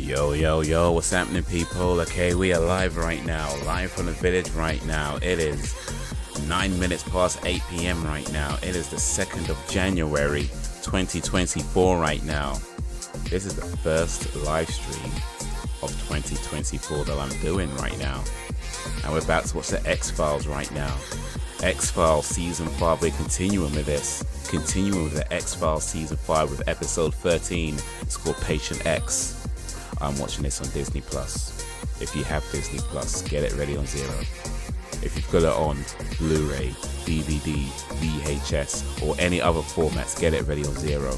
Yo, what's happening, people? Okay, we are live right now, live from the village right now. It is 9 minutes past 8 p.m. right now. It is the 2nd of January, 2024 right now. This is the first live stream of 2024 that I'm doing right now. And we're about to watch the X-Files right now. X-Files Season 5, we're continuing with this. Continuing with the X-Files Season 5 with Episode 13. It's called Patient X. I'm watching this on Disney Plus. If you have Disney Plus, get it ready on Zero. If you've got it on Blu-ray, DVD, VHS, or any other formats, get it ready on Zero.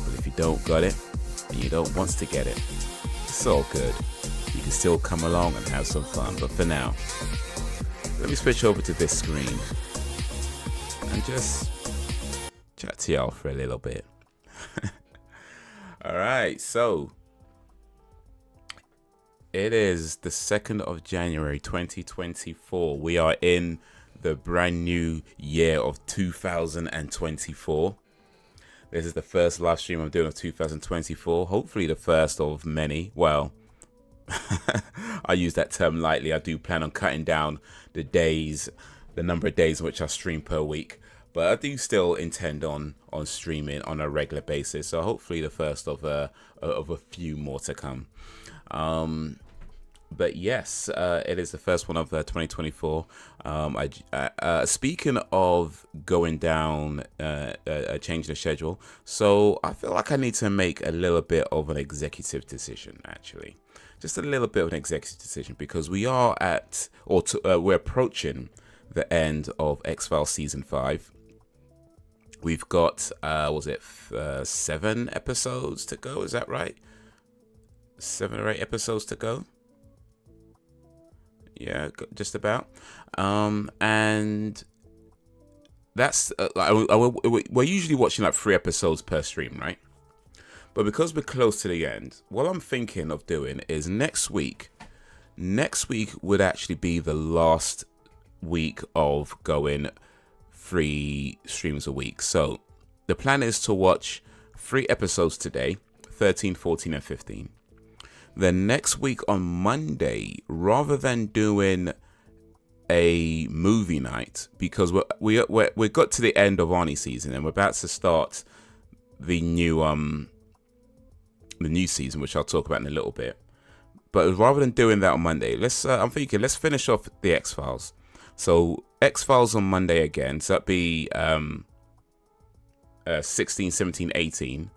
But if you don't got it, and you don't want to get it, it's all good. You can still come along and have some fun. But for now, let me switch over to this screen and just chat to y'all for a little bit. Alright, so it is the 2nd of January 2024. We are in the brand new year of 2024. This is the first live stream I'm doing of 2024. Hopefully the first of many. Well, I use that term lightly. I do plan on cutting down the days, the number of days in which I stream per week. But I do still intend on streaming on a regular basis. So hopefully the first of a few more to come. But yes, it is the first one of 2024. Speaking of going down, changing the schedule, so I feel like I need to make a little bit of an executive decision, actually. Just a little bit of an executive decision, because we are we're approaching the end of X-Files Season 5. We've got, 7 episodes to go, is that right? 7 or 8 episodes to go. Yeah, just about. And that's we're usually watching like 3 episodes per stream, right? But because we're close to the end, what I'm thinking of doing is next week would actually be the last week of going 3 streams a week. So the plan is to watch 3 episodes today, 13, 14, and 15. Then next week on Monday, rather than doing a movie night, because we got to the end of Arnie season and we're about to start the new season, which I'll talk about in a little bit. But rather than doing that on Monday, I'm thinking let's finish off the X-Files. So X-Files on Monday again, so that'd be 16, 17, 18,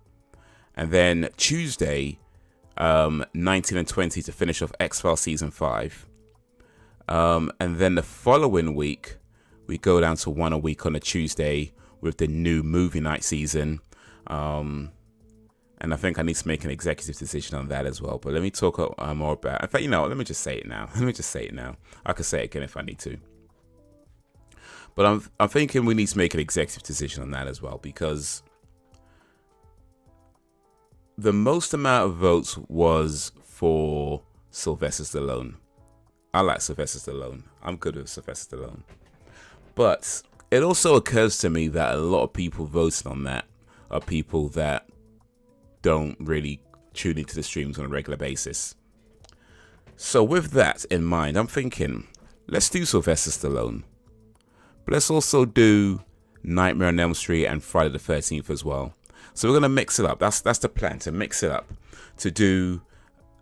and then Tuesday 19 and 20 to finish off X-Files Season 5. And then the following week, we go down to 1 a week on a Tuesday with the new movie night season. And I think I need to make an executive decision on that as well. But let me talk more about... In fact, let me just say it now. I could say it again if I need to. But I'm thinking we need to make an executive decision on that as well, because the most amount of votes was for Sylvester Stallone. I like Sylvester Stallone. I'm good with Sylvester Stallone. But it also occurs to me that a lot of people voting on that are people that don't really tune into the streams on a regular basis. So with that in mind, I'm thinking, let's do Sylvester Stallone. But let's also do Nightmare on Elm Street and Friday the 13th as well. So we're going to mix it up. That's the plan, to mix it up. To do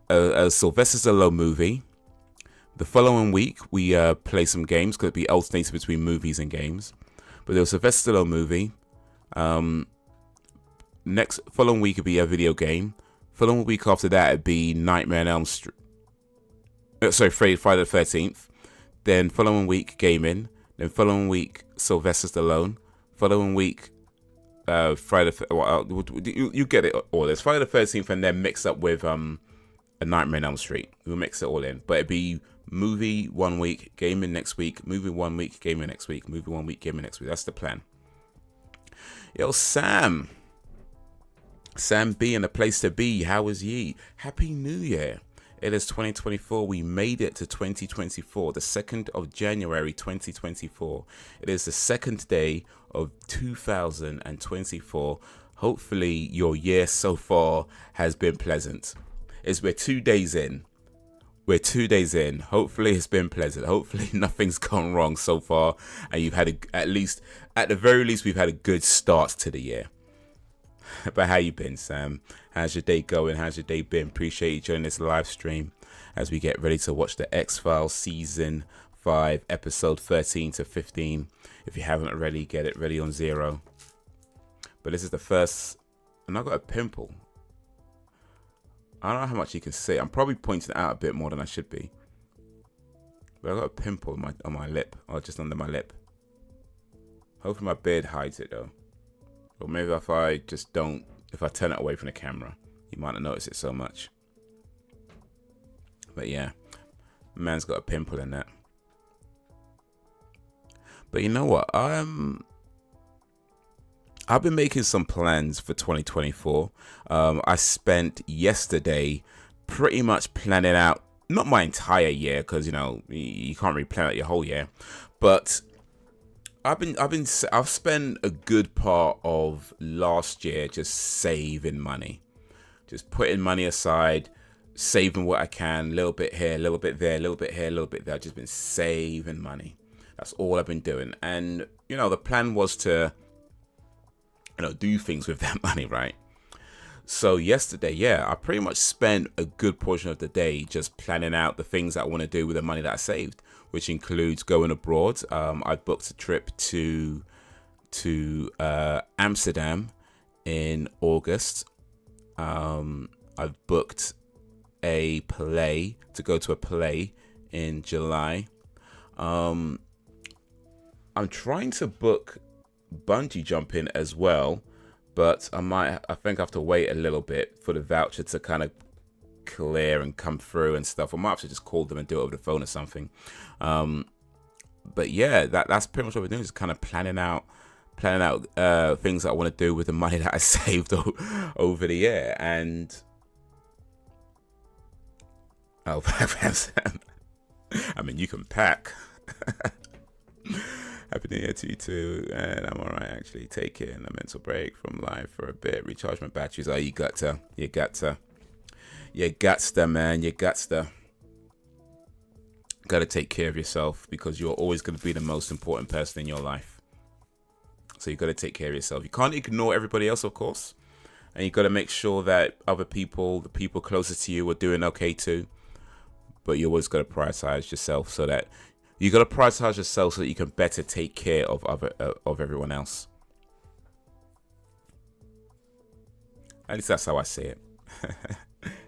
a Sylvester Stallone movie. The following week, we play some games. Could be alternating between movies and games. But there was a Sylvester Stallone movie. Following week would be a video game. Following week after that, it'd be Nightmare on Elm Street. Friday the 13th. Then following week, gaming. Then following week, Sylvester Stallone. Following week, Friday. You get it all. There's Friday the 13th, and then mix up with a Nightmare on Elm Street. We'll mix it all in, but it'd be movie 1 week, gaming next week, movie 1 week, gaming next week, movie 1 week, gaming next week. That's the plan. Yo, Sam B in the place to be. How is ye? Happy New Year. It is 2024. We made it to 2024, the 2nd of January 2024. It is the 2nd day of 2024. Hopefully your year so far has been pleasant. is we're 2 days in. We're 2 days in. Hopefully it's been pleasant. Hopefully nothing's gone wrong so far, and you've had at the very least, we've had a good start to the year. But how you been, Sam? How's your day going? How's your day been? Appreciate you joining this live stream as we get ready to watch the X-Files season 5, episode 13 to 15. If you haven't already, get it ready on 0. But this is the first, and I got a pimple. I don't know how much you can see. I'm probably pointing it out a bit more than I should be. But I got a pimple on my lip, or just under my lip. Hopefully my beard hides it though. Or maybe if I turn it away from the camera, you might not notice it so much. But yeah, man's got a pimple in that. But you know what? I've been making some plans for 2024. I spent yesterday pretty much planning out, not my entire year, because you know you can't really plan out your whole year, but I've spent a good part of last year just saving money, just putting money aside, saving what I can, a little bit here, a little bit there, a little bit here, a little bit there. I've just been saving money. That's all I've been doing, and you know the plan was to do things with that money, right? So yesterday, yeah, I pretty much spent a good portion of the day just planning out the things that I want to do with the money that I saved, which includes going abroad. I booked a trip to Amsterdam in August. I've booked a play to go to a play in July. I'm trying to book bungee jumping as well, but I think I have to wait a little bit for the voucher to kind of clear and come through and stuff. I might have to just call them and do it over the phone or something. But yeah, that's pretty much what we're doing, is kind of planning out things that I want to do with the money that I saved over the year. And I mean, you can pack. Happy New Year to you too, and I'm alright actually. Taking a mental break from life for a bit, recharge my batteries. Oh, you got to, man, you got to. Got to take care of yourself, because you're always going to be the most important person in your life. So you got to take care of yourself. You can't ignore everybody else, of course, and you got to make sure that other people, the people closest to you, are doing okay too. But you always got to prioritize yourself, so that you got to prioritize yourself so that you can better take care of everyone else. At least that's how I see it.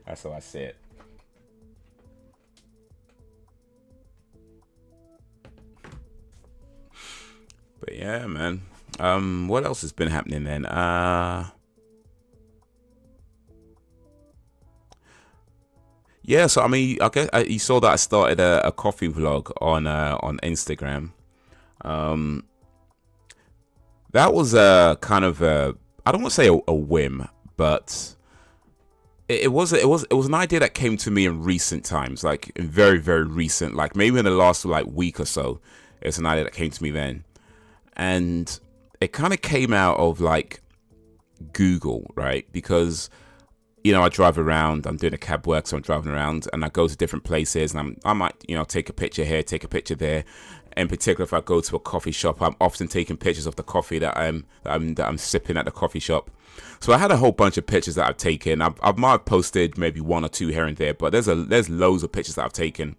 That's how I see it. But yeah, man. What else has been happening then? Yeah, so I mean, I guess you saw that I started a coffee vlog on Instagram. That was a kind of I don't want to say a whim, but it was an idea that came to me in recent times, like in very, very recent, like maybe in the last like week or so. It's an idea that came to me then, and it kind of came out of like Google, right? Because I drive around, I'm doing a cab work, so I'm driving around and I go to different places, and I might, take a picture here, take a picture there. In particular, if I go to a coffee shop, I'm often taking pictures of the coffee that I'm sipping at the coffee shop. So I had a whole bunch of pictures that I've taken. I might have posted maybe 1 or 2 here and there, but there's loads of pictures that I've taken.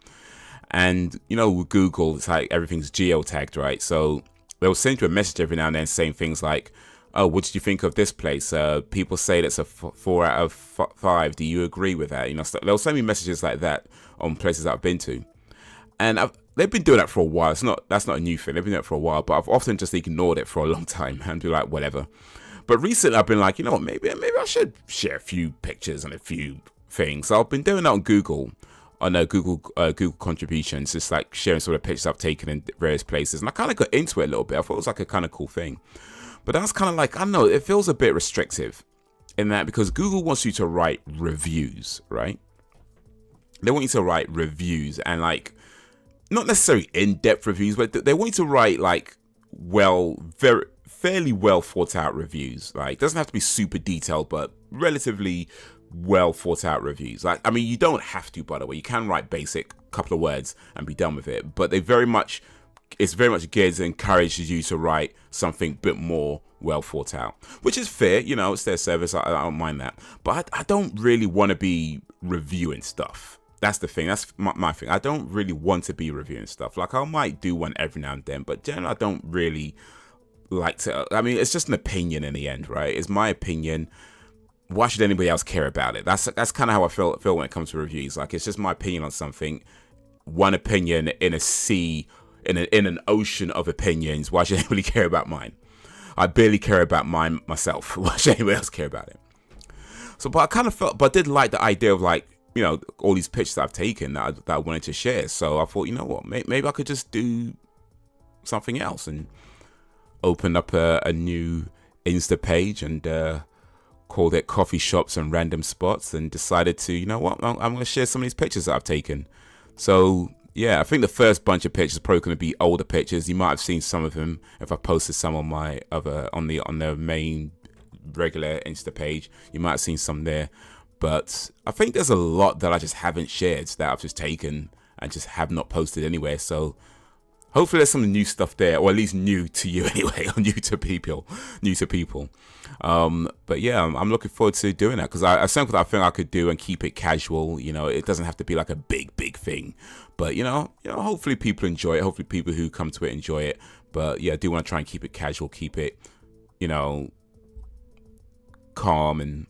And, with Google, it's like everything's geotagged, right? So they'll send you a message every now and then saying things like, oh, what did you think of this place? People say that's a 4 out of 5. Do you agree with that? So they'll send me messages like that on places that I've been to. And they've been doing that for a while. That's not a new thing. They've been doing it for a while, but I've often just ignored it for a long time and be like, whatever. But recently I've been like, you know what, maybe I should share a few pictures and a few things. So I've been doing that on Google, on Google contributions, just like sharing sort of pictures I've taken in various places. And I kind of got into it a little bit. I thought it was like a kind of cool thing. But that's kind of like, I don't know, it feels a bit restrictive in that, because Google wants you to write reviews, right? They want you to write reviews, and like, not necessarily in-depth reviews, but they want you to write like fairly well thought out reviews. Like, it doesn't have to be super detailed, but relatively well thought out reviews. Like, I mean, you don't have to, by the way. You can write basic couple of words and be done with it, but it's very much geared to encourage you to write something a bit more well thought out, which is fair. You know, it's their service. I don't mind that, but I don't really want to be reviewing stuff. That's the thing. That's my thing. I don't really want to be reviewing stuff. Like, I might do one every now and then, but generally I don't really like to. I mean, it's just an opinion in the end, right? It's my opinion. Why should anybody else care about it? That's kind of how I feel when it comes to reviews. Like, it's just my opinion on something. One opinion in a sea, in an ocean of opinions. Why should anybody care about mine? I barely care about mine myself. Why should anybody else care about it? So, but I kind of felt, but I did like the idea of, like, you know, all these pictures that I've taken that I wanted to share. So I thought, you know what, maybe I could just do something else and open up a new Insta page and called it Coffee Shops and Random Spots, and decided to, you know what, I'm going to share some of these pictures that I've taken. So yeah, I think the first bunch of pictures are probably going to be older pictures. You might have seen some of them if I posted some on my other on the main regular Insta page. You might have seen some there, but I think there's a lot that I just haven't shared, that I've just taken and just have not posted anywhere. So hopefully there's some new stuff there, or at least new to you anyway, or new to people. But yeah, I'm looking forward to doing that, because I think I could do and keep it casual. You know, it doesn't have to be like a big thing, but you know, hopefully people enjoy it. Hopefully people who come to it enjoy it. But yeah, I do want to try and keep it casual, keep it, you know, calm, and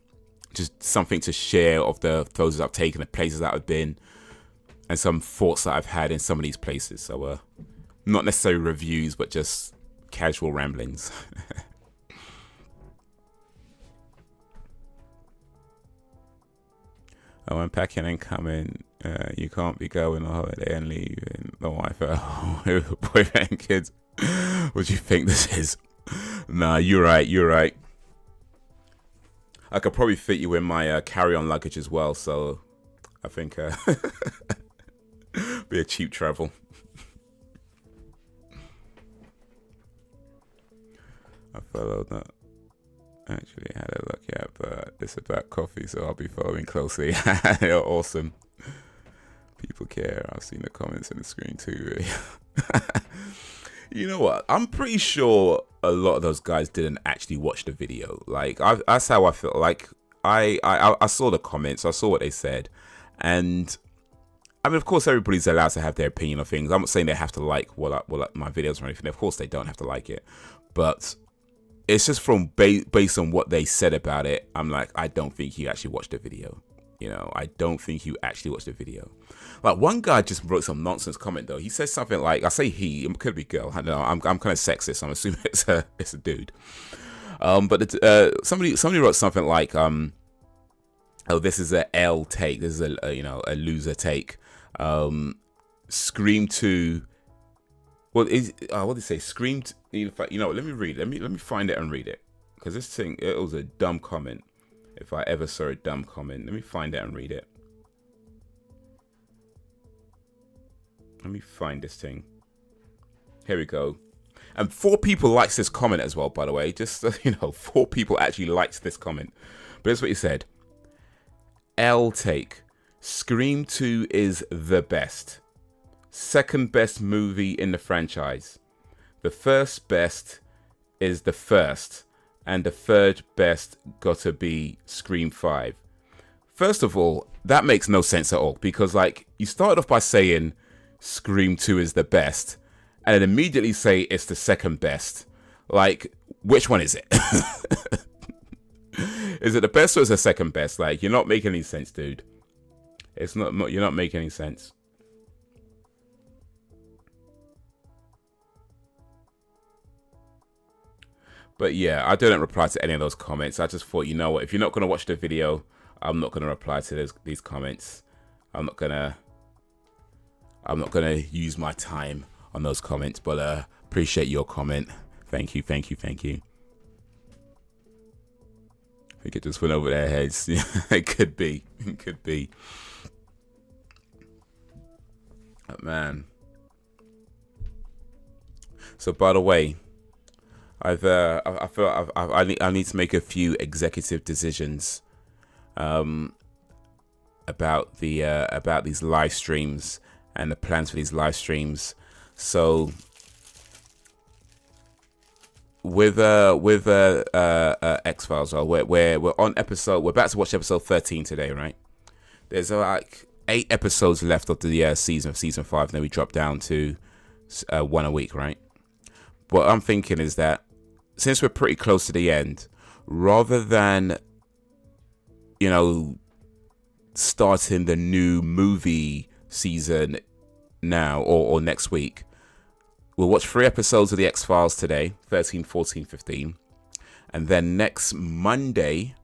just something to share of the photos I've taken, the places that I've been, and some thoughts that I've had in some of these places. So not necessarily reviews, but just casual ramblings. Oh, unpacking and coming. You can't be going on holiday and leaving the wife at home with boyfriend and kids. What do you think this is? Nah, you're right. I could probably fit you in my carry-on luggage as well, so I think be a cheap travel. I followed that. Actually had a look at, but it's about coffee, so I'll be following closely. You're awesome. People care. I've seen the comments on the screen too. You know what? I'm pretty sure a lot of those guys didn't actually watch the video. Like, that's how I feel. Like, I saw the comments, I saw what they said, and I mean, of course, everybody's allowed to have their opinion of things. I'm not saying they have to like my videos or anything. Of course, they don't have to like it, but it's just from based on what they said about it. I'm like, I don't think you actually watched the video. You know, I don't think you actually watched the video. Like, one guy just wrote some nonsense comment though. He said something like, I say he, it could be girl. I know, I'm kind of sexist. I'm assuming it's a dude. But somebody wrote something like, oh, this is a L take. This is a loser take. Scream 2. Well, what did they say? Scream. You know, let me read it. Let me find it and read it, because this thing, it was a dumb comment. If I ever saw a dumb comment, let me find it and read it. Let me find this thing. Here we go. And 4 people liked this comment as well, by the way. Just so you know, 4 people actually liked this comment. But here's what he said. L take. Scream 2 is the best. Second best movie in the franchise. The first best is the first. And the third best gotta be Scream 5. First of all, that makes no sense at all, because like, you started off by saying Scream 2 is the best, and then immediately say it's the second best. Like, which one is it? Is it the best or is it the second best? Like, you're not making any sense, dude. It's not. You're not making any sense. But yeah, I didn't reply to any of those comments. I just thought, you know what? If you're not gonna watch the video, I'm not gonna reply to these comments. I'm not gonna use my time on those comments. But appreciate your comment. Thank you. I think it just went over their heads. It could be. But man. So by the way, I feel I need to make a few executive decisions about these live streams and the plans for these live streams. So with X-Files, we're on episode. We're about to watch episode 13 today, right? There's like 8 episodes left of the season 5, and then we drop down to 1 a week, right? What I'm thinking is that since we're pretty close to the end, rather than, you know, starting the new movie season now or next week, we'll watch 3 episodes of the X-Files today, 13, 14, 15. And then next Monday,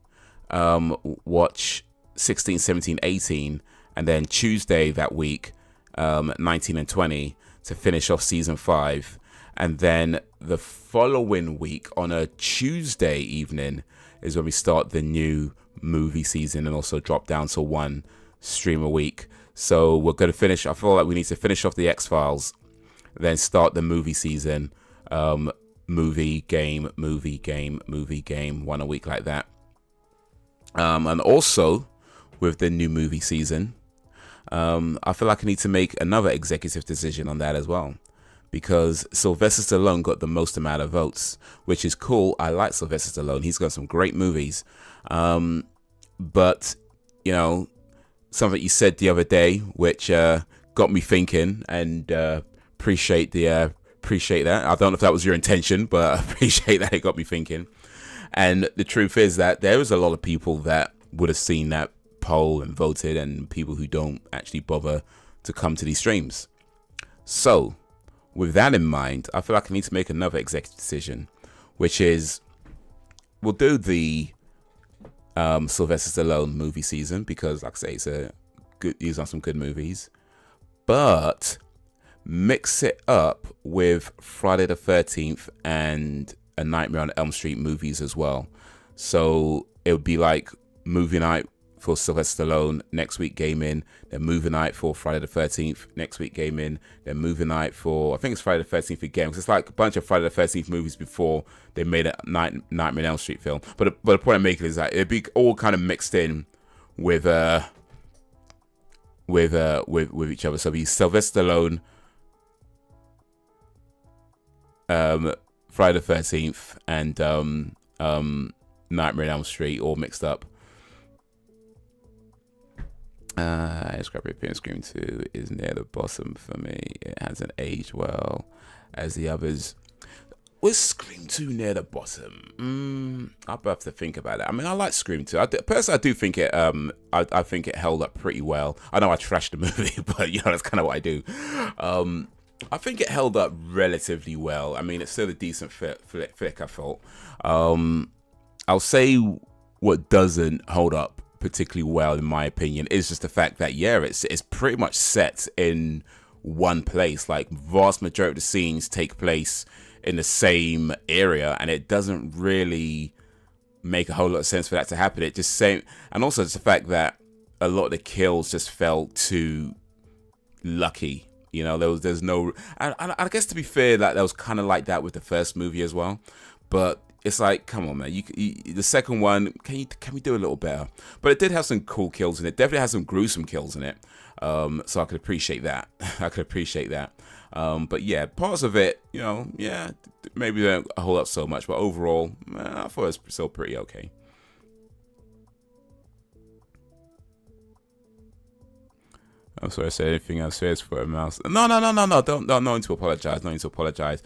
watch 16, 17, 18. And then Tuesday that week, 19 and 20 to finish off season 5. And then the following week on a Tuesday evening is when we start the new movie season and also drop down to 1 stream a week. So we're going to finish. I feel like we need to finish off the X-Files, then start the movie season, movie, game, 1 a week like that. And also with the new movie season, I feel like I need to make another executive decision on that as well, because Sylvester Stallone got the most amount of votes, which is cool. I like Sylvester Stallone. He's got some great movies. But, you know, something you said the other day, which got me thinking, and appreciate that. I don't know if that was your intention, but I appreciate that it got me thinking. And the truth is that there is a lot of people that would have seen that poll and voted, and people who don't actually bother to come to these streams. So with that in mind, I feel like I need to make another executive decision, which is we'll do the Sylvester Stallone movie season, because like I say, he's on some good movies, but mix it up with Friday the 13th and A Nightmare on Elm Street movies as well. So it would be like movie night for Sylvester Stallone, next week gaming, then movie night for Friday the 13th, next week gaming, then movie night for, I think it's Friday the 13th again, because it's like a bunch of Friday the 13th movies before they made a Nightmare on Elm Street film. But the point I'm making is that it'd be all kind of mixed in with each other. So it'd be Sylvester Stallone, Friday the 13th, and Nightmare on Elm Street all mixed up. Scrap Reappearance Scream 2 is near the bottom for me. It hasn't aged well as the others. Was Scream 2 near the bottom? I'll have to think about it. I mean, I like Scream 2. Personally, I do think it. I think it held up pretty well. I know I trashed the movie, but you know that's kind of what I do. I think it held up relatively well. I mean, it's still a decent flick, I thought. I'll say what doesn't hold up particularly well, in my opinion, is just the fact that, yeah, it's pretty much set in one place. Like, vast majority of the scenes take place in the same area, and it doesn't really make a whole lot of sense for that to happen. It just same, and also just the fact that a lot of the kills just felt too lucky. You know, there's no. I guess to be fair, that was kind of like that with the first movie as well, but it's like, come on, man. The second one, can we do a little better? But it did have some cool kills in it. Definitely has some gruesome kills in it. So I could appreciate that. But yeah, parts of it, you know, yeah, maybe they don't hold up so much. But overall, I thought it was still pretty okay. I'm sorry, I said anything else for a mouse. No. Don't need to apologize.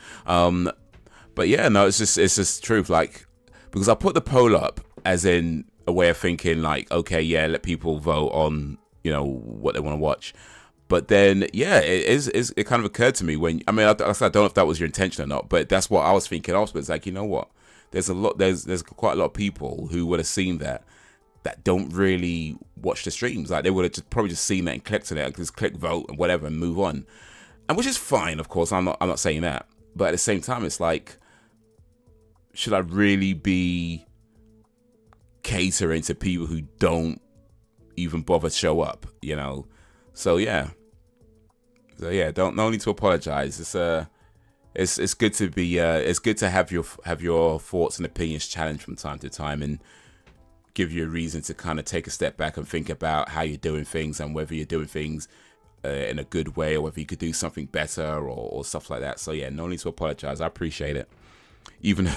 But yeah, no, it's just truth. Like, because I put the poll up as in a way of thinking, like, okay, yeah, let people vote on, you know, what they want to watch. But then, yeah, it kind of occurred to me when, I mean, I don't know if that was your intention or not, but that's what I was thinking also. But it's like, you know what? There's quite a lot of people who would have seen that don't really watch the streams. Like, they would have probably just seen that and clicked on it, just click vote and whatever and move on. And which is fine, of course. I'm not saying that. But at the same time, it's like, should I really be catering to people who don't even bother to show up, you know? So yeah, no need to apologize. It's good to be it's good to have your thoughts and opinions challenged from time to time, and give you a reason to kind of take a step back and think about how you're doing things and whether you're doing things in a good way or whether you could do something better or stuff like that. So yeah, no need to apologize. I appreciate it. Even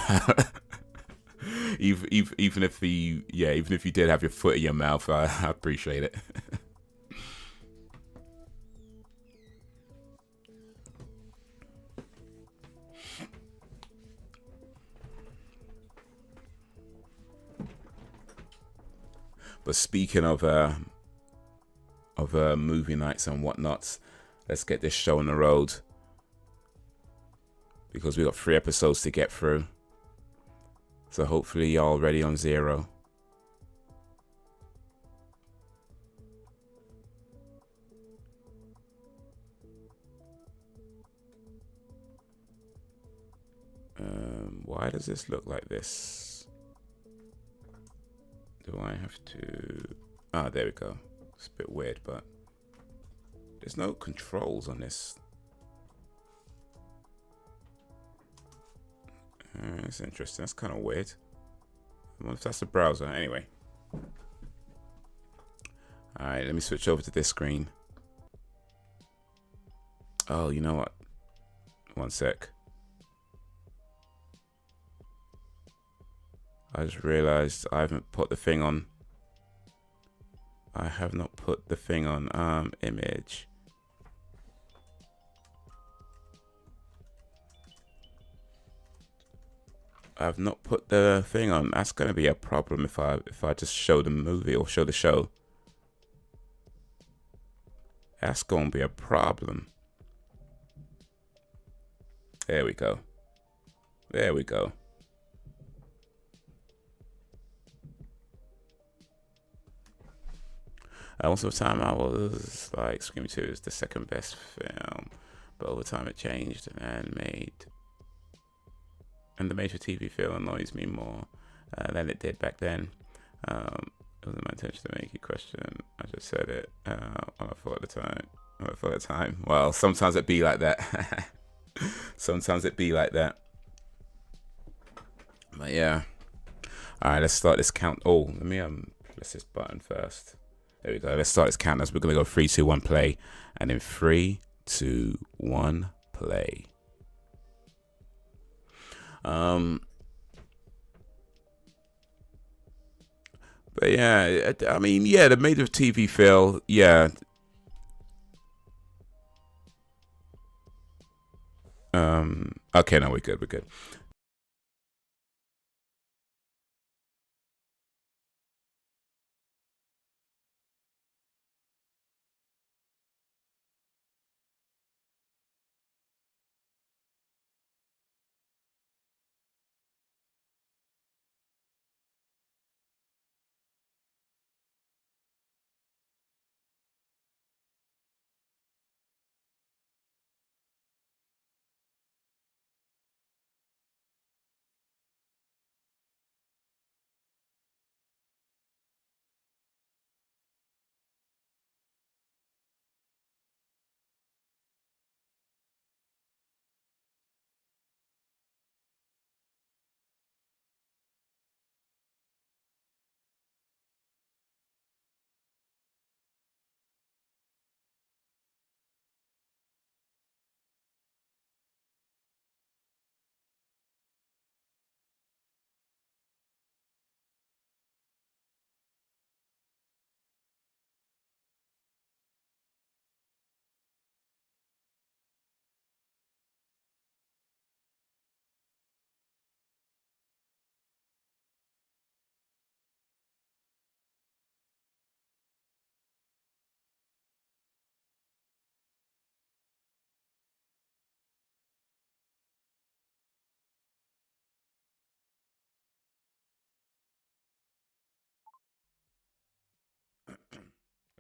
even if you did have your foot in your mouth, I appreciate it. But speaking of movie nights and whatnot, let's get this show on the road, because we got 3 episodes to get through. So hopefully y'all ready on 0. Why does this look like this? Do I have to... Ah, there we go. It's a bit weird, but there's no controls on this. That's interesting. That's kind of weird. I wonder if that's the browser. Anyway. Alright, let me switch over to this screen. Oh, you know what? One sec. I just realized I haven't put the thing on. I have not put the thing on. Image. I've not put the thing on. That's gonna be a problem if I just show the movie or show the show. That's gonna be a problem. There we go. There we go. Once upon a time, I was like, Scream 2 is the 2nd best film, but over time it changed and the made-for-TV feel annoys me more than it did back then. It wasn't my intention to make you question. I just said it on a thought at the time. Well, sometimes it be like that. Sometimes it be like that. But yeah. All right, let's start this count. Oh, let me press this button first. There we go. Let's start this count as we're gonna go 3, 2, 1, play, and then 3, 2, 1, play. But yeah, I mean, yeah, the made of TV feel, yeah. Okay, no, we're good.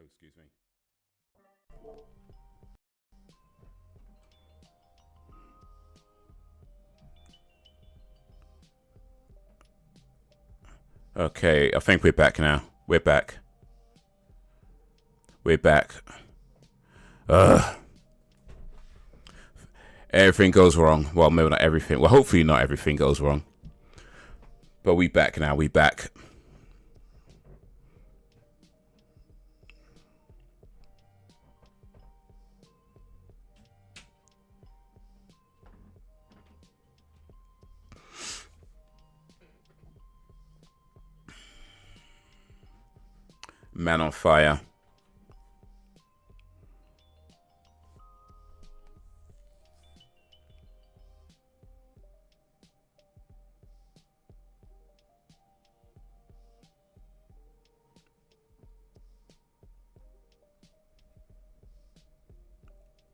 Oh, excuse me. Okay, I think we're back now. We're back. Everything goes wrong. Well, maybe not everything. Well, hopefully not everything goes wrong. But we back now. We back. Man on fire.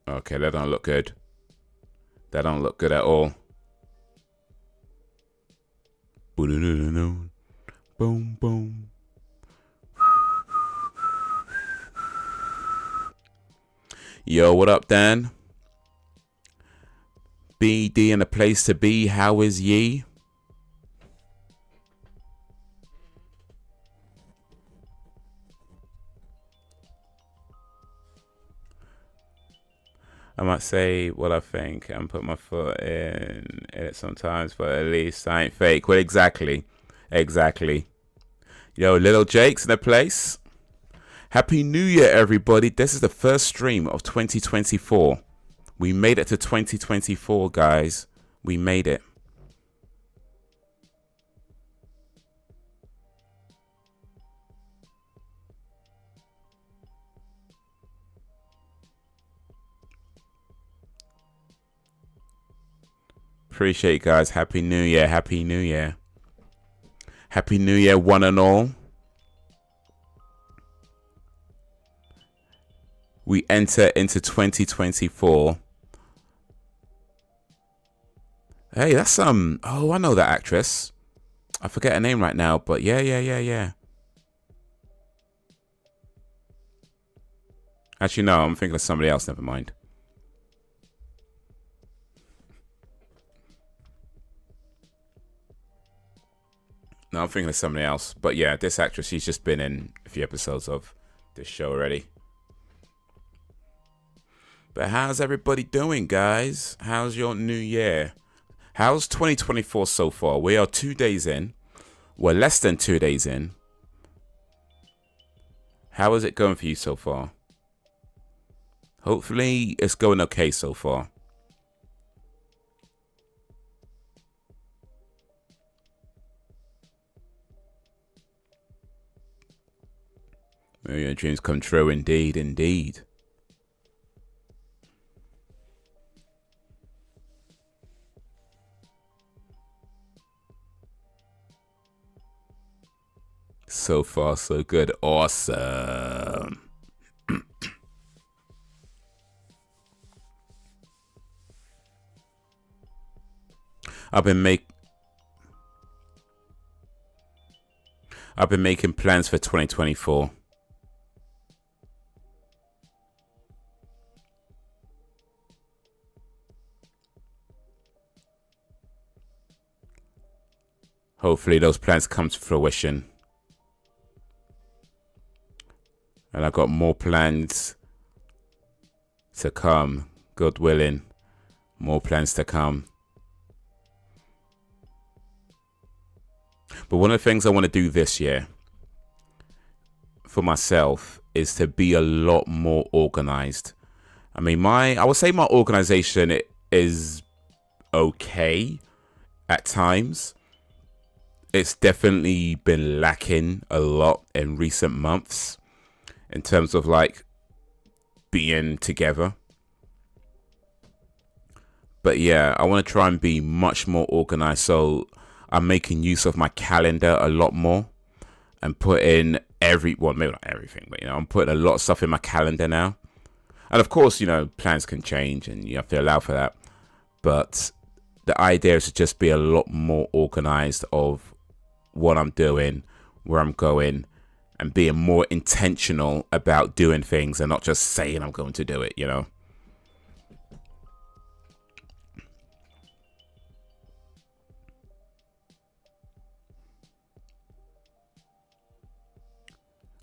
Okay, that don't look good. That don't look good at all. Boom, boom. Yo, what up, Dan? BD and a place to be. How is ye? I might say what I think and put my foot in it sometimes, but at least I ain't fake. Well, exactly. Yo, little Jake's in the place. Happy New Year, everybody. This is the first stream of 2024. We made it to 2024, guys. We made it. Appreciate it, guys. Happy New Year. Happy New Year. Happy New Year, one and all. We enter into 2024. Hey, that's oh, I know that actress. I forget her name right now, but yeah. Actually, no, I'm thinking of somebody else. Never mind. No, I'm thinking of somebody else. But yeah, this actress, she's just been in a few episodes of this show already. But how's everybody doing, guys? How's your new year? How's 2024 so far? We are 2 days in. We're less than 2 days in. How is it going for you so far? Hopefully, it's going okay so far. May your dreams come true, indeed, indeed. So far, so good. Awesome. I've been making plans for 2024. Hopefully those plans come to fruition. And I've got more plans to come. God willing. More plans to come. But one of the things I want to do this year for myself is to be a lot more organized. I mean, I would say my organization is okay at times. It's definitely been lacking a lot in recent months in terms of like being together. But yeah, I want to try and be much more organized. So I'm making use of my calendar a lot more and put in well, maybe not everything, but I'm putting a lot of stuff in my calendar now. And of course, plans can change and you have to allow for that. But the idea is to just be a lot more organized of what I'm doing, where I'm going, and being more intentional about doing things and not just saying I'm going to do it,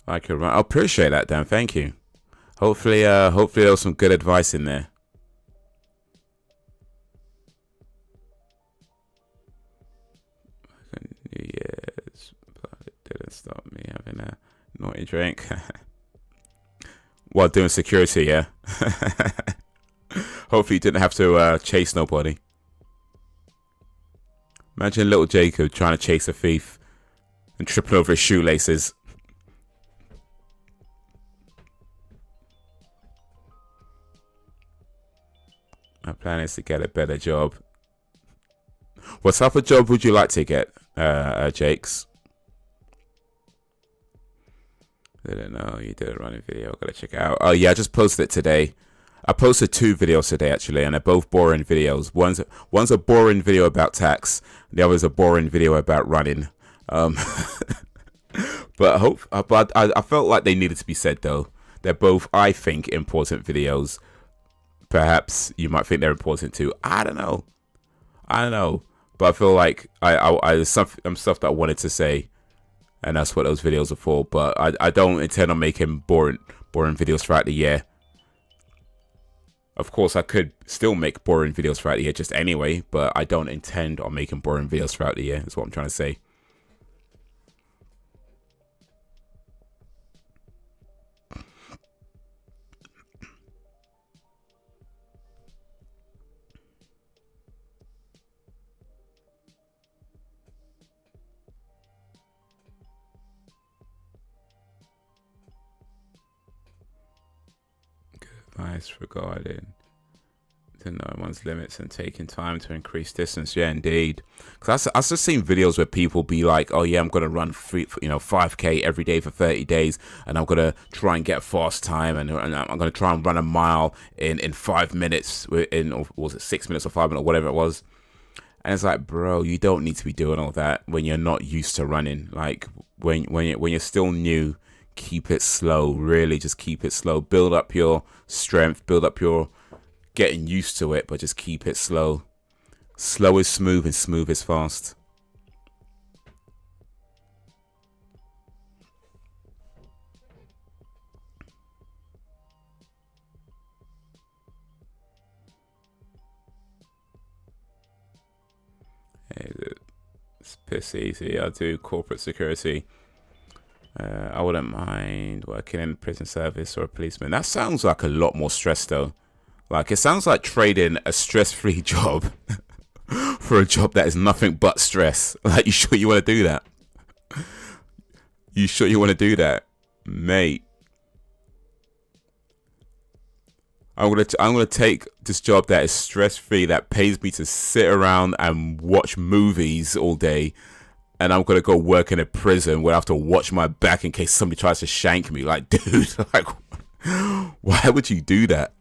I appreciate that, Dan. Thank you. Hopefully there was some good advice in there. New Year's, but it didn't stop me having a naughty drink while doing security. Yeah. Hopefully you didn't have to chase nobody. Imagine little Jacob trying to chase a thief and tripping over his shoelaces. My plan is to get a better job. What type of job would you like to get, Jakes? I don't know. You did a running video. Gotta check it out. Oh yeah, I just posted it today. I posted 2 videos today actually, and they're both boring videos. One's a boring video about tax. The other's a boring video about running. But I felt like they needed to be said though. They're both, I think, important videos. Perhaps you might think they're important too. I don't know. But I feel like there's some stuff that I wanted to say, and that's what those videos are for. But I don't intend on making boring videos throughout the year. Of course, I could still make boring videos throughout the year just anyway, but I don't intend on making boring videos throughout the year, is what I'm trying to say. Advice regarding to know one's limits and taking time to increase distance. Yeah, indeed. Because I've just seen videos where people be like, "Oh yeah, I'm gonna run 5K every day for 30 days, and I'm gonna try and get a fast time, and I'm gonna try and run a mile in 5 minutes, or was it 6 minutes or 5 minutes or whatever it was." And it's like, bro, you don't need to be doing all that when you're not used to running. Like when you're still new. Keep it slow, really just keep it slow. Build up your strength, build up your getting used to it, but just keep it slow. Slow is smooth and smooth is fast. It's piss easy. I do corporate security. I wouldn't mind working in prison service or a policeman. That sounds like a lot more stress though. Like it sounds like trading a stress-free job for a job that is nothing but stress. Like, you sure you want to do that? You sure you want to do that, mate? I'm gonna take this job that is stress-free, that pays me to sit around and watch movies all day. And I'm going to go work in a prison where I have to watch my back in case somebody tries to shank me. Like, dude, like, why would you do that?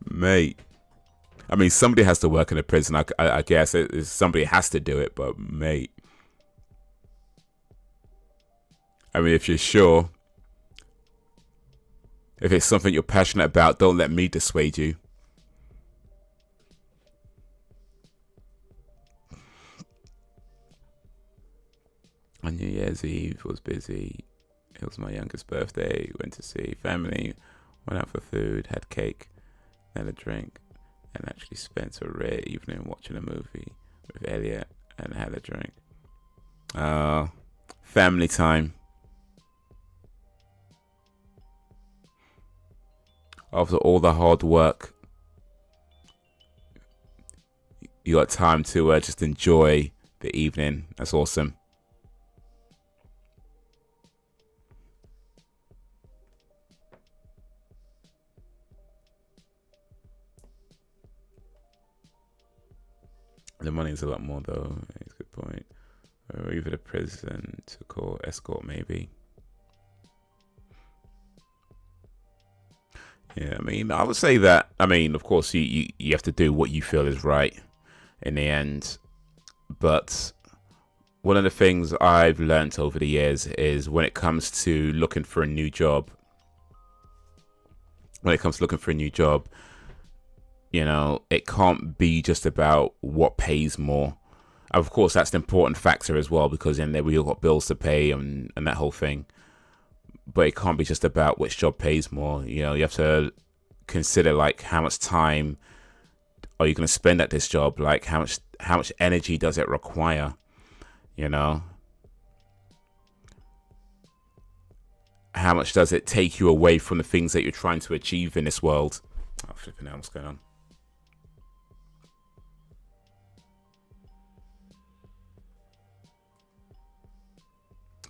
Mate. I mean, somebody has to work in a prison. I guess somebody has to do it, but mate. I mean, if you're sure, if it's something you're passionate about, don't let me dissuade you. On New Year's Eve was busy. It was my youngest birthday. Went to see family, went out for food, had cake, then a drink, and actually spent a rare evening watching a movie with Elliot and had a drink. Family time. After all the hard work, you got time to just enjoy the evening. That's awesome. The money is a lot more though. It's a good point. Or either the prison to call escort maybe. Yeah, I mean, I would say that. I mean, of course, you have to do what you feel is right in the end. But one of the things I've learned over the years is when it comes to looking for a new job. You know, it can't be just about what pays more. Of course, that's an important factor as well, because in there we all got bills to pay and that whole thing. But it can't be just about which job pays more. You know, you have to consider like how much time are you going to spend at this job? Like how much energy does it require? You know, how much does it take you away from the things that you're trying to achieve in this world? Oh, flipping out, what's going on?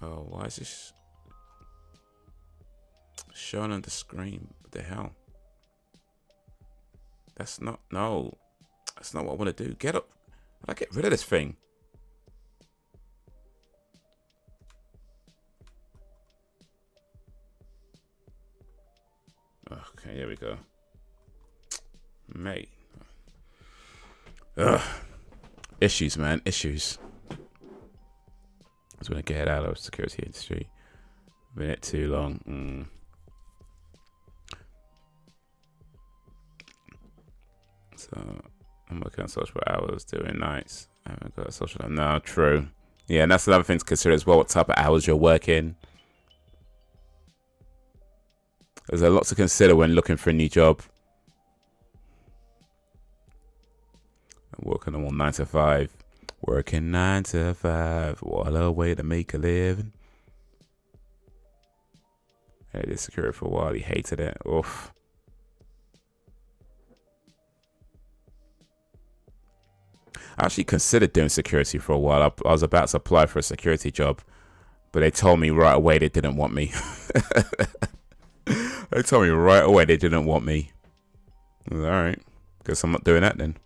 Oh, why is this showing on the screen? But the hell? That's not, no. That's not what I want to do. Get up. How do I get rid of this thing? Okay, here we go. Mate. Ugh. Issues, man. Issues. I was going to get out of the security industry. Been it too long. So I'm working on social hours, doing nights. I haven't got a social life. No, true. Yeah, and that's another thing to consider as well, what type of hours you're working. There's a lot to consider when looking for a new job. I'm working on 9 to 5. Working 9 to 5. What a way to make a living. I did security for a while. He hated it. Oof. I actually considered doing security for a while. I was about to apply for a security job, but they told me right away they didn't want me. They told me right away they didn't want me. I was, all right, guess I'm not doing that then.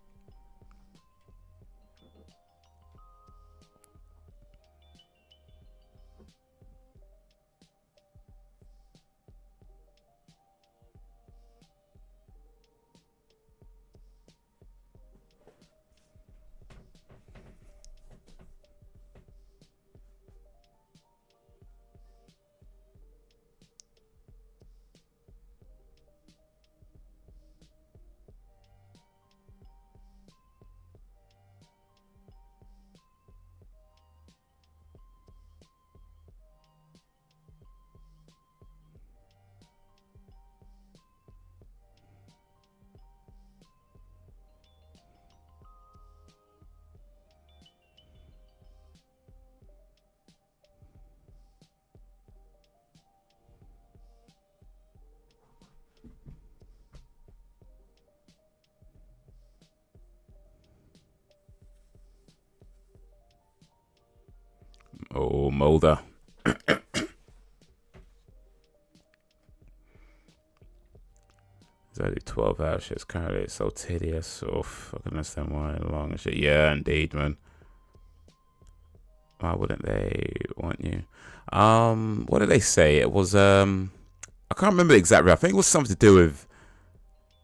Oh, Mulder. I do 12-hour shifts currently. It's so tedious. Oh, I can understand why long and shit. Yeah, indeed, man. Why wouldn't they want you? What did they say? It was I can't remember exactly. I think it was something to do with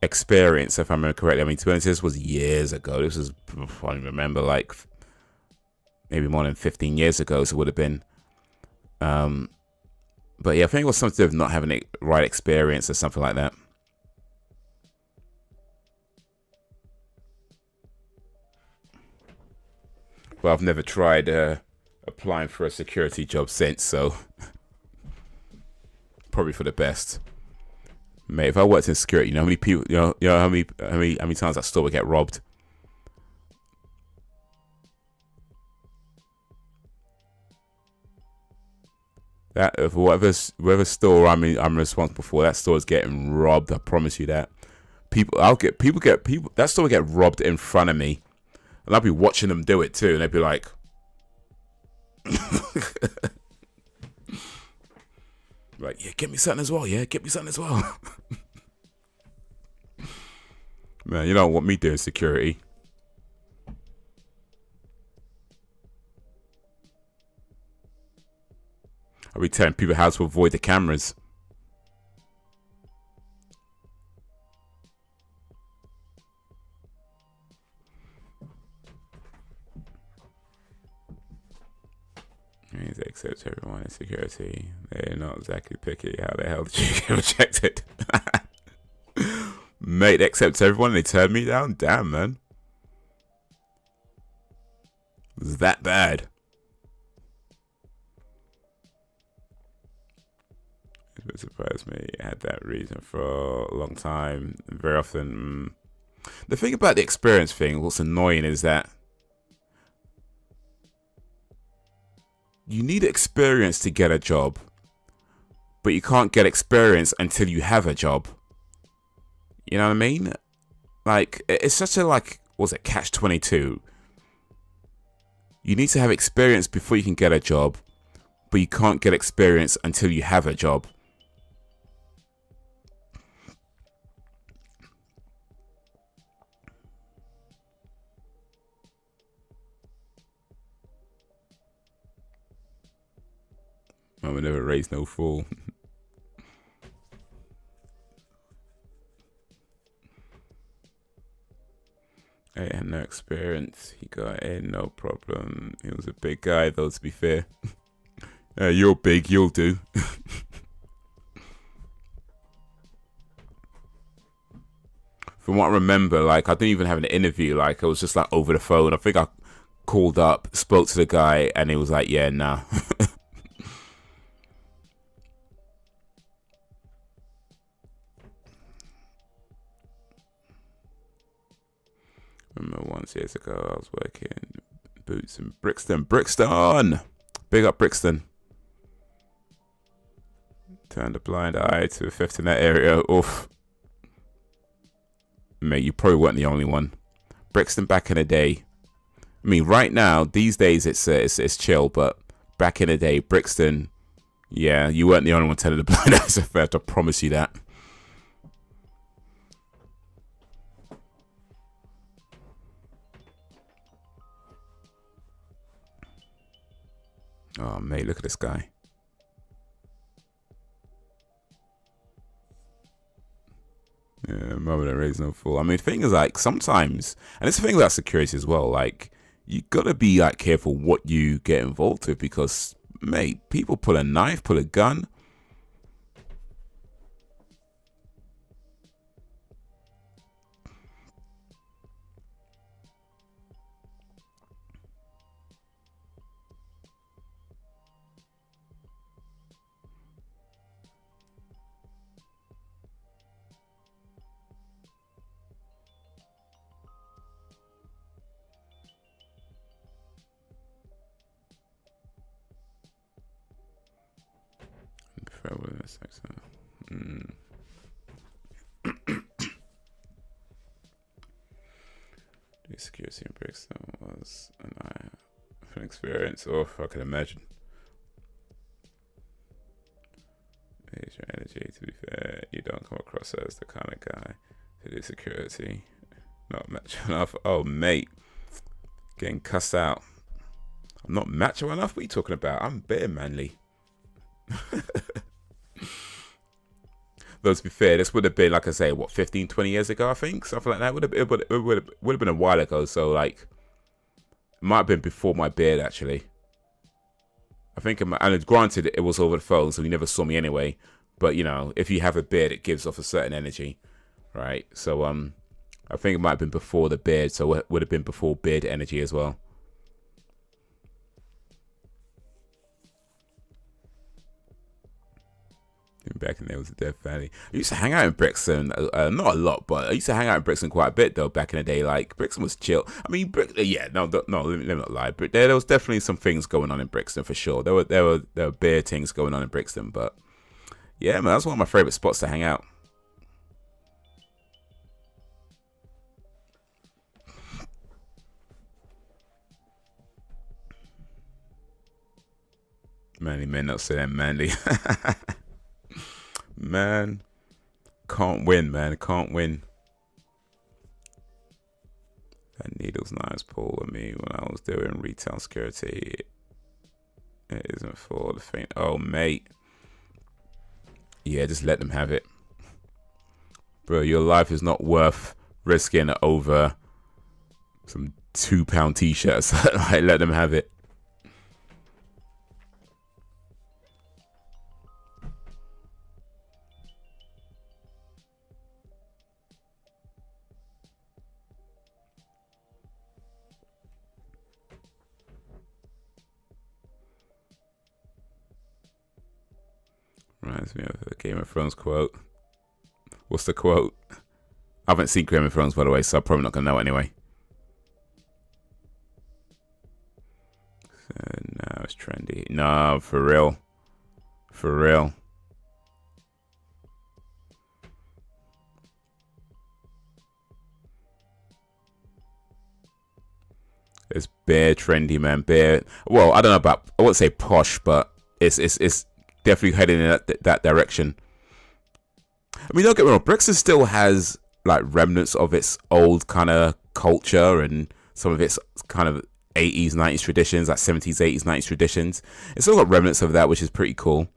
experience, if I remember correctly. I mean, to be honest, this was years ago. This was, I don't remember, like maybe more than 15 years ago. So it would have been. But yeah, I think it was something to do with not having the right experience or something like that. Well, I've never tried applying for a security job since, so probably for the best. Mate, if I worked in security, you know how many people, you know how many times that store would get robbed. That if whatever store I'm responsible for, that store is getting robbed. I promise you that. People that store will get robbed in front of me. And I'll be watching them do it too, and they'd be like, like, yeah, get me something as well. Yeah, get me something as well. Man, you don't want me doing security. I'll be telling people how to avoid the cameras. Means they accept everyone in security. They're not exactly picky. How the hell did you get rejected? Mate, they accept everyone and they turned me down? Damn, man. It was that bad. It surprised me. I had that reason for a long time. Very often. The thing about the experience thing, what's annoying is that you need experience to get a job, but you can't get experience until you have a job. You know what I mean? Like, it's such a, like, what's it, catch-22. You need to have experience before you can get a job, but you can't get experience until you have a job. I would never raise no fool. I had no experience. He got in, no problem. He was a big guy, though, to be fair. You're big, you'll do. From what I remember, like, I didn't even have an interview. Like, it was just, like, over the phone. I think I called up, spoke to the guy, and he was like, yeah, nah. I remember once years ago, I was working boots in Brixton. Brixton! Big up Brixton. Turned a blind eye to a theft in that area. Oof. Mate, you probably weren't the only one. Brixton back in the day. I mean, right now, these days, it's chill, but back in the day, Brixton, yeah, you weren't the only one telling the blind eye to theft. I promise you that. Oh, mate, look at this guy. Yeah, mother that raised no fool. I mean, the thing is, like, sometimes, and it's the thing about security as well, like, you gotta be, like, careful what you get involved with because, mate, people pull a knife, pull a gun. The security in Brixton was an experience. Oh, I can imagine. Here's your energy. To be fair, you don't come across as the kind of guy to do security. Not macho enough. Oh, mate, getting cussed out. I'm not macho enough. What are you talking about? I'm bare manly. Though to be fair, this would have been, like I say, what, 15, 20 years ago, I think? Something like that. It would have been a while ago, so, like, it might have been before my beard, actually. I think, and granted, it was over the phone, so you never saw me anyway. But, you know, if you have a beard, it gives off a certain energy, right? So, I think it might have been before the beard, so it would have been before beard energy as well. Back in there was a dead family. I used to hang out in Brixton, not a lot, but I used to hang out in Brixton quite a bit though. Back in the day, like Brixton was chill. I mean, yeah, no, let me not lie. But there was definitely some things going on in Brixton for sure. There were bare things going on in Brixton, but yeah, man, that's one of my favorite spots to hang out. Manly men not say that manly. Man, can't win, man. Can't win. That needle's knives pull on me when I was doing retail security. It isn't for the faint. Oh, mate. Yeah, just let them have it. Bro, your life is not worth risking over some £2 t-shirts. Like, let them have it. Reminds me of a Game of Thrones quote. What's the quote? I haven't seen Game of Thrones, by the way, so I'm probably not going to know anyway. So now it's trendy. No, for real. For real. It's bare trendy, man. Bare. Well, I don't know about. I wouldn't say posh, but it's definitely heading in that direction. I mean, don't get me wrong, Brixton still has like remnants of its old kind of culture and some of its kind of 80s, 90s traditions, like 70s, 80s, 90s traditions. It's still got remnants of that, which is pretty cool.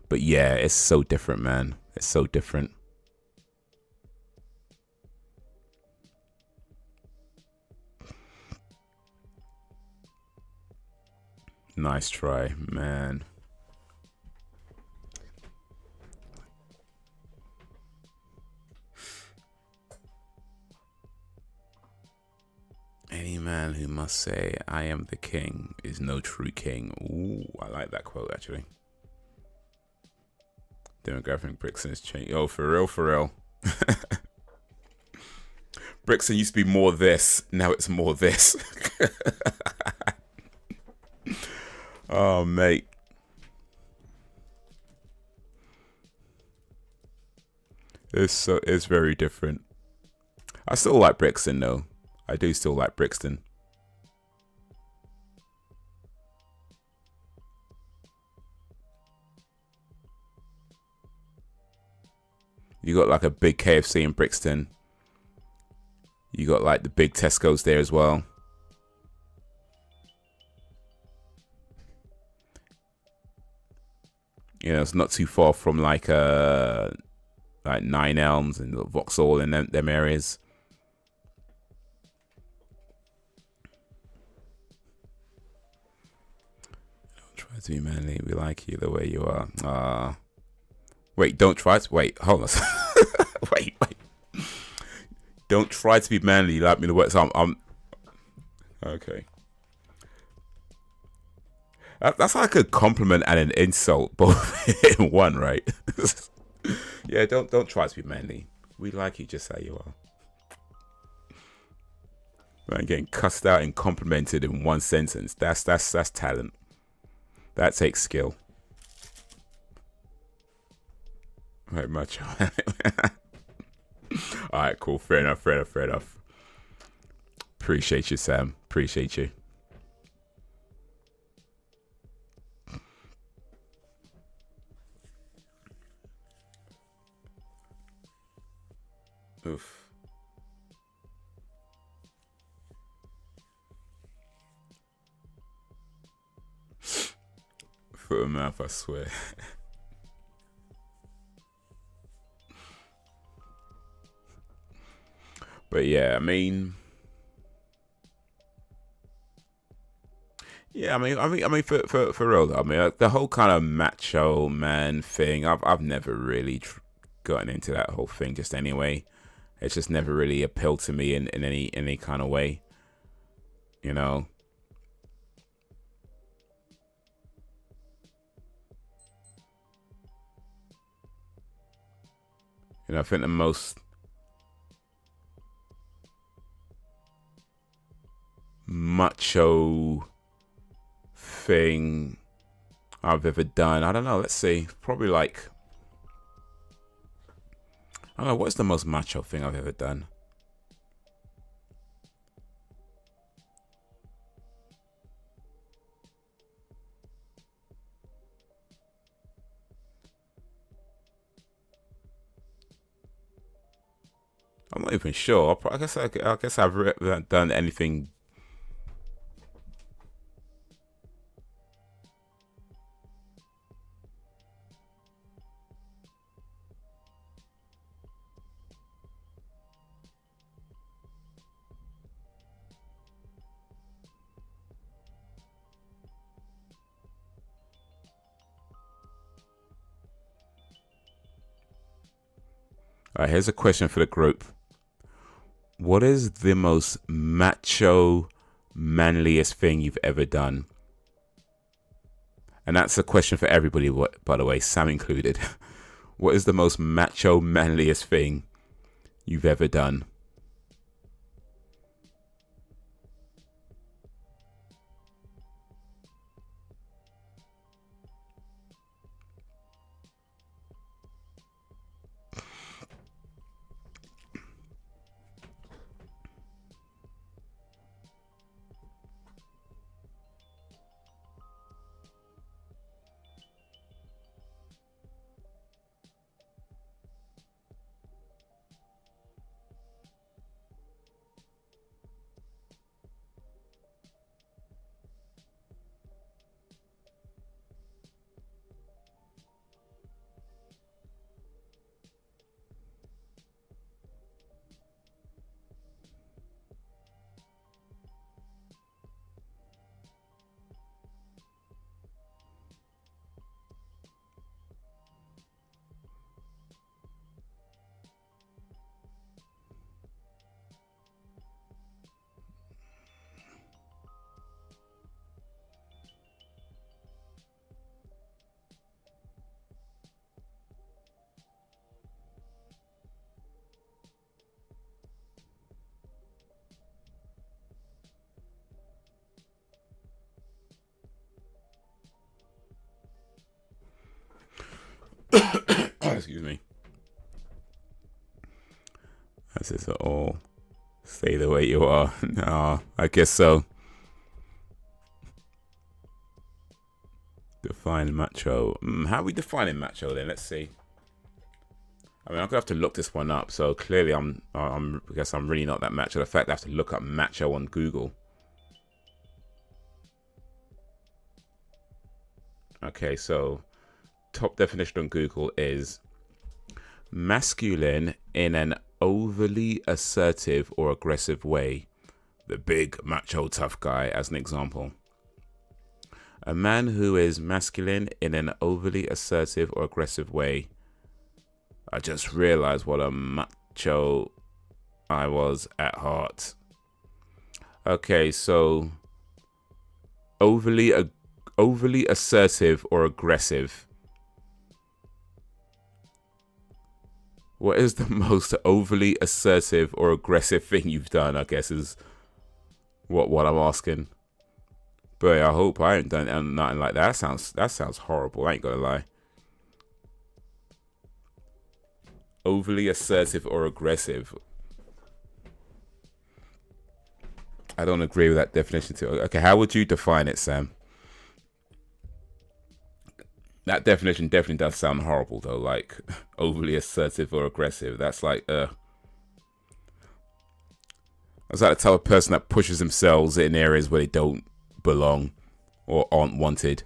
But yeah, it's so different, man. It's so different. Nice try, man. Any man who must say, I am the king, is no true king. Ooh, I like that quote, actually. Demographic Brixton's changed. Oh, for real, for real. Brixton used to be more this. Now it's more this. Oh, mate. It's very different. I still like Brixton, though. I do still like Brixton. You got like a big KFC in Brixton. You got like the big Tesco's there as well. You know, it's not too far from like Nine Elms and Vauxhall and them areas. Don't try to be manly. We like you the way you are. Wait, don't try to. Wait, hold on. wait. Don't try to be manly. You like me the way. So I'm okay. That's like a compliment and an insult both in one, right? Yeah, don't try to be manly. We like you just how you are. Man, getting cussed out and complimented in one sentence. That's talent. That takes skill. Right, much. Alright, cool. Fair enough. Appreciate you, Sam. Appreciate you. Oof. Foot of mouth, I swear. But yeah, I mean, for real though, I mean, like, the whole kind of macho man thing, I've never really gotten into that whole thing. Just anyway, it's just never really appealed to me in any kind of way, you know. You know, I think the most macho thing I've ever done, I don't know, let's see, probably like, I don't know, what's the most macho thing I've ever done? I'm not even sure. I guess I've done anything. All right, here's a question for the group. What is the most macho, manliest thing you've ever done? And that's a question for everybody, by the way, Sam included. What is the most macho, manliest thing you've ever done? Excuse me. That's it all. Stay the way you are. No, I guess so. Define macho. How are we defining macho then? Let's see. I mean, I'm gonna have to look this one up. So clearly, I guess I'm really not that macho. The fact I have to look up macho on Google. Okay, so top definition on Google is masculine in an overly assertive or aggressive way. The big macho tough guy, as an example. A man who is masculine in an overly assertive or aggressive way. I just realized what a macho I was at heart. Okay, so overly assertive or aggressive. What is the most overly assertive or aggressive thing you've done, I guess, is what I'm asking. But I hope I ain't done nothing like that. That sounds horrible. I ain't gonna lie. Overly assertive or aggressive. I don't agree with that definition too. Okay, how would you define it, Sam? That definition definitely does sound horrible though, like overly assertive or aggressive. That's like that's like the type of person that pushes themselves in areas where they don't belong or aren't wanted.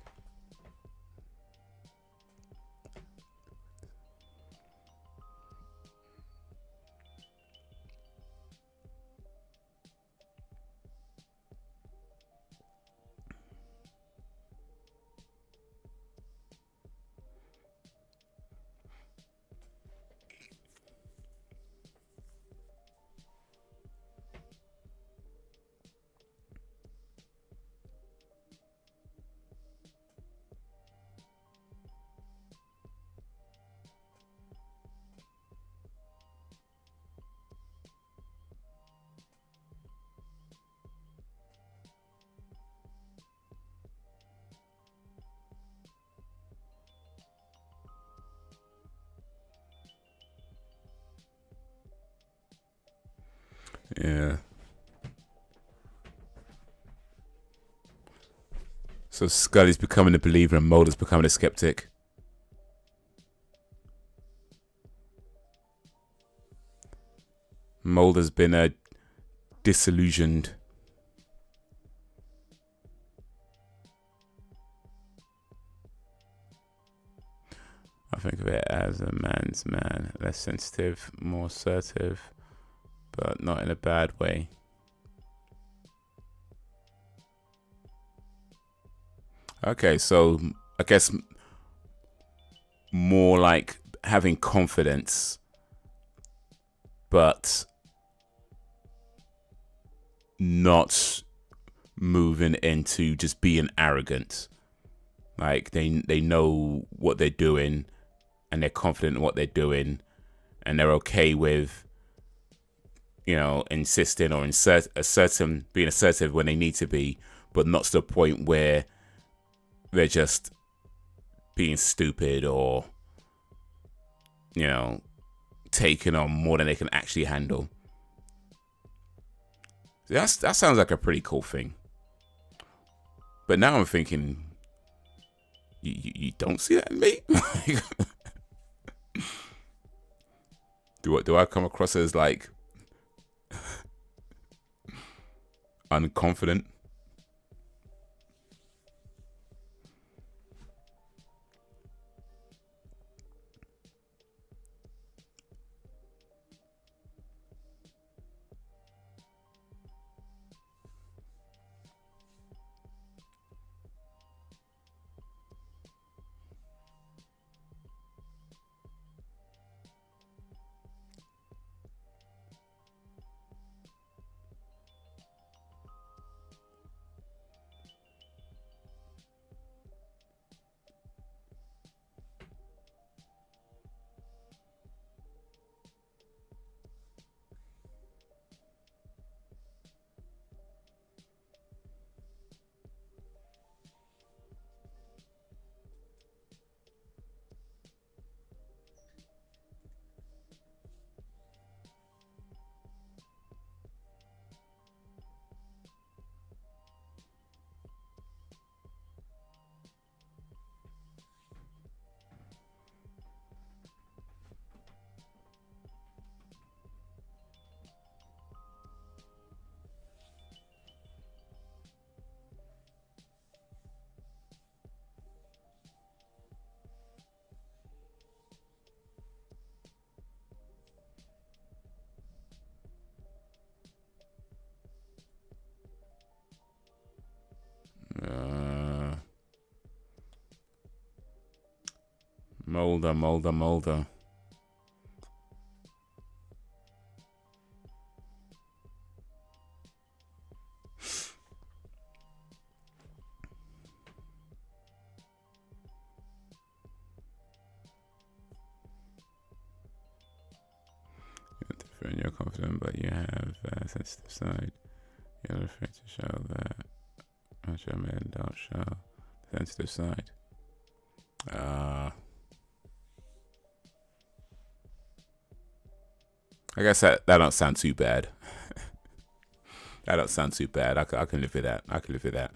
Yeah. So Scully's becoming a believer and Mulder's becoming a skeptic. Mulder's been disillusioned. I think of it as a man's man. Less sensitive, more assertive, but not in a bad way. Okay, so I guess more like having confidence, but not moving into just being arrogant. Like they know what they're doing and they're confident in what they're doing and they're okay with, you know, insisting or being assertive when they need to be, but not to the point where they're just being stupid or, you know, taking on more than they can actually handle. That sounds like a pretty cool thing. But now I'm thinking, you don't see that in me? Do I come across as like unconfident? Molder, molder, molder. You're confident, but you have a sensitive side. You're afraid to show that. Show men don't show the sensitive side. I guess that don't sound too bad. That don't sound too bad. I can live with that. I can live with that.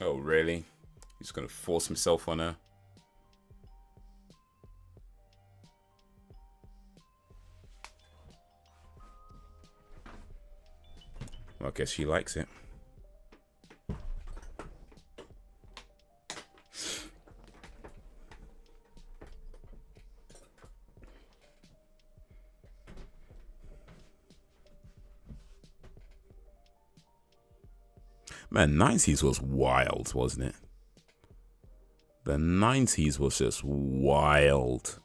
Oh, really? He's gonna force himself on her? Well, I guess she likes it. Man, 90s was wild, wasn't it? The 90s was just wild.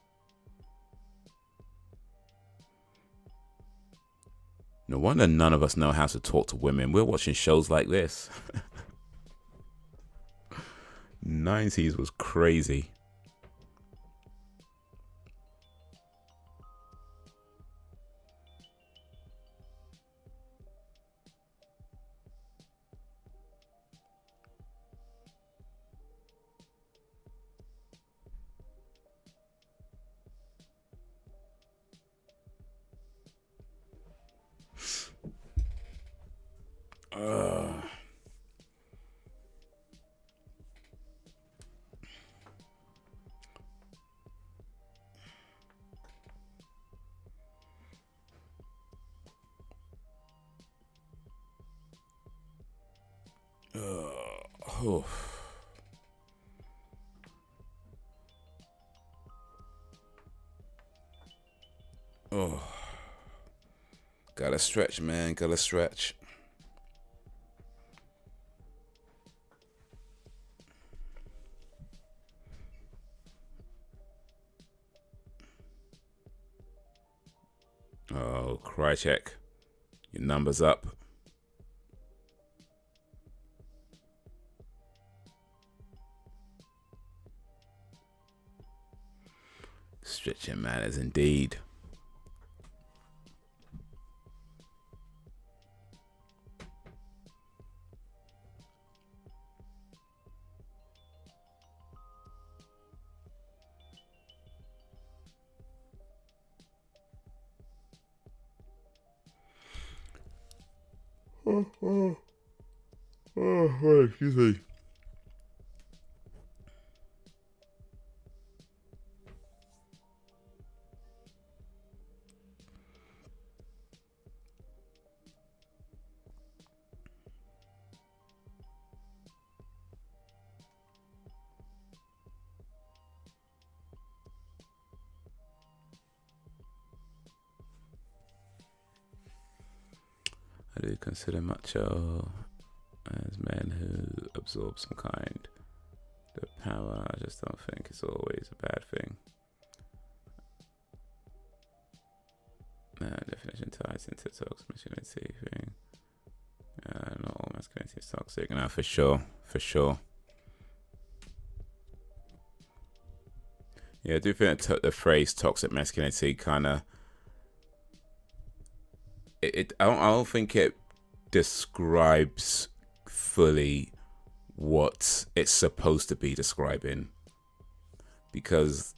No wonder none of us know how to talk to women. We're watching shows like this. 90s was crazy. Oh. Oh. Gotta stretch, man. Gotta stretch. Oh, cry check. Your number's up. Stretching matters indeed. Excuse me. I do consider macho as men who absorb some kind of power. I just don't think it's always a bad thing. Definition ties into toxic masculinity thing. Not all masculinity is toxic. No, for sure, for sure. Yeah, I do think the phrase toxic masculinity kind of I don't think it describes fully what it's supposed to be describing, because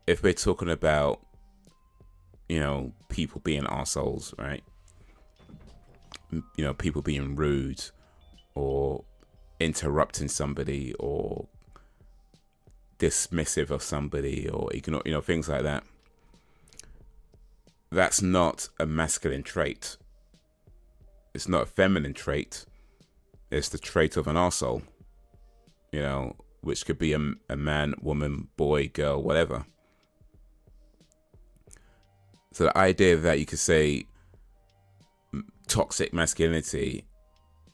if we're talking about, you know, people being arseholes, right? You know, people being rude or interrupting somebody or dismissive of somebody or ignore, you know, things like that. That's not a masculine trait. It's not a feminine trait. It's the trait of an arsehole, you know, which could be a man, woman, boy, girl, whatever. So the idea that you could say toxic masculinity,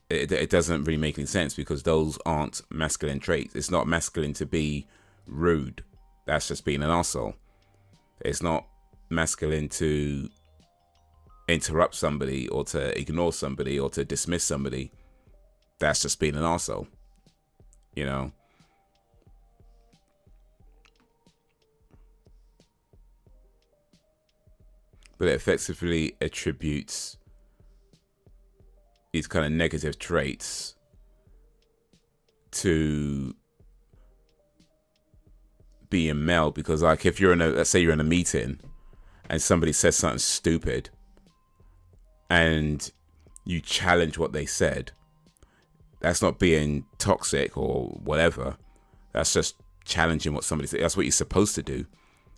it doesn't really make any sense, because those aren't masculine traits. It's not masculine to be rude. That's just being an arsehole. It's not masculine to interrupt somebody or to ignore somebody or to dismiss somebody. That's just being an arsehole, you know? But it effectively attributes these kind of negative traits to being male, because like if you're in a, let's say you're in a meeting and somebody says something stupid and you challenge what they said, that's not being toxic or whatever. That's just challenging what somebody said. That's what you're supposed to do.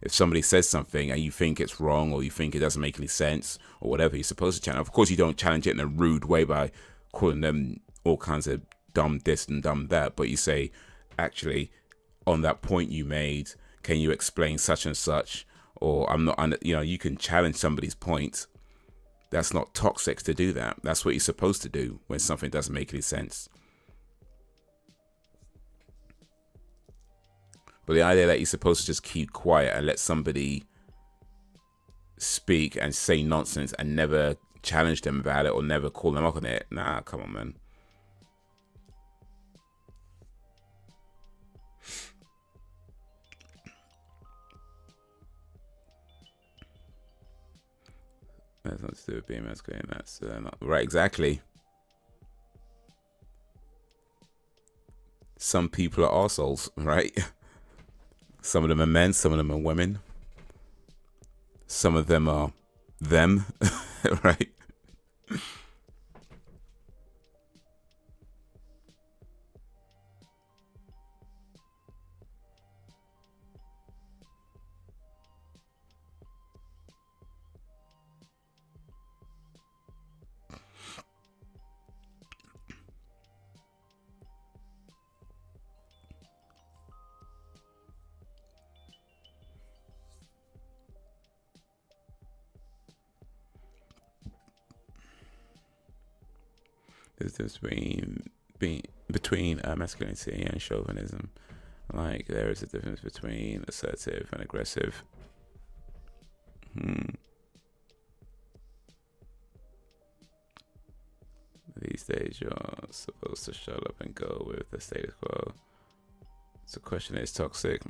If somebody says something and you think it's wrong or you think it doesn't make any sense or whatever, you're supposed to challenge. Of course, you don't challenge it in a rude way by calling them all kinds of dumb this and dumb that, but you say, actually, on that point you made, can you explain such and such? Or I'm not, you know, you can challenge somebody's point. That's not toxic to do that. That's what you're supposed to do when something doesn't make any sense. But the idea that you're supposed to just keep quiet and let somebody speak and say nonsense and never challenge them about it or never call them up on it, nah, come on, man. That's not to do with being masculine. That's not right. Exactly. Some people are arseholes, right? Some of them are men, some of them are women. Some of them are them, right? There's this between masculinity and chauvinism. Like, there is a difference between assertive and aggressive. These days, you're supposed to shut up and go with the status quo. So the question is toxic.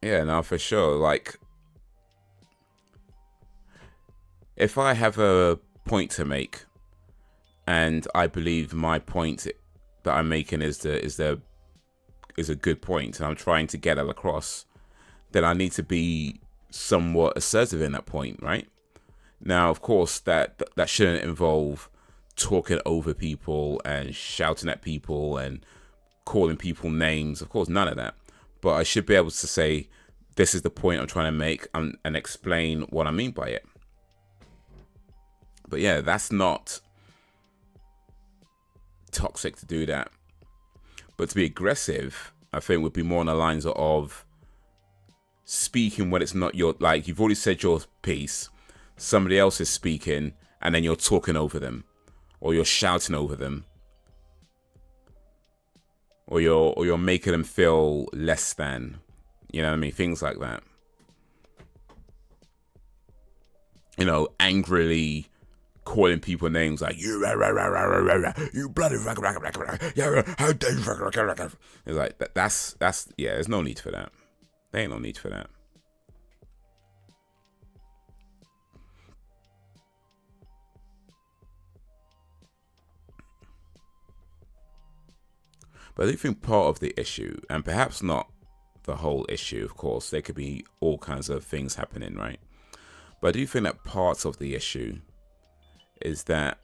Yeah, no, for sure. Like, if I have a point to make and I believe my point that I'm making is a good point and I'm trying to get it across, then I need to be somewhat assertive in that point, right? Now, of course, that shouldn't involve talking over people and shouting at people and calling people names. Of course, none of that. But I should be able to say, this is the point I'm trying to make, and explain what I mean by it. But yeah, that's not toxic to do that. But to be aggressive, I think would be more on the lines of speaking when it's not your, like, you've already said your piece, somebody else is speaking, and then you're talking over them, or you're shouting over them, or you're making them feel less than, you know what I mean? Things like that. You know, angrily calling people names like you bloody how dare you. It's like that's yeah, there's no need for that. There ain't no need for that. But I do think part of the issue, and perhaps not the whole issue, of course, there could be all kinds of things happening, right? But I do think that part of the issue is that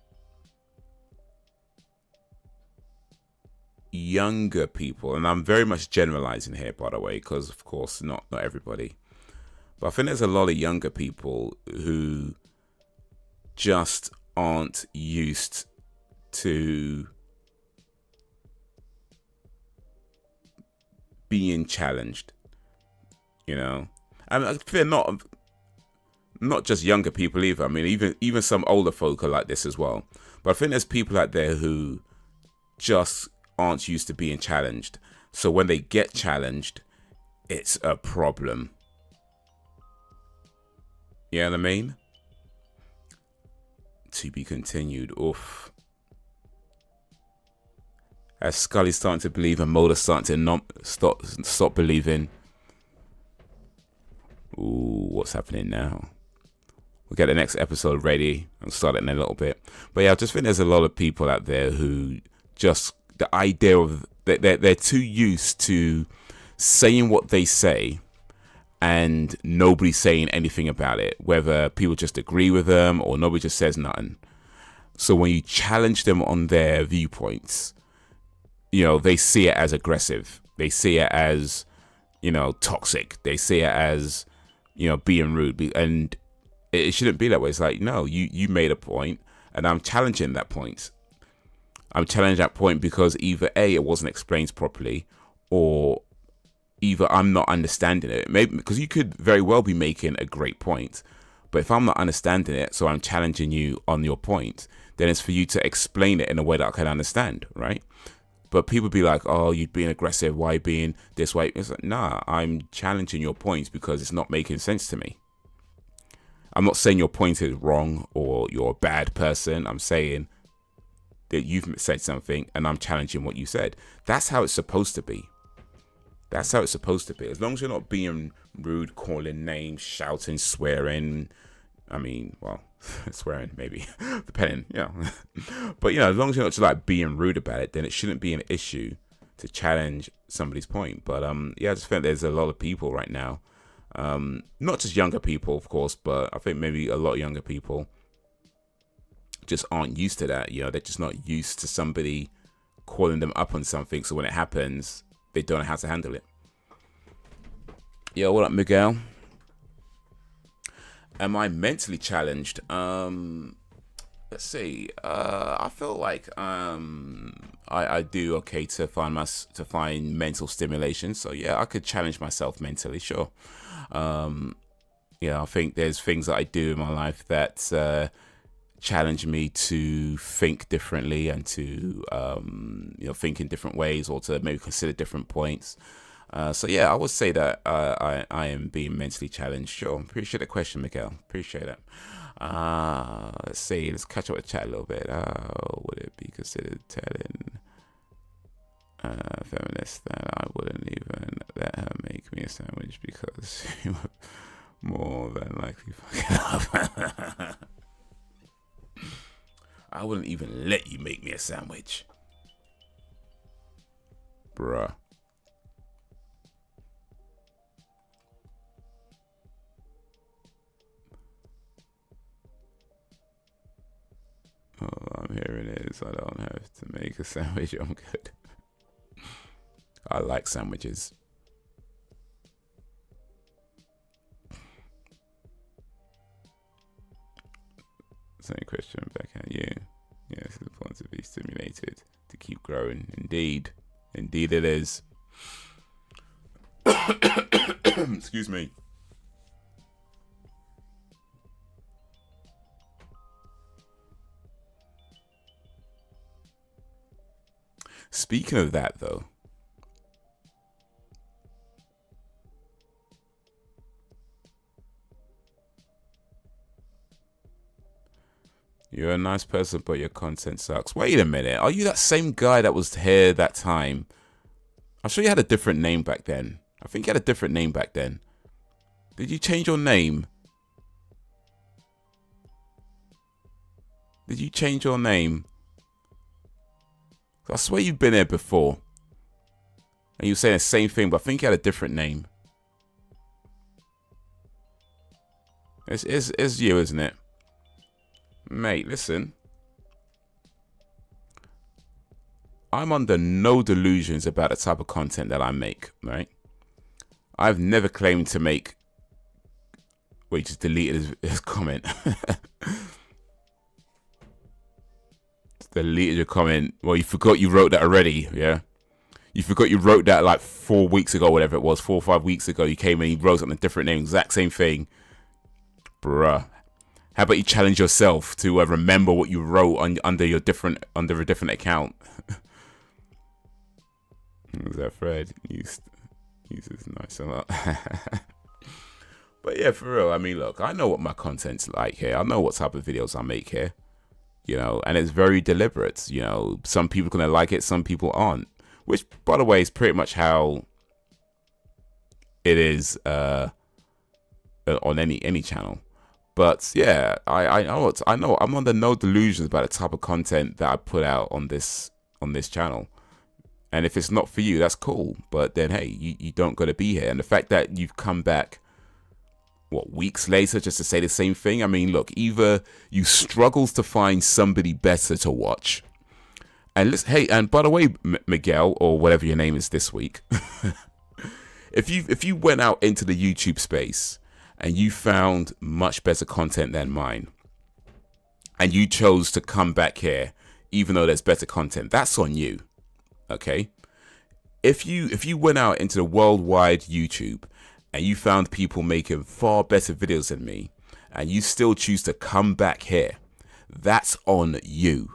younger people, and I'm very much generalizing here, by the way, because of course not everybody, but I think there's a lot of younger people who just aren't used to being challenged, you know, I mean, I fear not just younger people either. I mean, even some older folk are like this as well. But I think there's people out there who just aren't used to being challenged. So when they get challenged, it's a problem. You know what I mean? To be continued. Oof. As Scully's starting to believe and Mulder's starting to stop believing. Ooh, what's happening now? We'll get the next episode ready and start it in a little bit. But yeah, I just think there's a lot of people out there who just, the idea of, they're too used to saying what they say and nobody saying anything about it, whether people just agree with them or nobody just says nothing. So when you challenge them on their viewpoints, you know, they see it as aggressive. They see it as, you know, toxic. They see it as, you know, being rude. And it shouldn't be that way. It's like, no, you made a point and I'm challenging that point. I'm challenging that point because either A, it wasn't explained properly, or either I'm not understanding it. Maybe because you could very well be making a great point, but if I'm not understanding it, so I'm challenging you on your point, then it's for you to explain it in a way that I can understand, right? But people be like, oh, you're being aggressive. Why being this way? It's like, nah, I'm challenging your points because it's not making sense to me. I'm not saying your point is wrong or you're a bad person. I'm saying that you've said something and I'm challenging what you said. That's how it's supposed to be. That's how it's supposed to be. As long as you're not being rude, calling names, shouting, swearing. I mean, well, swearing maybe, depending, you know. But, you know, as long as you're not just like being rude about it, then it shouldn't be an issue to challenge somebody's point. But, yeah, I just think there's a lot of people right now. Not just younger people, of course, but I think maybe a lot of younger people just aren't used to that. You know, they're just not used to somebody calling them up on something. So when it happens, they don't know how to handle it. Yo, what up, Miguel? Am I mentally challenged? Let's see. I feel like I do okay to find mental stimulation. So yeah, I could challenge myself mentally, sure. Yeah, I think there's things that I do in my life that challenge me to think differently and to you know, think in different ways, or to maybe consider different points. So yeah, I would say that I am being mentally challenged. Sure. Appreciate the question, Miguel. Appreciate it. Let's see. Let's catch up with chat a little bit. Would it be considered telling feminist that I wouldn't even let her make me a sandwich because she would more than likely fuck it up? I wouldn't even let you make me a sandwich. Bruh. All I'm hearing is I don't have to make a sandwich. I'm good. I like sandwiches. Same question back at you. Yes, it's important to be stimulated to keep growing. Indeed. Indeed it is. Excuse me. Speaking of that, though, you're a nice person, but your content sucks. Wait a minute. Are you that same guy that was here that time? I'm sure you had a different name back then. I think you had a different name back then. Did you change your name? Did you change your name? I swear you've been here before. And you were saying the same thing, but I think you had a different name. It's you, isn't it? Mate, listen. I'm under no delusions about the type of content that I make, right? I've never claimed to make... Wait, just deleted his comment. Deleted your comment. Well, you forgot you wrote that already, yeah? You forgot you wrote that like 4 weeks ago, whatever it was, 4 or 5 weeks ago. You came and you wrote on a different name, exact same thing. Bruh. How about you challenge yourself to remember what you wrote under a different account? Was that Fred? Uses nice a lot. But yeah, for real. I mean, look, I know what my content's like here. I know what type of videos I make here. You know, and it's very deliberate. You know, some people are gonna like it, some people aren't. Which, by the way, is pretty much how it is on any channel. But yeah, I know I'm under no delusions about the type of content that I put out on this channel. And if it's not for you, that's cool. But then hey, you don't gotta be here. And the fact that you've come back, what, weeks later just to say the same thing? I mean, look, either you struggles to find somebody better to watch. And listen, hey, and by the way, Miguel, or whatever your name is this week, if you went out into the YouTube space and you found much better content than mine, and you chose to come back here, even though there's better content, that's on you, okay? If you went out into the worldwide YouTube and you found people making far better videos than me, and you still choose to come back here, that's on you,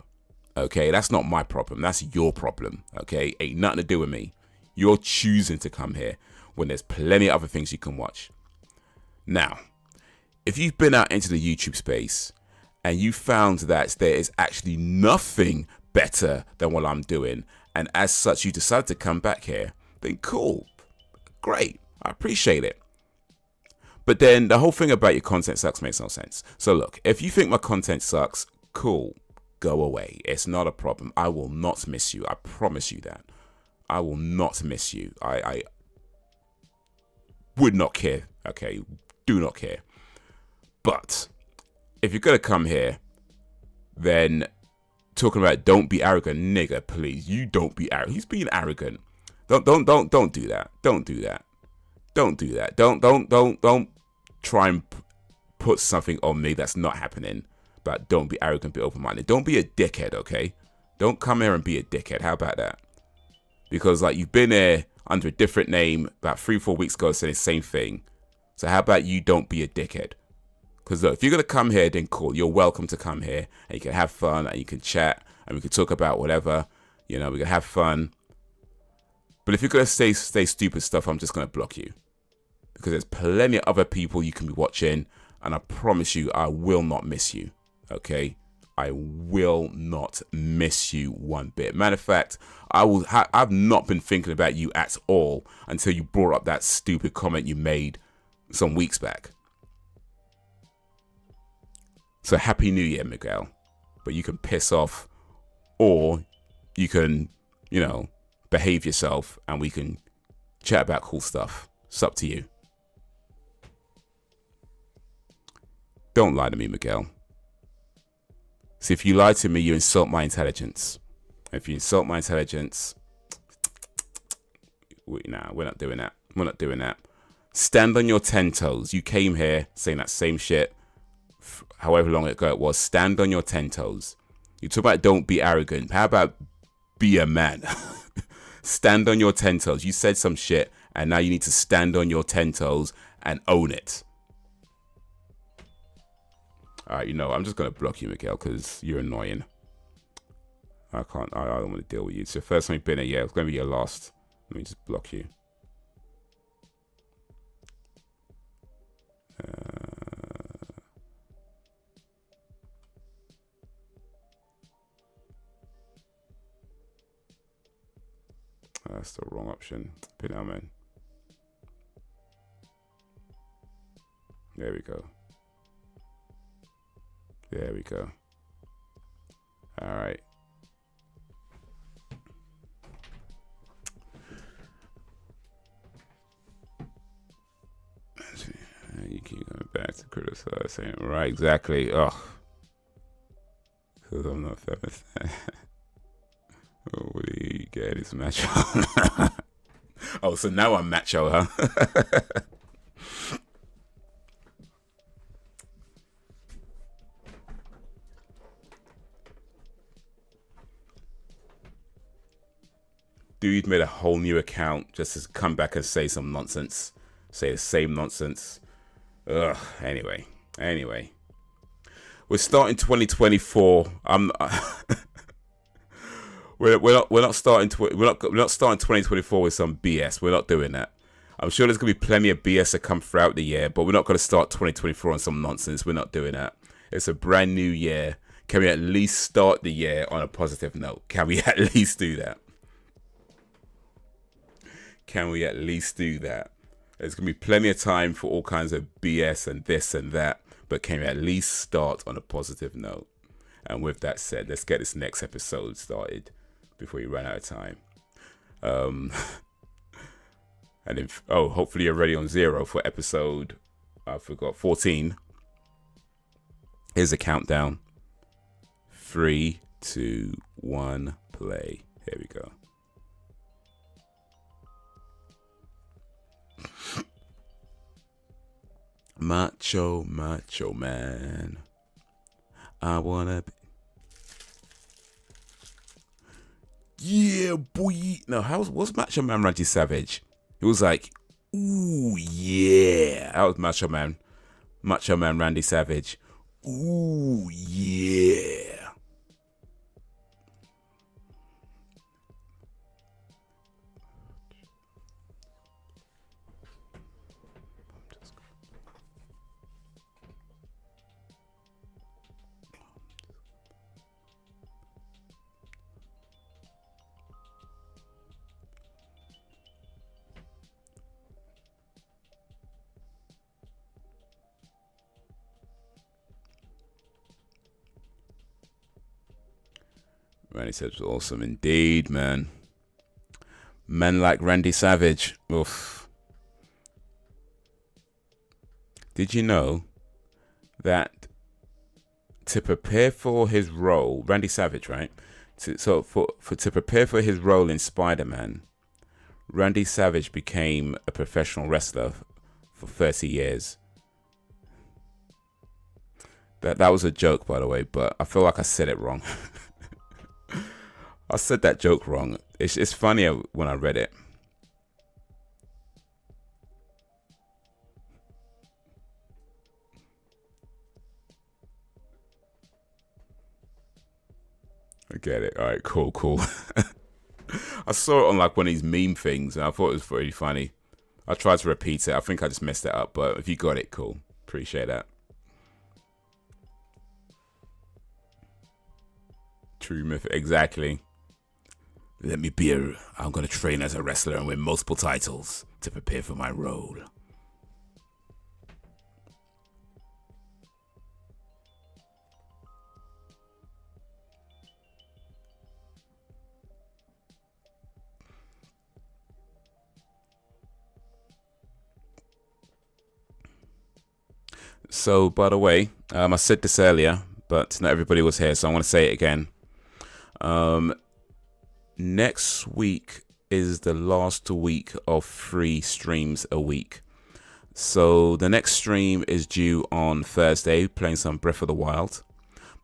okay? That's not my problem. That's your problem, okay? Ain't nothing to do with me. You're choosing to come here when there's plenty of other things you can watch. Now, if you've been out into the YouTube space and you found that there is actually nothing better than what I'm doing, and as such you decide to come back here, then cool, great, I appreciate it. But then the whole thing about your content sucks makes no sense. So look, if you think my content sucks, cool, go away. It's not a problem. I will not miss you. I promise you that. I will not miss you. I would not care, okay? Do not care. But if you're gonna come here, then talking about don't be arrogant, nigga, please. You don't be arrogant. He's being arrogant. Don't do that. Don't do that. Don't do that. Don't try and put something on me that's not happening. But don't be arrogant, be open-minded. Don't be a dickhead, okay? Don't come here and be a dickhead. How about that? Because like you've been there under a different name about 3-4 weeks ago saying the same thing. So how about you don't be a dickhead? Because look, if you're going to come here, then cool. You're welcome to come here. And you can have fun and you can chat. And we can talk about whatever. You know, we can have fun. But if you're going to say stupid stuff, I'm just going to block you. Because there's plenty of other people you can be watching. And I promise you, I will not miss you. Okay? I will not miss you one bit. Matter of fact, I've not been thinking about you at all until you brought up that stupid comment you made some weeks back. So happy New Year, Miguel. But you can piss off, or you can, you know, behave yourself and we can chat about cool stuff. It's up to you. Don't lie to me, Miguel. See, if you lie to me, you insult my intelligence. If you insult my intelligence, nah, we're not doing that. We're not doing that. Stand on your 10 toes. You came here saying that same shit however long ago it was. Stand on your 10 toes. You talk about don't be arrogant. How about be a man? Stand on your 10 toes. You said some shit and now you need to stand on your 10 toes and own it. Alright, you know, I'm just going to block you, Miguel, because you're annoying. I don't want to deal with you. It's your first time you've been here. Yeah, it's going to be your last. Let me just block you. That's the wrong option. Pin out, man. There we go. There we go. All right. You keep going back to criticize, saying right, exactly. Ugh. Because I'm not feminist. Oh, what do you get? It's macho. Oh, so now I'm macho, huh? dude made a whole new account just to come back and say some nonsense. Say the same nonsense. Ugh. Anyway. We're starting 2024. We're not starting 2024 with some BS. We're not doing that. I'm sure there's gonna be plenty of BS to come throughout the year, but we're not gonna start 2024 on some nonsense. We're not doing that. It's a brand new year. Can we at least start the year on a positive note? Can we at least do that? Can we at least do that? There's going to be plenty of time for all kinds of BS and this and that, but can we at least start on a positive note? And with that said, let's get this next episode started before we run out of time. And if, hopefully you're ready on 0 for episode, 14. Here's a countdown. 3, 2, 1, play. Here we go. Macho man. I wanna be. Yeah, boy. No, what's Macho Man Randy Savage? It was like, ooh, yeah. That was Macho Man Randy Savage. Ooh, yeah. Randy Savage was awesome indeed, man. Men like Randy Savage. Oof. Did you know that to prepare for his role, Randy Savage, right? To prepare for his role in Spider-Man, Randy Savage became a professional wrestler for 30 years. That was a joke, by the way, but I feel like I said it wrong. I said that joke wrong. It's funnier when I read it. I get it. All right, cool. I saw it on like one of these meme things, and I thought it was pretty funny. I tried to repeat it. I think I just messed it up, but if you got it, cool. Appreciate that. True myth, exactly. I'm gonna train as a wrestler and win multiple titles to prepare for my role. So, by the way, I said this earlier, but not everybody was here, so I want to say it again. Next week is the last week of 3 streams a week. So the next stream is due on Thursday, playing some Breath of the Wild.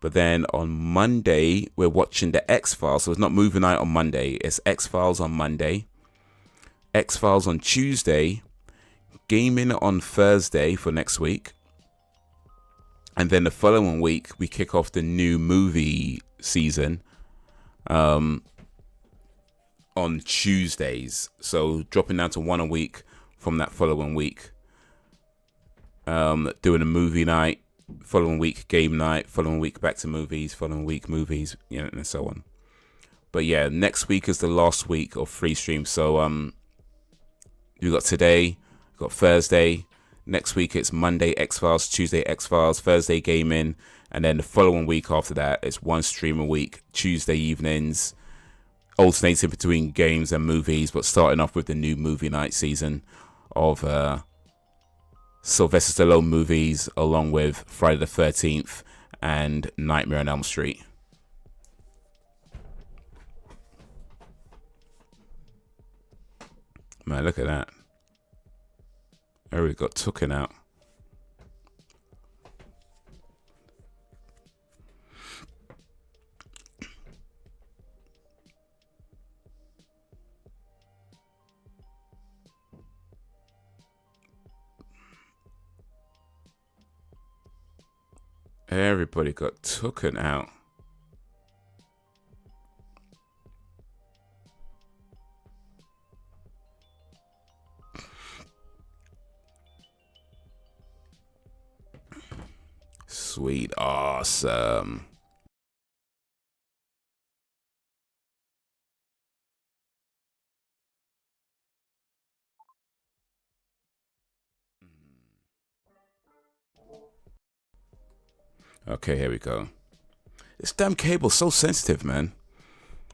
But then on Monday, we're watching the X-Files. So it's not movie night on Monday. It's X-Files on Monday. X-Files on Tuesday. Gaming on Thursday for next week. And then the following week, we kick off the new movie season. On Tuesdays, so dropping down to 1 a week from that following week. Doing a movie night, following week game night, following week back to movies, following week movies, and so on. But yeah, next week is the last week of 3 streams. So you got today, you got Thursday. Next week it's Monday X-Files, Tuesday X-Files, Thursday gaming, and then the following week after that it's 1 stream a week, Tuesday evenings. Alternating between games and movies, but starting off with the new movie night season of Sylvester Stallone movies, along with Friday the 13th and Nightmare on Elm Street. Man, look at that. Everybody got taken out. Everybody got taken out. Sweet, awesome. Okay, here we go. This damn cable's so sensitive, man.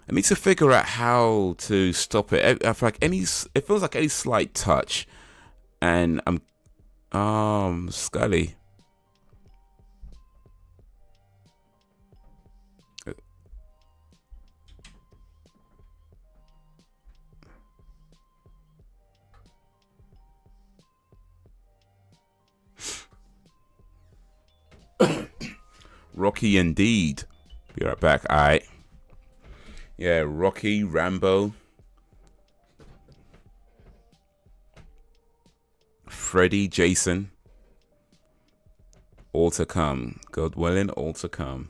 I need to figure out how to stop it. I feel like it feels like any slight touch, and I'm Scully. Rocky indeed. Be right back. Alright. Yeah, Rocky, Rambo, Freddy, Jason. All to come. God willing, all to come.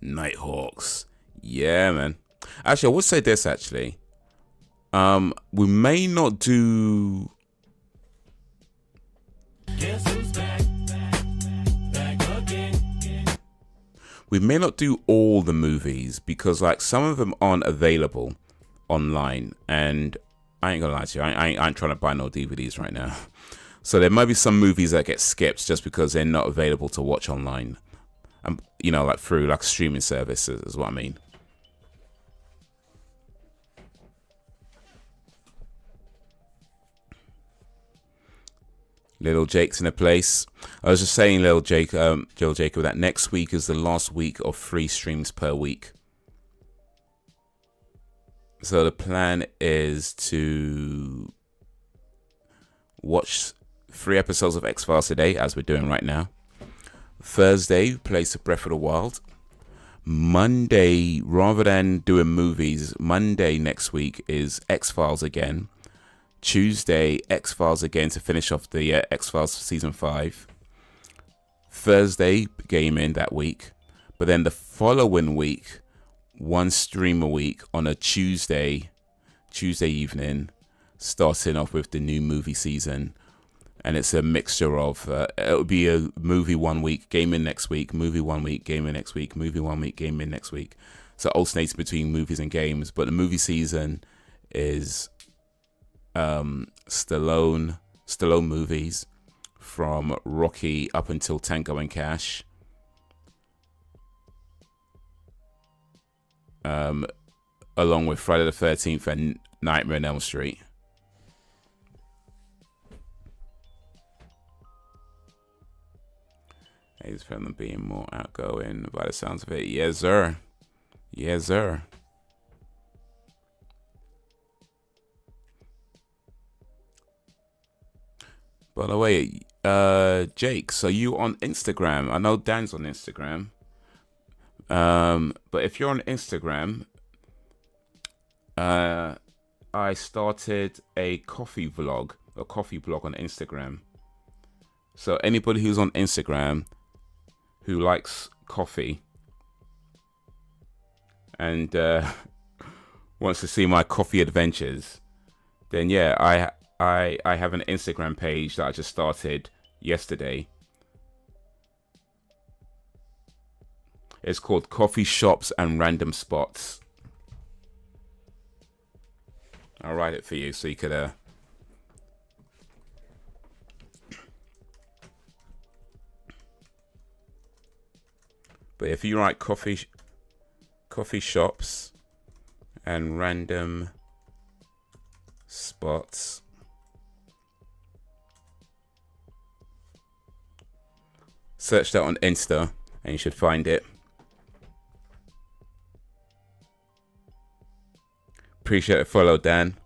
Nighthawks. Yeah, man. Actually, I would say this, actually. We may not do... We may not do all the movies because, like, some of them aren't available online. And I ain't gonna lie to you, I ain't trying to buy no DVDs right now. So there might be some movies that get skipped just because they're not available to watch online. You know, like through like streaming services is what I mean. Little Jake's in a place. I was just saying, Little Jake, Joe Jacob, that next week is the last week of 3 streams per week. So the plan is to watch 3 episodes of X-Files today, as we're doing right now. Thursday, plays Breath of the Wild. Monday, rather than doing movies, Monday next week is X-Files again. Tuesday, X-Files again to finish off the X-Files season 5. Thursday, gaming that week. But then the following week, 1 stream a week on a Tuesday evening, starting off with the new movie season. And it's a mixture of, it'll be a movie 1 week, gaming next week, movie 1 week, gaming next week, movie 1 week, gaming next week. So alternates between movies and games. But the movie season is Stallone movies from Rocky up until Tango and Cash. Along with Friday the 13th and Nightmare on Elm Street. He's found them being more outgoing by the sounds of it. Yes, sir. Yes, sir. By the way, Jake, so you on Instagram? I know Dan's on Instagram. But if you're on Instagram, I started a coffee blog on Instagram. So anybody who's on Instagram who likes coffee and wants to see my coffee adventures, then yeah, I have an Instagram page that I just started yesterday. It's called Coffee Shops and Random Spots. I'll write it for you so you could but if you write coffee shops and random spots. Search that on Insta and you should find it. Appreciate it. Follow Dan.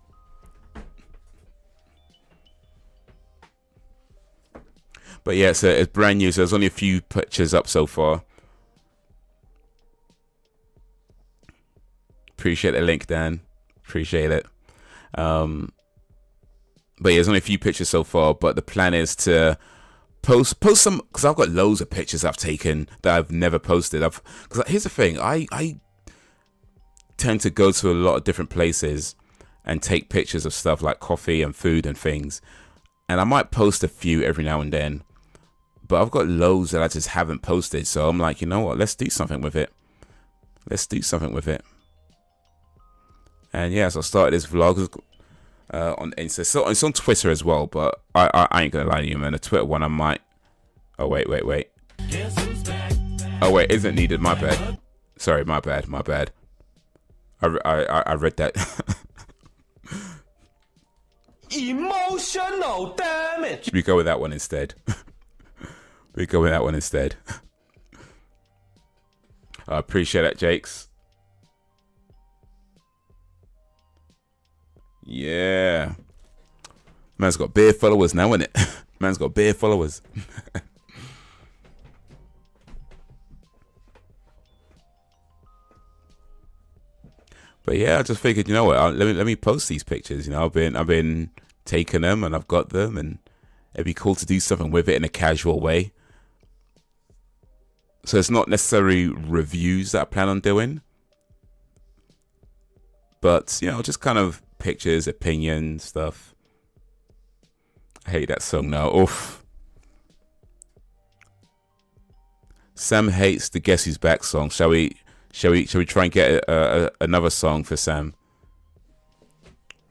But yeah, so it's brand new. So there's only a few pictures up so far. Appreciate the link, Dan. Appreciate it. But yeah, there's only a few pictures so far. But the plan is to post some, because I've got loads of pictures I've taken that I've never posted. Because here's the thing, I tend to go to a lot of different places and take pictures of stuff like coffee and food and things, and I might post a few every now and then, but I've got loads that I just haven't posted. So I'm like, you know what, let's do something with it. And yeah, so I started this vlog on Insta. So it's on Twitter as well, but I ain't gonna lie to you, man. The Twitter one I might. Oh wait. Oh wait, isn't needed. My bad. Sorry, my bad. I read that. Emotional damage. We go with that one instead. I appreciate that, Jakes. Yeah. Man's got beer followers now, innit? Man's got beer followers. But yeah, I just figured, you know what? Let me post these pictures. You know, I've been taking them and I've got them, and it'd be cool to do something with it in a casual way. So it's not necessarily reviews that I plan on doing, but you know, just kind of pictures, opinion stuff. I hate that song now. Oof. Sam hates the Guess Who's Back song. Shall we try and get another song for Sam?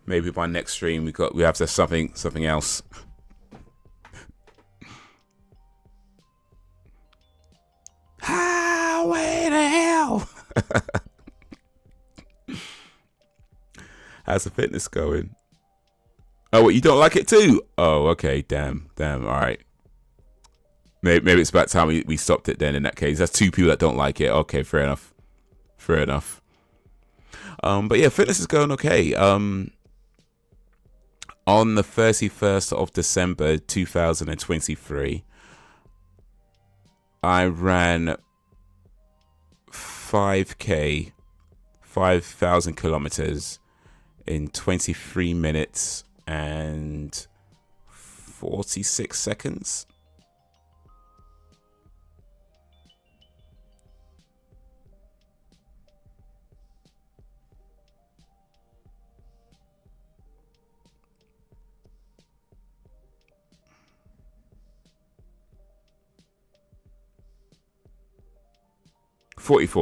Maybe by next stream we have to have something else. Highway to hell. How's the fitness going? Oh, what, you don't like it too? Oh, okay. Damn. All right. Maybe it's about time we stopped it then. In that case, that's two people that don't like it. Okay, fair enough. But yeah, fitness is going okay. On the 31st of December 2023, I ran 5K, 5,000 kilometers in 23 minutes and 46 seconds.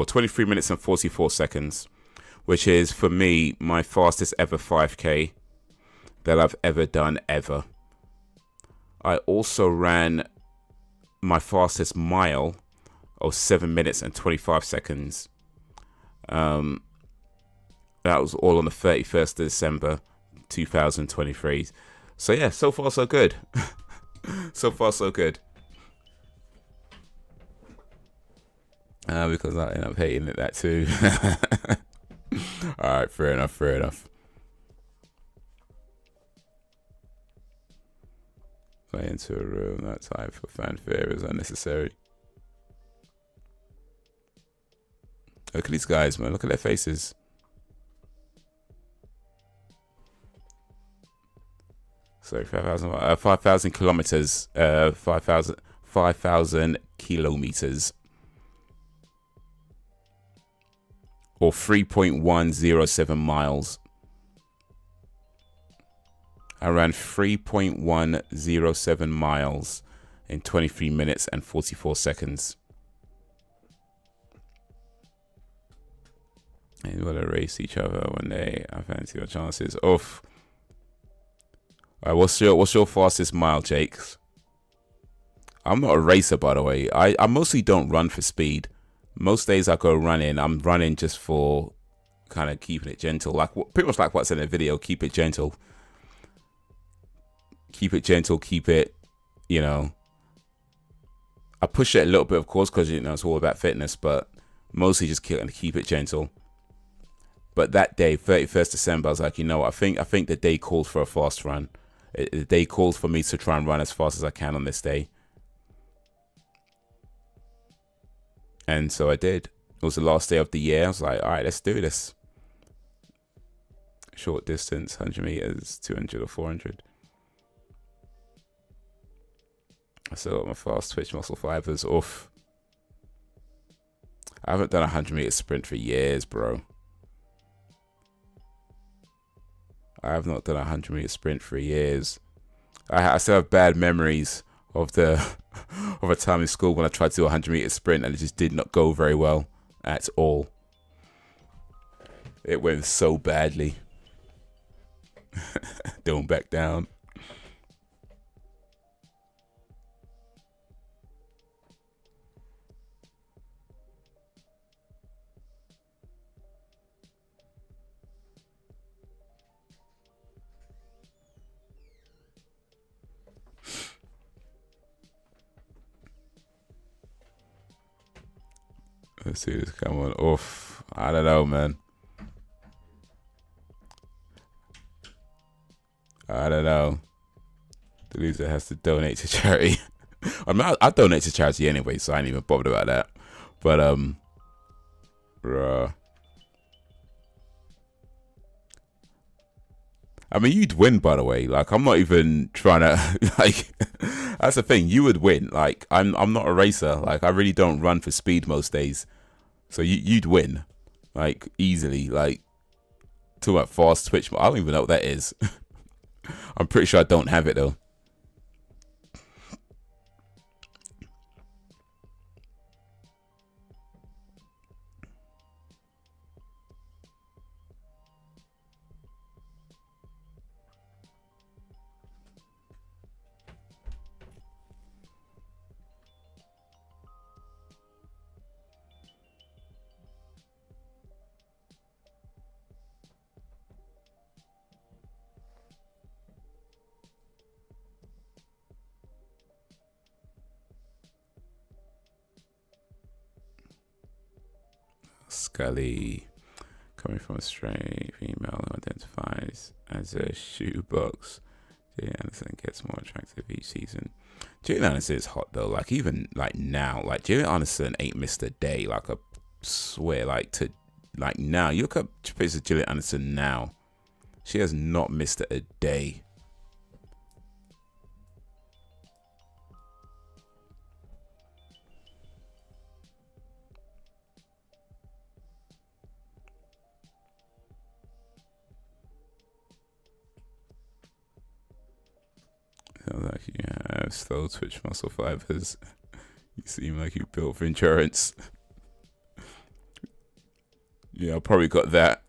Twenty-three minutes and 44 seconds, which is for me my fastest ever 5K that I've ever done ever. I also ran my fastest mile of 7 minutes and 25 seconds. That was all on the 31st of December 2023. So yeah, so far so good. So far so good. Because I end up hating it that too. Alright, fair enough. Play into a room, that time for fanfare is unnecessary. Look at these guys, man. Look at their faces. Sorry, 5,000 kilometers. 5,000 kilometers. Or 3.107 miles. I ran 3.107 miles in 23 minutes and 44 seconds. And we'll race each other one day. I fancy your chances. Oof. Alright, what's your fastest mile, Jakes? I'm not a racer, by the way. I mostly don't run for speed. Most days I go running, I'm running just for kind of keeping it gentle, like pretty much like what's in the video. Keep it gentle. Keep it gentle. Keep it, you know. I push it a little bit, of course, because, you know, it's all about fitness, but mostly just keep it gentle. But that day, 31st December, I was like, you know what, I think the day called for a fast run. The day called for me to try and run as fast as I can on this day. And so I did. It was the last day of the year. I was like, all right, let's do this. Short distance, 100 meters, 200 or 400. I still got my fast twitch muscle fibers. Oof. I haven't done a 100-meter sprint for years, bro. I have not done a 100-meter sprint for years. I still have bad memories of the of a time in school when I tried to do a 100-meter sprint and it just did not go very well at all. It went so badly. Don't back down. Let's see this come on. Oof. I don't know, man. I don't know. The loser has to donate to charity. I mean, I donate to charity anyway, so I ain't even bothered about that. But bruh. I mean, you'd win, by the way. Like, I'm not even trying to, like, that's the thing. You would win. Like, I'm not a racer. Like, I really don't run for speed most days. So you'd win, like, easily. Like, talking about fast twitch, I don't even know what that is. I'm pretty sure I don't have it, though. Scully, coming from a straight female who identifies as a shoebox. Jillian Anderson gets more attractive each season. Jillian Anderson is hot though. Like, even like now, like Jillian Anderson ain't missed a day. Like, I swear, like now, you look up pictures of Jillian Anderson now. She has not missed a day. Sounds like you have slow twitch muscle fibers. You seem like you built for endurance. Yeah, I probably got that.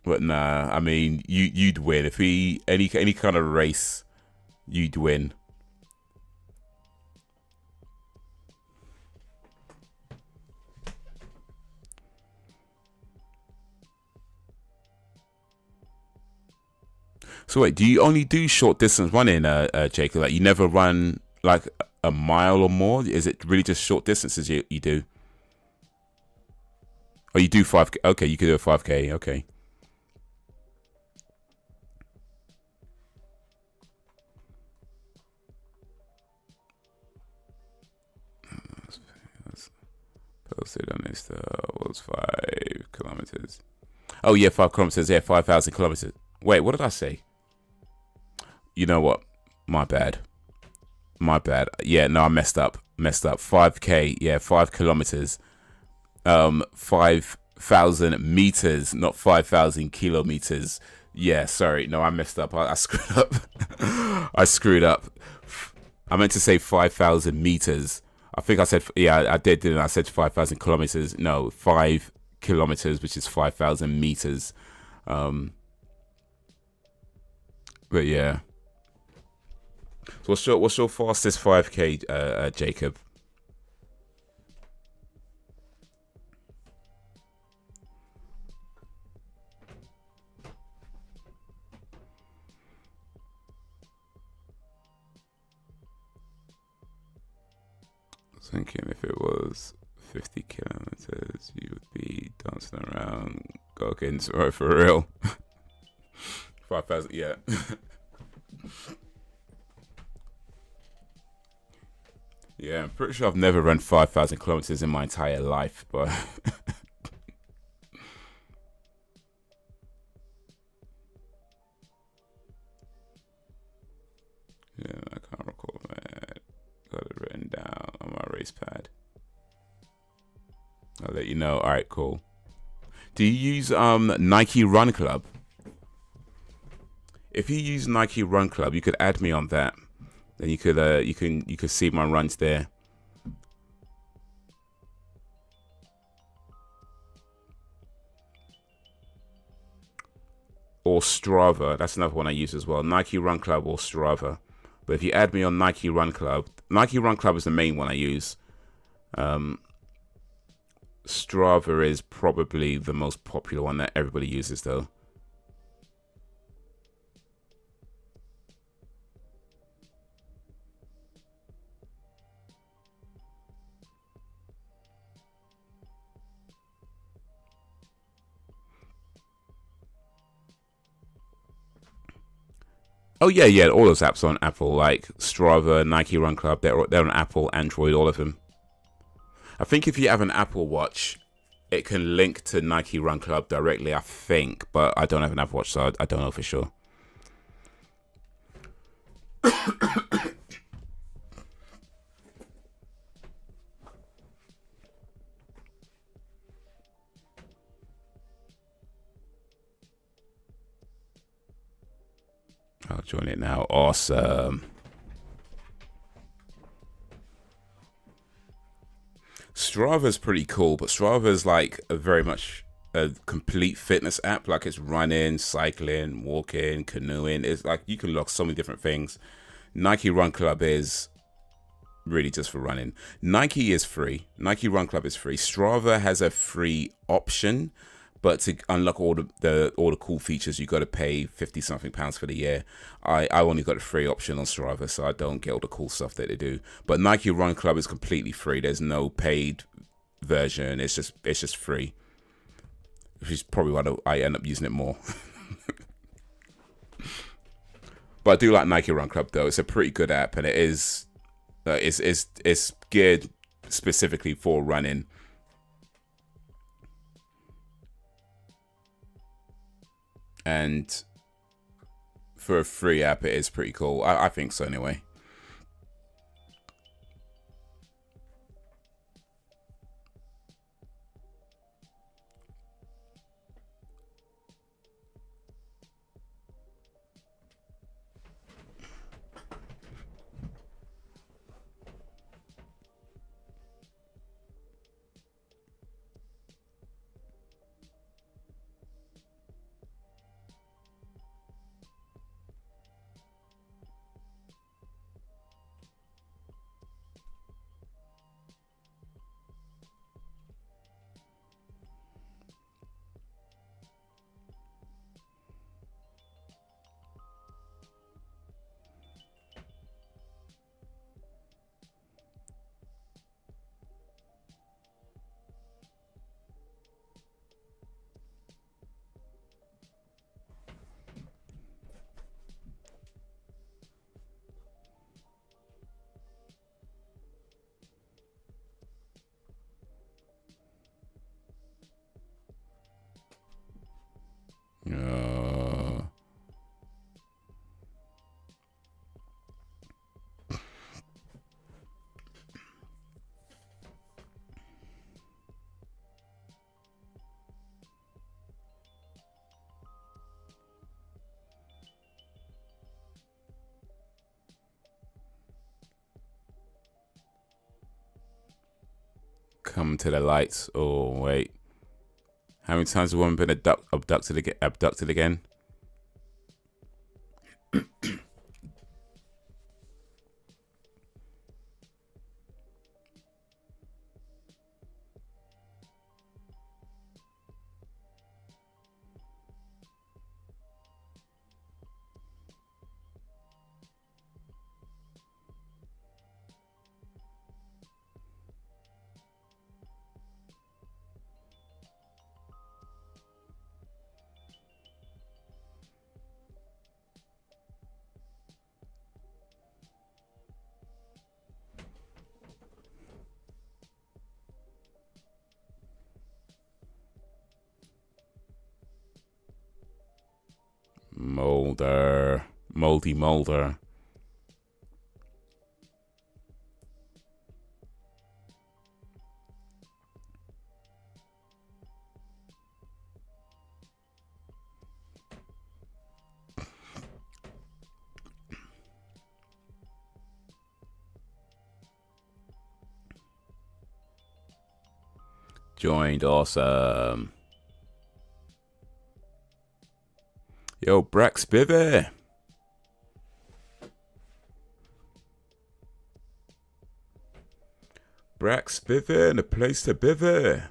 But nah, I mean, you'd win if any kind of race, you'd win. So wait, do you only do short distance running, Jacob? Like, you never run like a mile or more? Is it really just short distances you do? Oh, you do 5K. Okay, you could do a 5K. Okay. Posted on this was 5 kilometers. Oh yeah, 5 kilometers. Yeah, 5,000 kilometers. Wait, what did I say? You know what? My bad. Yeah, no, I messed up. 5K. Yeah, 5 kilometers. 5,000 meters, not 5,000 kilometers. Yeah, sorry. No, I messed up. I screwed up. I screwed up. I meant to say 5,000 meters. I think I said, yeah, I did, didn't I? I said 5,000 kilometers. No, 5 kilometers, which is 5,000 meters. But yeah. So what's your fastest 5K, Jacob? Thinking if it was 50 kilometers, you would be dancing around Goggins, right? For real. 5,000, yeah. Yeah, I'm pretty sure I've never run 5,000 kilometers in my entire life, but yeah, I can't recall that. Got it written down on my race pad. I'll let you know. All right, cool. Do you use Nike Run Club? If you use Nike Run Club, you could add me on that. Then you could see my runs there. Or Strava, that's another one I use as well. Nike Run Club or Strava. But if you add me on Nike Run Club is the main one I use. Strava is probably the most popular one that everybody uses though. Oh yeah, all those apps on Apple, like Strava, Nike Run Club, they're on Apple, Android, all of them. I think if you have an Apple Watch, it can link to Nike Run Club directly, I think, but I don't have an Apple Watch, so I don't know for sure. I'll join it now. Awesome. Strava's pretty cool, but Strava's like very much a complete fitness app. Like it's running, cycling, walking, canoeing. It's like you can log so many different things. Nike Run Club is really just for running. Nike is free. Nike Run Club is free. Strava has a free option, but to unlock all the cool features, you got to pay 50 something pounds for the year. I only got a free option on Strava, so I don't get all the cool stuff that they do. But Nike Run Club is completely free. There's no paid version. It's just free, which is probably why I end up using it more. But I do like Nike Run Club though. It's a pretty good app, and it is it's geared specifically for running. And for a free app, it is pretty cool. I think so anyway. Come to the lights. Oh wait, how many times has a woman been abducted again? Moldy Molder. Joined, awesome. Yo, Brax Bivy. Brax Bivy and a place to bivy.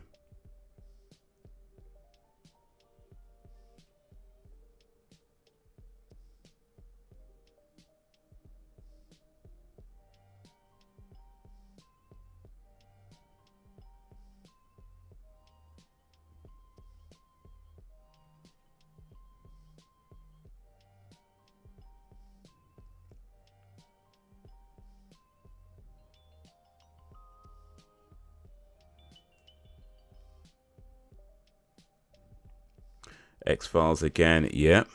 X-Files again, yep.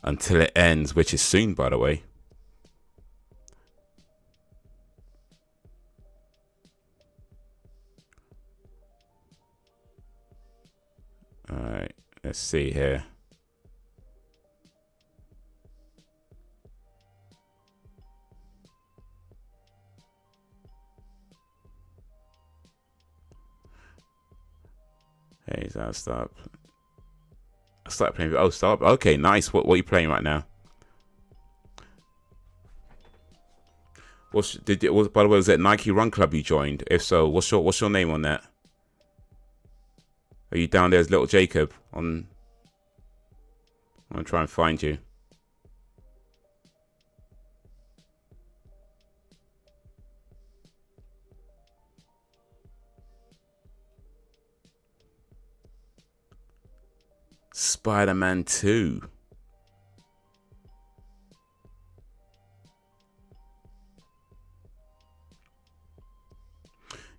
Until it ends, which is soon, by the way. Alright, let's see here. Hey, I'll stop. I started playing. Oh, stop. Okay, nice. What are you playing right now? By the way, was that Nike Run Club you joined? If so, what's your name on that? Are you down there as Little Jacob? I'm gonna try and find you. Spider-Man 2.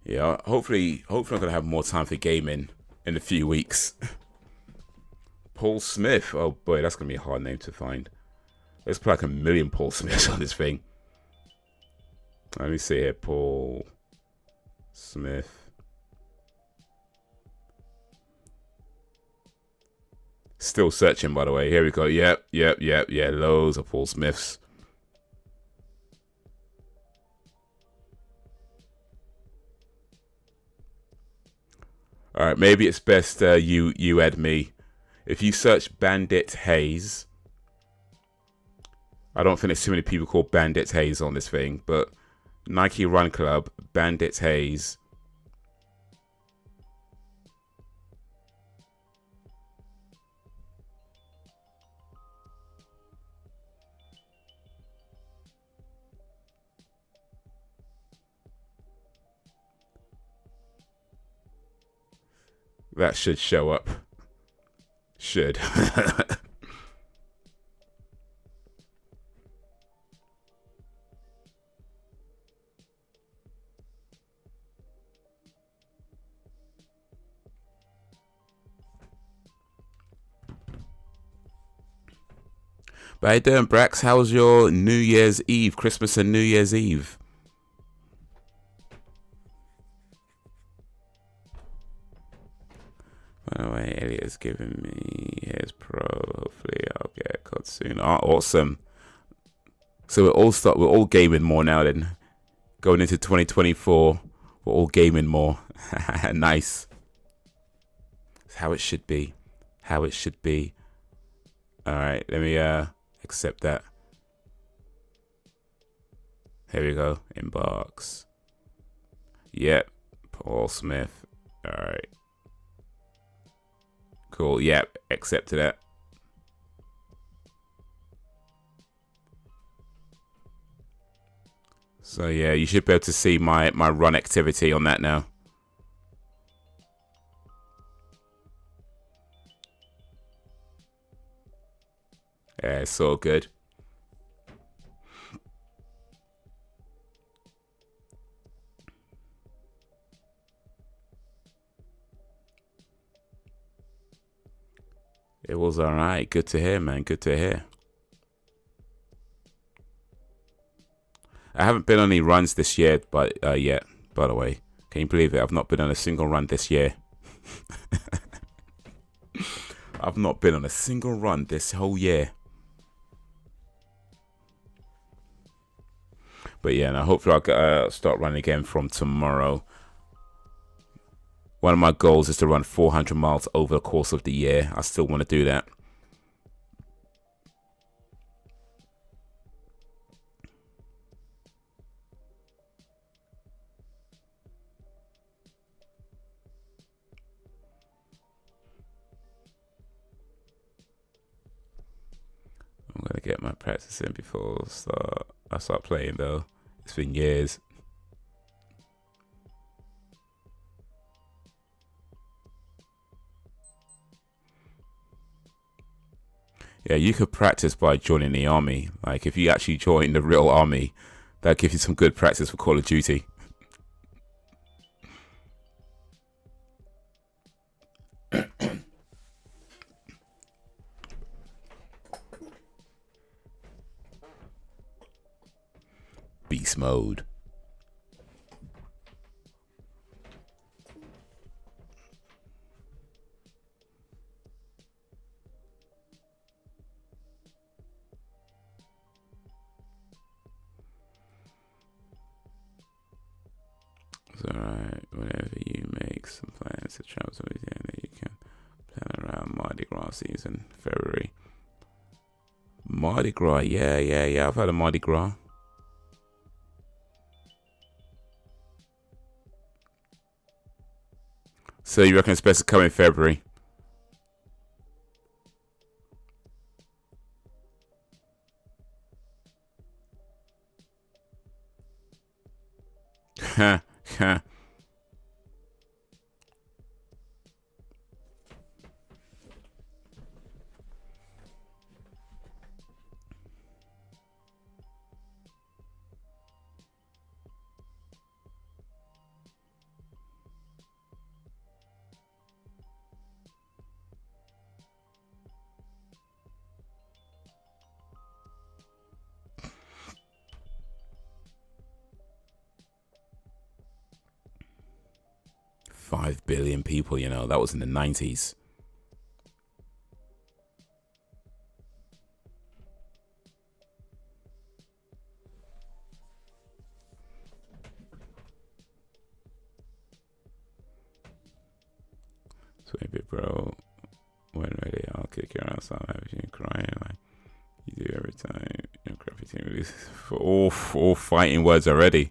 Yeah, hopefully I'm gonna have more time for gaming in a few weeks. Paul Smith. Oh boy, that's gonna be a hard name to find. There's like a million Paul Smiths on this thing. Let me see here. Paul Smith. Still searching, by the way. Here we go. Yep. Loads of Paul Smiths. All right, maybe it's best you add me. If you search Bandit Haze, I don't think there's too many people called Bandit Haze on this thing, but Nike Run Club, Bandit Haze. That should show up. Should. But how you doing, Brax? How was your New Year's Eve, Christmas and New Year's Eve? By the way, Elliot's giving me his pro. Hopefully, I'll get a code soon. Oh, awesome! So we're all gaming more now. Then going into 2024, we're all gaming more. Nice. That's how it should be. How it should be. All right, let me accept that. Here we go. Inbox. Yep. Paul Smith. All right. Cool. Yep. Accepted it. So yeah, you should be able to see my run activity on that now. Yeah, it's all good. It was all right. Good to hear, man. Good to hear. I haven't been on any runs this year, but yet, by the way. Can you believe it? I've not been on a single run this year. I've not been on a single run this whole year. But yeah, now hopefully I'll start running again from tomorrow. One of my goals is to run 400 miles over the course of the year. I still want to do that. I'm going to get my practice in before I start playing though. It's been years. Yeah, you could practice by joining the army. Like, if you actually join the real army, that'll give you some good practice for Call of Duty. Beast mode. It's alright, whenever you make some plans to travel to Louisiana, you can plan around Mardi Gras season, February. Mardi Gras, yeah, I've had a Mardi Gras. So you reckon it's best to come in February? Ha, ha. $5 billion people, you know, that was in the 90s. Sweet bit, bro. When ready, I'll kick your ass out. Everything crying like you do every time. Your crappy team releases for all fighting words already.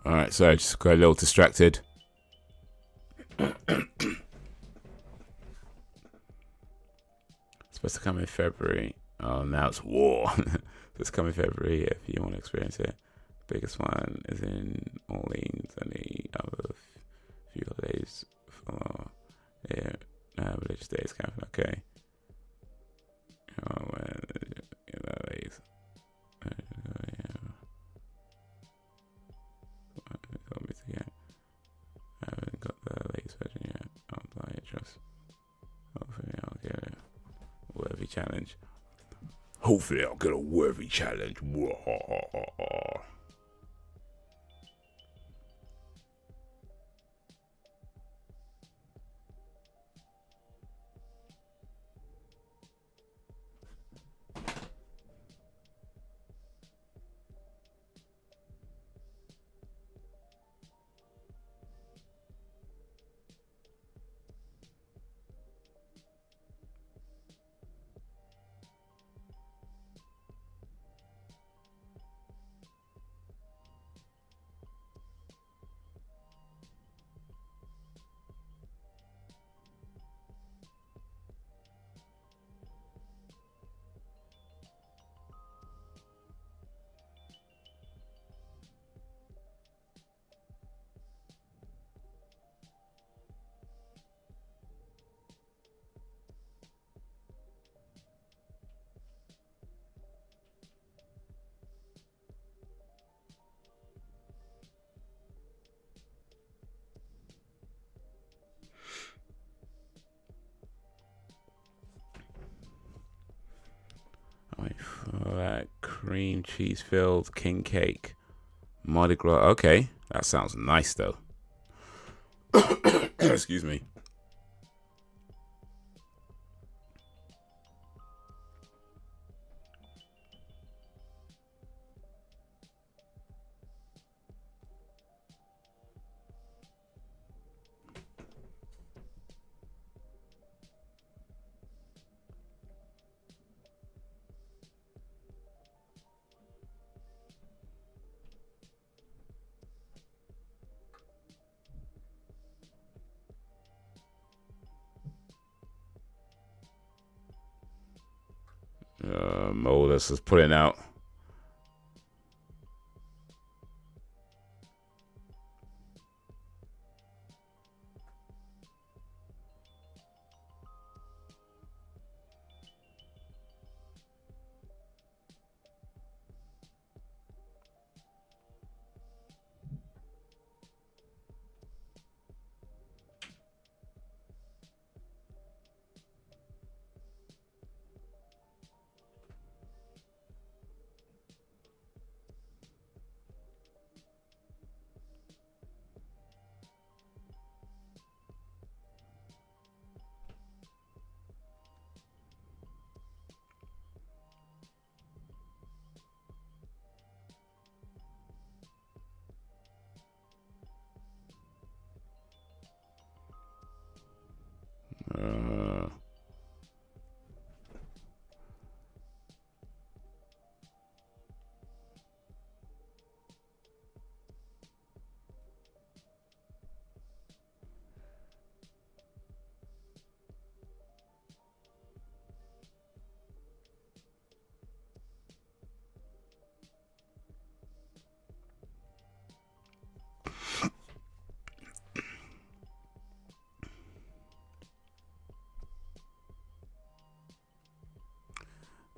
Alright, so I just got a little distracted. Supposed to come in February. Oh, now it's war. It's coming February if you want to experience it. Biggest one is in Orleans and the other few holidays for religious days. Okay. Oh, days. Told me to get. I haven't got the latest version yet. I'll buy it. Trust. Hopefully, I'll get it. Worthy challenge. Hopefully, I'll get a worthy challenge. That cream cheese filled king cake, Mardi Gras. Okay, that sounds nice though. Excuse me. Let's just put it out.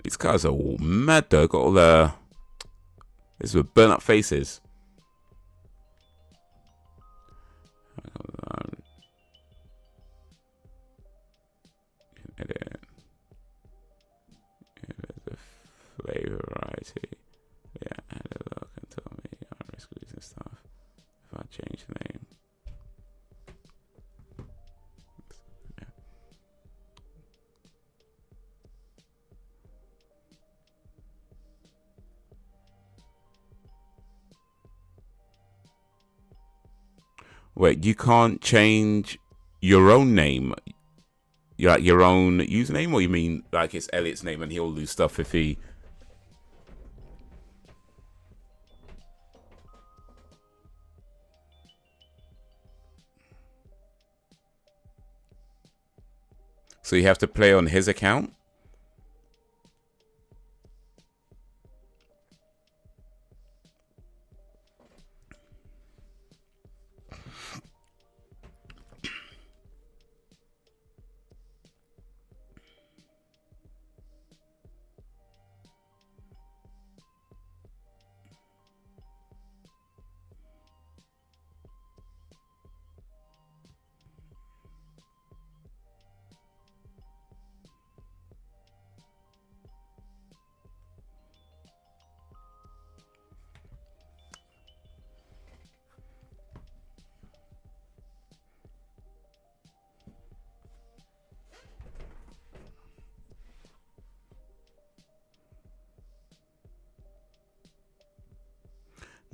These guys are all mad though. Got all the. These were burnt up faces. Edit. Yeah, there's a flavor variety. Yeah, add a look and tell me I risk losing stuff if I change the name. Wait, you can't change your own name, like your own username, or you mean like it's Elliot's name and he'll lose stuff if he? So you have to play on his account?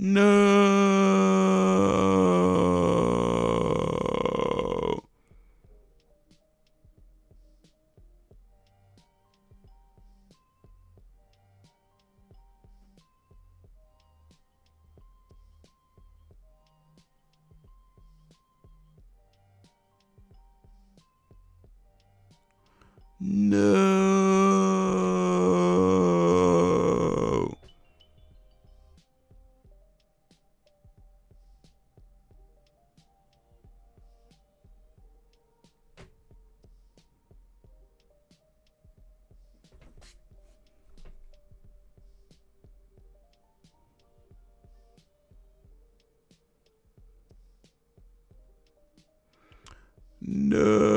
No. No. No.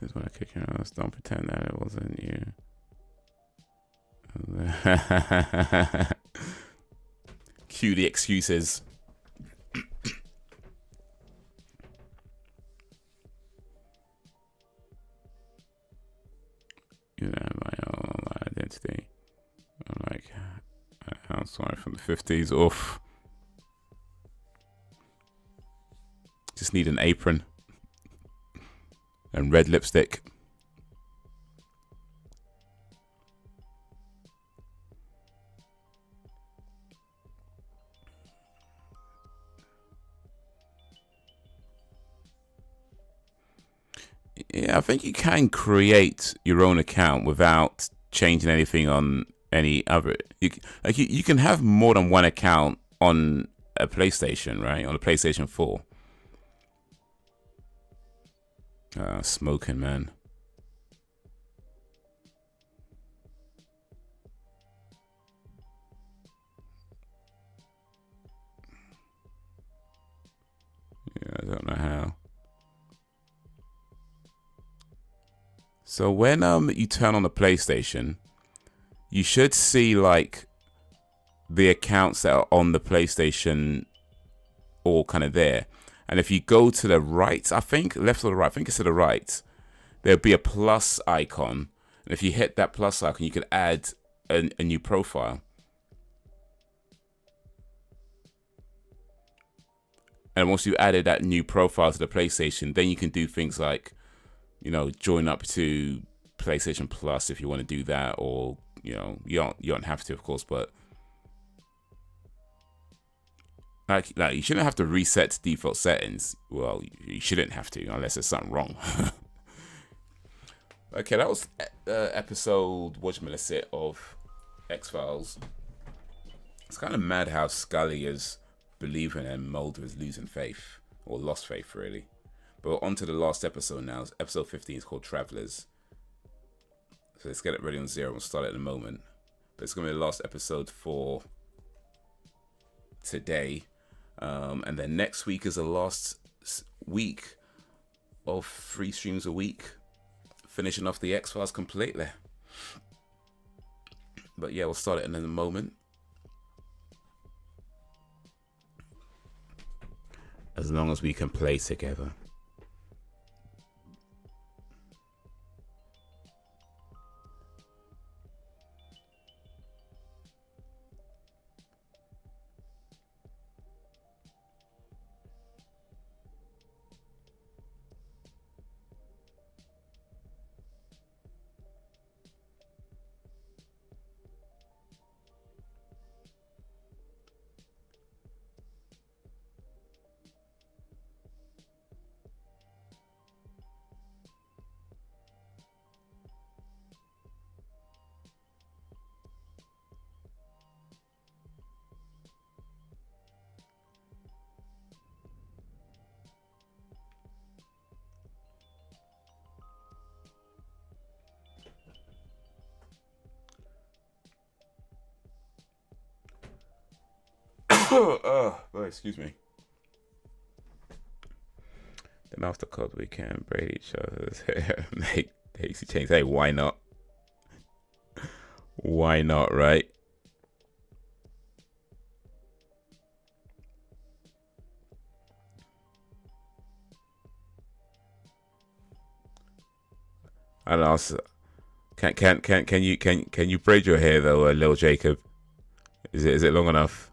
Just want to kick your ass. Don't pretend that it wasn't you. Cue the excuses. You know, my online identity. I'm like, I'm sorry, from the 50s. Oof. Just need an apron. And red lipstick. Yeah, I think you can create your own account without changing anything on any other. You can have more than one account on a PlayStation, right? On a PlayStation 4. Smoking, man. Yeah, I don't know how. So when you turn on the PlayStation, you should see like the accounts that are on the PlayStation all kind of there. And if you go to the right, I think left or the right, I think it's to the right, there'll be a plus icon. And if you hit that plus icon, you could add a new profile. And once you added that new profile to the PlayStation, then you can do things like, you know, join up to PlayStation Plus if you want to do that, or, you know, you don't have to, of course, but like you shouldn't have to reset default settings. Well, you shouldn't have to unless there's something wrong. Okay, that was episode, whatchamacallit, of X-Files. It's kind of mad how Scully is believing and Mulder is losing faith, or lost faith, really. But on to the last episode now. Episode 15 is called Travelers. So let's get it ready on 0. We'll start it in a moment. But it's going to be the last episode for today. And then next week is the last week of 3 streams a week. Finishing off the X-Files completely. But yeah, we'll start it in a moment. As long as we can play together. Oh, excuse me. Then after COD we can braid each other's hair, make hasty changes. Hey, why not? Why not, right? I don't know. Can you braid your hair though, little Jacob? Is it long enough?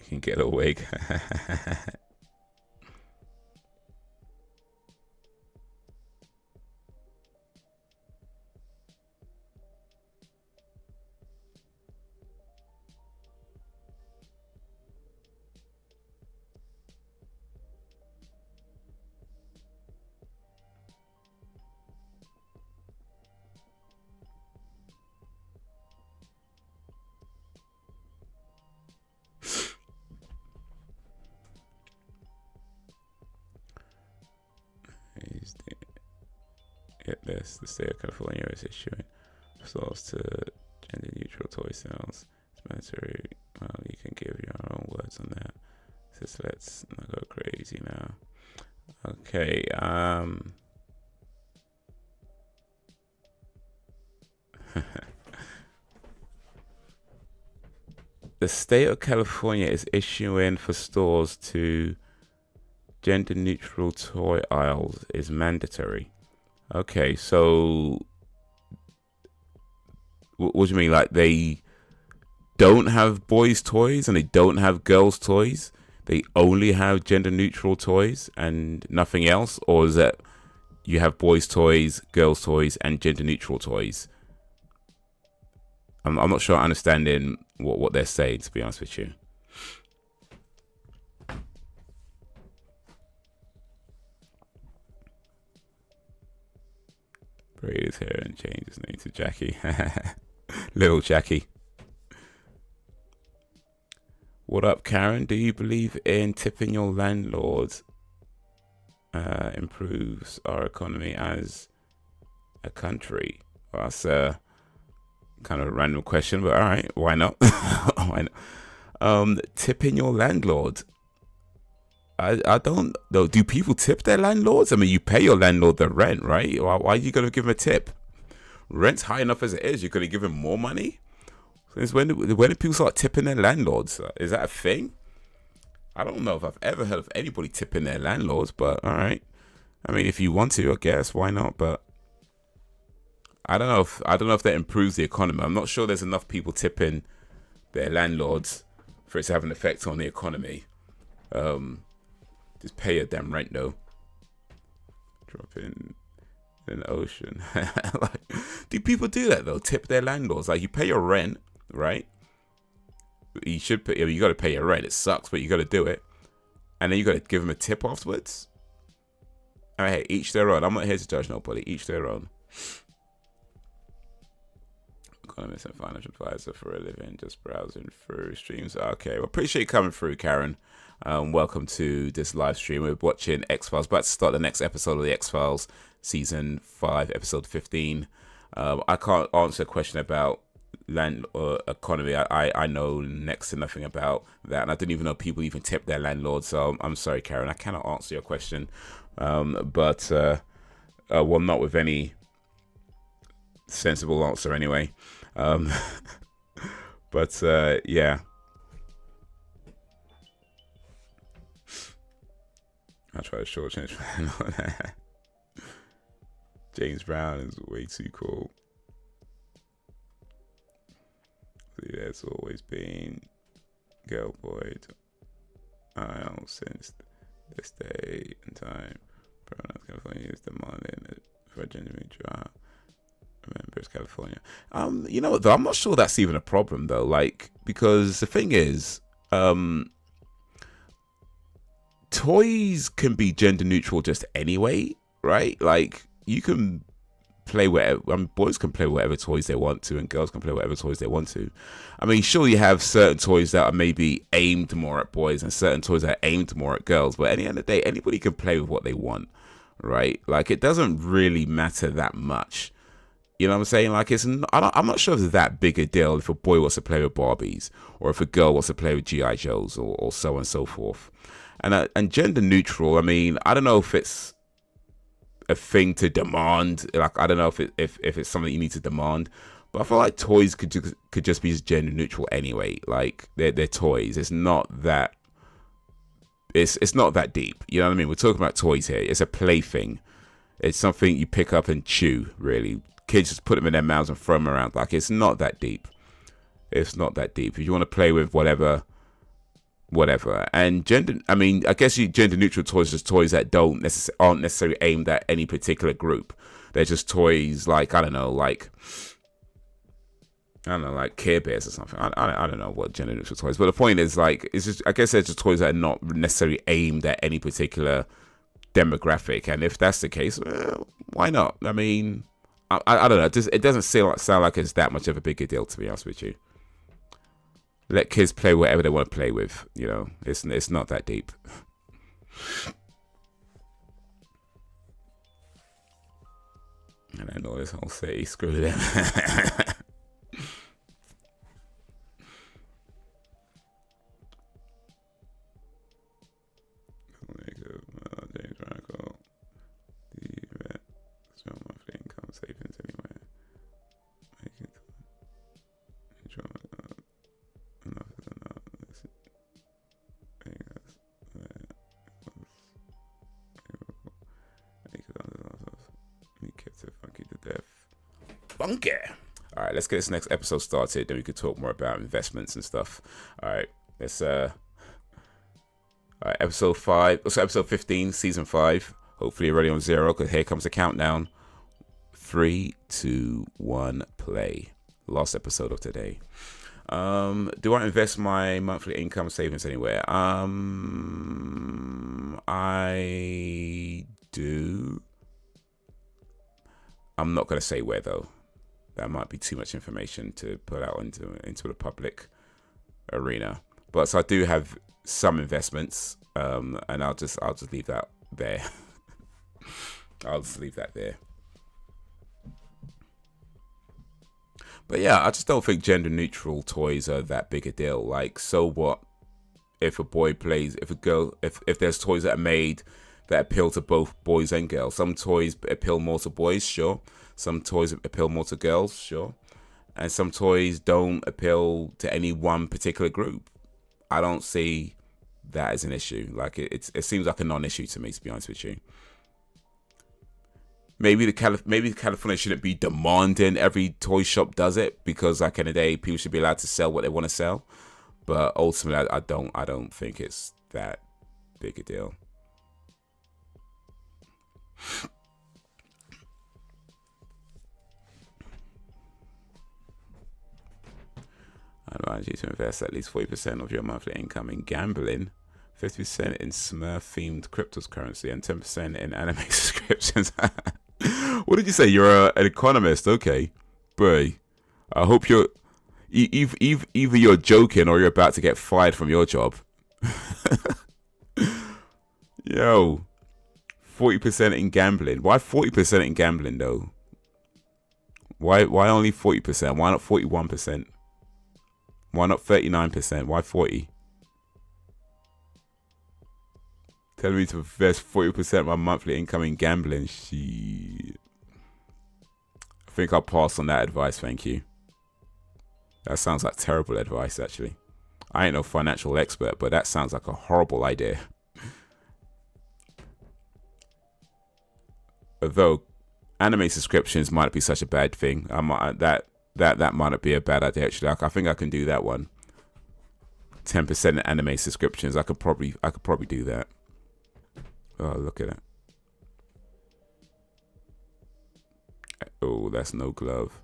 Can get awake. The state of California is issuing laws to gender neutral toy sales. It's mandatory. Well, you can give your own words on that. So let's not go crazy now. Okay. The state of California is issuing for stores to gender neutral toy aisles is mandatory. Okay, so what do you mean? Like they don't have boys' toys and they don't have girls' toys? They only have gender neutral toys and nothing else? Or is that you have boys' toys, girls' toys, and gender neutral toys? I'm not sure I'm understanding what they're saying, to be honest with you. braid his hair and change his name to Jackie. Little Jackie. What up, Karen? Do you believe in tipping your landlords improves our economy as a country? Well, that's kind of a random question, but all right, why not? Why not? Tipping your landlord. I don't know. Do people tip their landlords? I mean, you pay your landlord the rent, right? Why are you going to give him a tip? Rent's high enough as it is. You're going to give him more money? Since when do people start tipping their landlords? Is that a thing? I don't know if I've ever heard of anybody tipping their landlords, but all right. I mean, if you want to, I guess, why not? But I don't know if that improves the economy. I'm not sure there's enough people tipping their landlords for it to have an effect on the economy. Just pay your damn rent though. Drop in the ocean. Like, do people do that though? Tip their landlords? Like, you pay your rent, right? You should pay. You got to pay your rent. It sucks, but you got to do it. And then you got to give them a tip afterwards. All right, each their own. I'm not here to judge nobody. Each their own. Economist and financial advisor for a living, just browsing through streams. Okay, well, appreciate you coming through, Karen. Welcome to this live stream. We're watching X-Files. About to start the next episode of the X-Files, season 5, episode 15. I can't answer a question about land or economy. I know next to nothing about that, and I didn't even know people even tip their landlords. So I'm sorry, Karen. I cannot answer your question. But not with any sensible answer anyway. But yeah. I'll try to shortchange. James Brown is way too cool. See, that's always been girl boy. I know since this day and time. Pronouns California is demanding for a genuine trial. Remember, it's California. You know what though? I'm not sure that's even a problem though. Like, because the thing is, toys can be gender neutral just anyway, right? Like, you can play whatever. I mean, boys can play whatever toys they want to, and girls can play whatever toys they want to. I mean, sure, you have certain toys that are maybe aimed more at boys and certain toys that are aimed more at girls, but at the end of the day, anybody can play with what they want, right? Like, it doesn't really matter that much. You know what I'm saying? Like, I'm not sure if it's that big a deal if a boy wants to play with Barbies or if a girl wants to play with G.I. Joes or so on and so forth. And gender neutral, I mean, I don't know if it's a thing to demand. Like, I don't know if it's something you need to demand. But I feel like toys could just be gender neutral anyway. Like, they're toys. It's not that. It's not that deep. You know what I mean? We're talking about toys here. It's a plaything. It's something you pick up and chew. Really, kids just put them in their mouths and throw them around. Like, it's not that deep. It's not that deep. If you want to play with whatever. And gender, I mean, I guess gender neutral toys are just toys that aren't necessarily aimed at any particular group. They're just toys like, I don't know, like Care Bears or something. I don't know what gender neutral toys, but the point is, like, it's just, I guess they're just toys that are not necessarily aimed at any particular demographic. And if that's the case, well, why not? I mean, I don't know. It doesn't sound like it's that much of a bigger deal, to be honest with you. Let kids play whatever they want to play with. You know, it's not that deep. And I know this whole city, screw them. James Radical. The monthly income savings anywhere. Make it. Funky. All right, let's get this next episode started. Then we could talk more about investments and stuff. All right, let's all right, episode 15, season 5. Hopefully you're ready on 0, because here comes the countdown. 3, 2, 1, play. Last episode of today. Do I invest my monthly income savings anywhere? I do. I'm not going to say where though. That might be too much information to put out into the public arena. But so I do have some investments, and I'll just leave that there. I'll just leave that there. But yeah, I just don't think gender neutral toys are that big a deal. Like, so what if a boy plays, if a girl, if there's toys that are made that appeal to both boys and girls. Some toys appeal more to boys, sure. Some toys appeal more to girls, sure. And some toys don't appeal to any one particular group. I don't see that as an issue. Like, it seems like a non-issue to me, to be honest with you. Maybe California shouldn't be demanding every toy shop does it, because like in the day, people should be allowed to sell what they want to sell. But ultimately, I don't think it's that big a deal. I advise you to invest at least 40% of your monthly income in gambling, 50% in Smurf-themed cryptocurrency, and 10% in anime subscriptions. What did you say? You're an economist, okay, bro. I hope you're either you're joking or you're about to get fired from your job. Yo, 40% in gambling. Why 40% in gambling though? Why only 40%? Why not 41%? Why not 39%? Why 40? Telling me to invest 40% of my monthly income in gambling. Shit. I think I'll pass on that advice, thank you. That sounds like terrible advice, actually. I ain't no financial expert, but that sounds like a horrible idea. Although anime subscriptions might be such a bad thing, that might not be a bad idea, actually. I think I can do that one. 10% anime subscriptions. I could probably do that. Oh, look at that. Oh, that's no glove.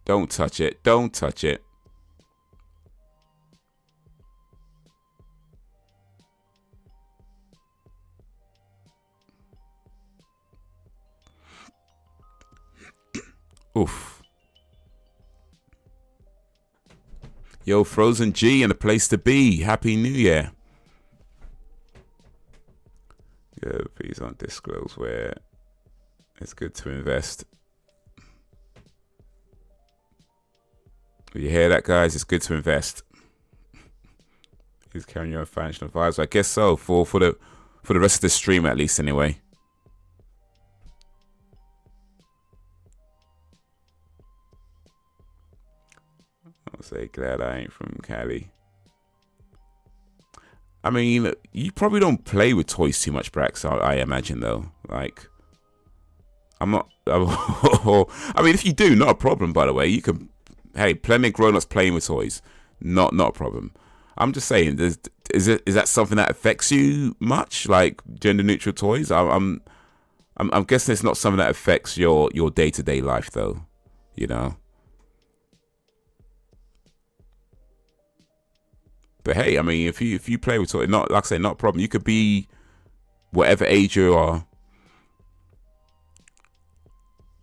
Don't touch it. Don't touch it. Oof. Yo, Frozen G and a place to be. Happy New Year. Yeah, please don't disclose where it's good to invest. You hear that, guys? It's good to invest. He's carrying your financial advisor. I guess so. For the rest of the stream, at least, anyway. I'll say glad I ain't from Cali. I mean, you probably don't play with toys too much, Brax. I imagine though. Like, I'm not. I mean, if you do, not a problem. By the way, you can. Hey, plenty of grown-ups playing with toys. Not a problem. I'm just saying, is that something that affects you much? Like gender-neutral toys? I'm guessing it's not something that affects your day-to-day life, though. You know. But hey, I mean, if you play with toys, not like I say, not a problem. You could be whatever age you are.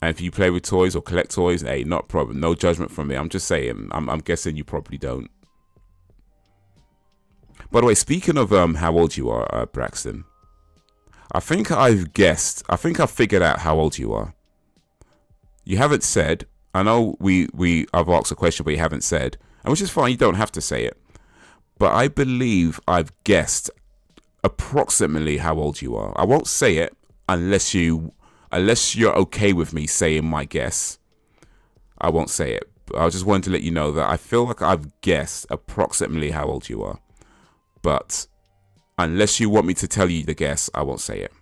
And if you play with toys or collect toys, hey, not a problem. No judgment from me. I'm just saying. I'm guessing you probably don't. By the way, speaking of how old you are, Braxton, I think I've guessed. I think I've figured out how old you are. You haven't said. I know I've asked a question, but you haven't said, and which is fine. You don't have to say it. But I believe I've guessed approximately how old you are. I won't say it unless you're okay with me saying my guess. I won't say it. But I just wanted to let you know that I feel like I've guessed approximately how old you are. But unless you want me to tell you the guess, I won't say it.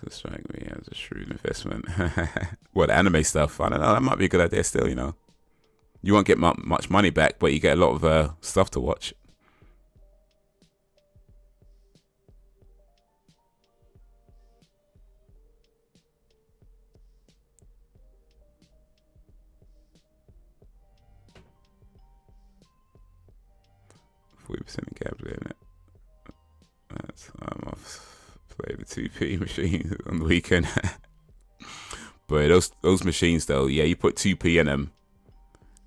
That strike me as a shrewd investment. What, anime stuff? I don't know. That might be a good idea still, you know. You won't get much money back, but you get a lot of stuff to watch. 40% of gambling. That's I've played the 2p machine on the weekend. But those machines though, yeah, you put 2p in them,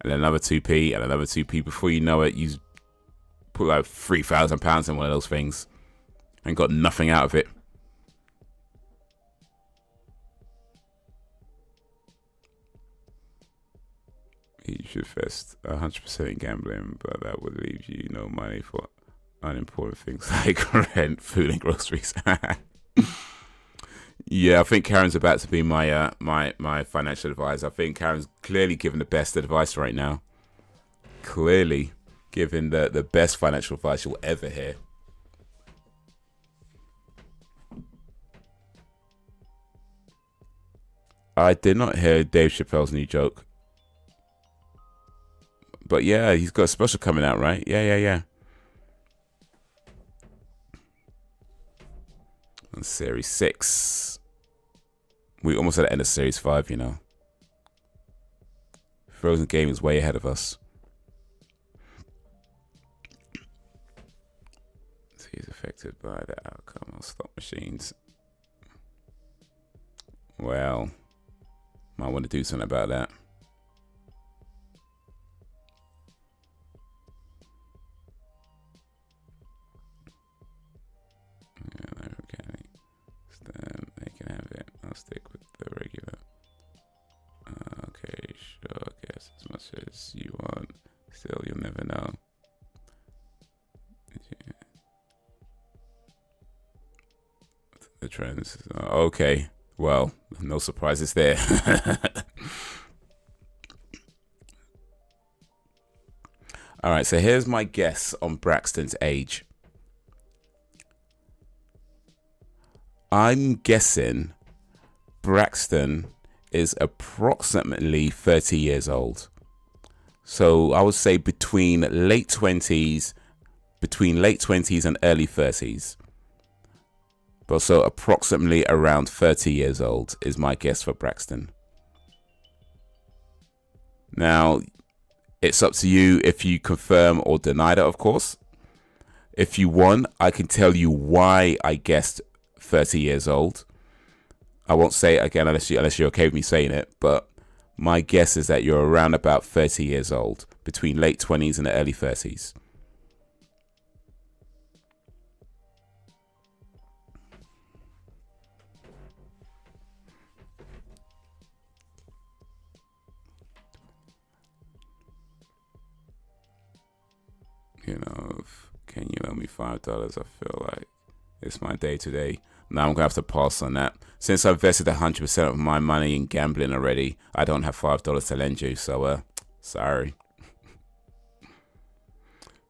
and then another 2p and another 2p. Before you know it, you put like £3,000 in one of those things and got nothing out of it. You should invest 100% in gambling, but that would leave you no money for unimportant things like rent, food, and groceries. Yeah, I think Karen's about to be my my financial advisor. I think Karen's clearly giving the best advice right now. Clearly giving the best financial advice you'll ever hear. I did not hear Dave Chappelle's new joke. But yeah, he's got a special coming out, right? Yeah. On Series 6. We almost at the end of Series 5, you know. Frozen Game is way ahead of us. So he's affected by the outcome of slot machines. Well, might want to do something about that. They can have it. I'll stick with the regular. Okay, sure. Guess as much as you want. Still, you'll never know. Yeah. The trends. Okay. Well, no surprises there. All right. So here's my guess on Braxton's age. I'm guessing Braxton is approximately 30 years old. So I would say between late 20s and early 30s. But so approximately around 30 years old is my guess for Braxton. Now, it's up to you if you confirm or deny that, of course. If you want, I can tell you why I guessed 30 years old. I won't say it again unless you're okay with me saying it, but my guess is that you're around about 30 years old, between late 20s and the early 30s. You know, can you loan me $5? I feel like it's my day today. Now I'm gonna have to pass on that. Since I've invested 100% of my money in gambling already, I don't have $5 to lend you. So, sorry.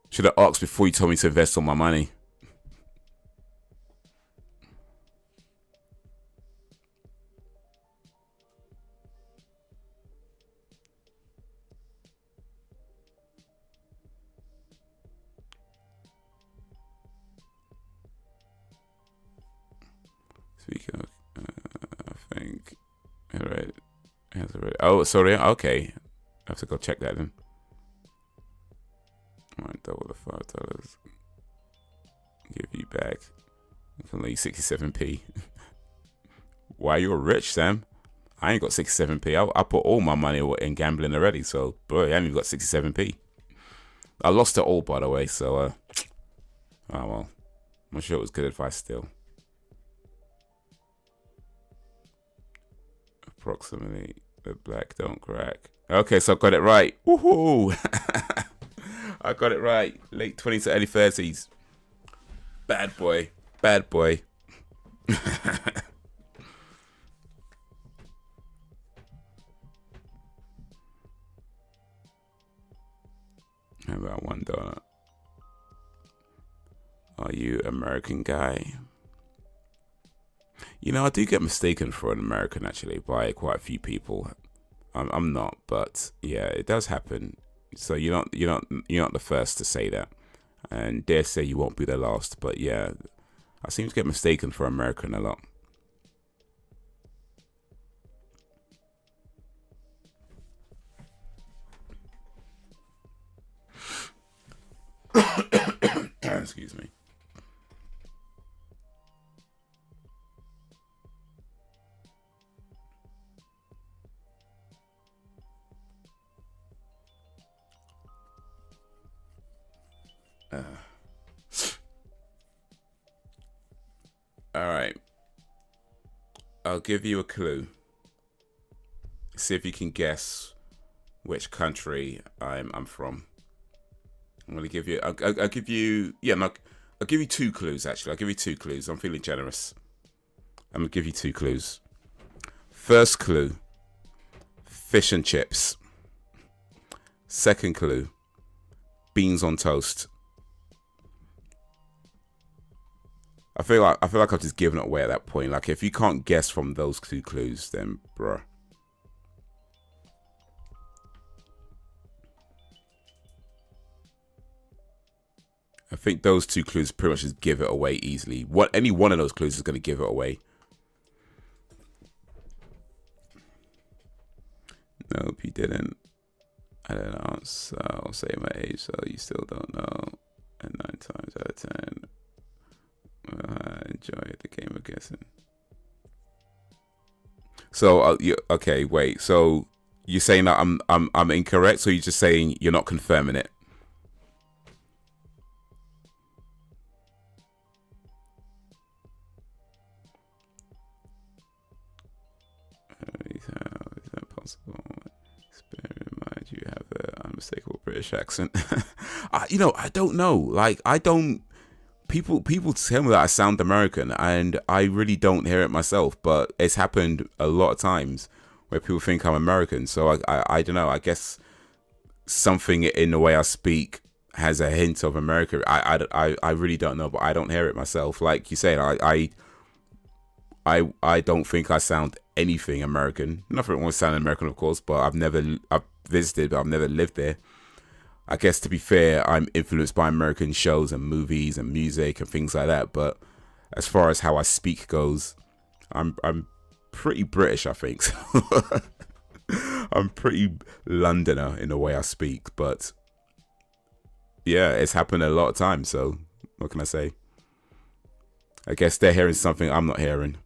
Should have asked before you told me to invest all my money. Speaking of, I think, alright, oh, sorry, okay, I have to go check that then. Alright, double the $5, give you back, only 67p. Why, you're rich, Sam? I ain't got 67p. I put all my money in gambling already, so boy, I haven't even got 67p. I lost it all, by the way, so oh well, I'm sure it was good advice still. Approximately, the black don't crack. Okay, so I got it right. Woohoo! I got it right. Late 20s to early 30s. Bad boy. Bad boy. How about $1? Are you American guy? You know, I do get mistaken for an American actually by quite a few people. I'm not, but yeah, it does happen. So you're not the first to say that, and dare say you won't be the last. But yeah, I seem to get mistaken for American a lot. All right. I'll give you a clue. See if you can guess which country I'm from. I'm gonna give you. I'll give you. Yeah, no, I'll give you 2 clues. Actually, I'll give you 2 clues. I'm feeling generous. I'm gonna give you 2 clues. First clue: fish and chips. Second clue: beans on toast. I feel like I've just given it away at that point. Like, if you can't guess from those 2 clues, then bruh. I think those 2 clues pretty much just give it away easily. Any one of those clues is going to give it away. Nope, you didn't. I don't know. So I'll say my age, so you still don't know. And 9 times out of 10, I enjoy the game of guessing. So okay, wait. So you're saying that I'm incorrect? So you're just saying you're not confirming it? Is that possible? Bear in mind you have an unmistakable British accent. I don't know. Like, I don't. People tell me that I sound American, and I really don't hear it myself. But it's happened a lot of times where people think I'm American. So I don't know. I guess something in the way I speak has a hint of America. I really don't know, but I don't hear it myself. Like you said, I don't think I sound anything American. Nothing wrong with sounding American, of course, but I've visited, but I've never lived there. I guess, to be fair, I'm influenced by American shows and movies and music and things like that. But as far as how I speak goes, I'm pretty British, I think. I'm pretty Londoner in the way I speak. But yeah, it's happened a lot of times. So what can I say? I guess they're hearing something I'm not hearing.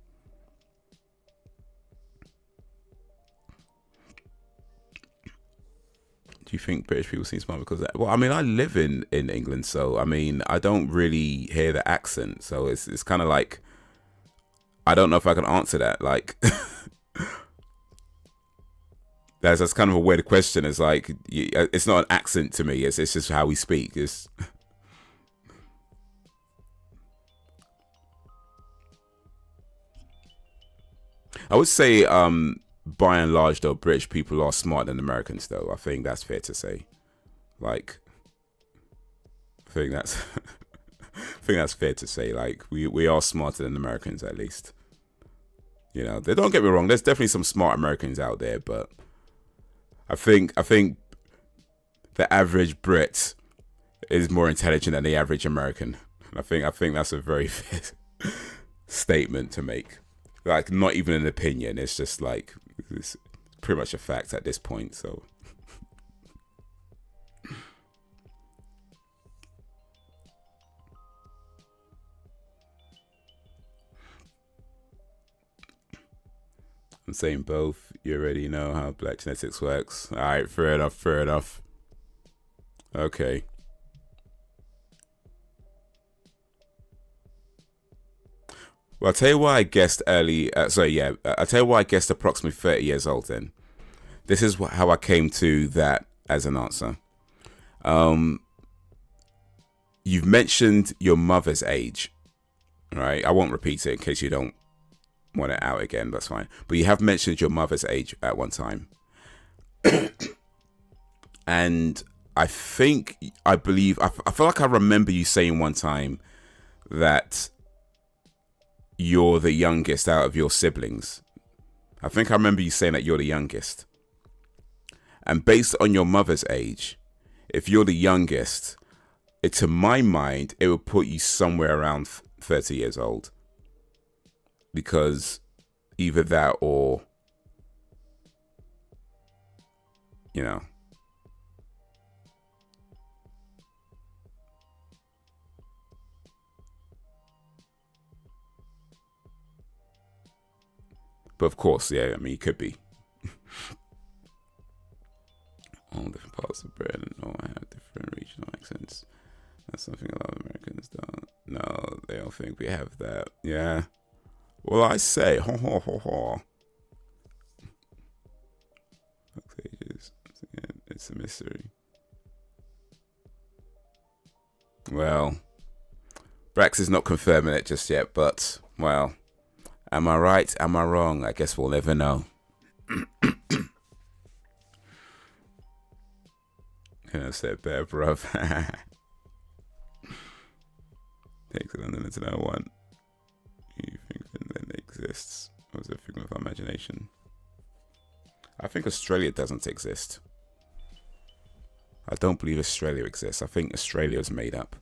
Do you think British people seem smart because of that? Well, I mean, I live in England, so I mean, I don't really hear the accent, so it's kind of like, I don't know if I can answer that. Like, that's kind of a weird question. It's like, it's not an accent to me. It's just how we speak. I would say, by and large, though, British people are smarter than Americans, though. I think that's fair to say. Like, I think that's fair to say. Like, we are smarter than Americans, at least. You know, don't get me wrong. There's definitely some smart Americans out there, but I think the average Brit is more intelligent than the average American. I think that's a very fair statement to make. Like, not even an opinion. It's just like, it's pretty much a fact at this point. So I'm saying both. You already know how black genetics works. All right, fair enough. Okay. Well, I'll tell you why I guessed early. I'll tell you why I guessed approximately 30 years old then. This is how I came to that as an answer. You've mentioned your mother's age, right? I won't repeat it in case you don't want it out again. That's fine. But you have mentioned your mother's age at one time. And I feel like I remember you saying one time that you're the youngest out of your siblings. I think I remember you saying that you're the youngest. And based on your mother's age, if you're the youngest, to my mind, it would put you somewhere around 30 years old. Because either that or, you know. But of course, yeah, I mean, it could be. All different parts of Britain all have different regional accents. That's something a lot of Americans don't. No, they don't think we have that. Yeah. Well, I say, ho ho ho ho. It's a mystery. Well, Brax is not confirming it just yet, but, well, am I right? Am I wrong? I guess we'll never know. Can I say bear, bruv? Takes it London to know one. You think Finland exists? Or is it a figment of our imagination? I think Australia doesn't exist. I don't believe Australia exists. I think Australia is made up.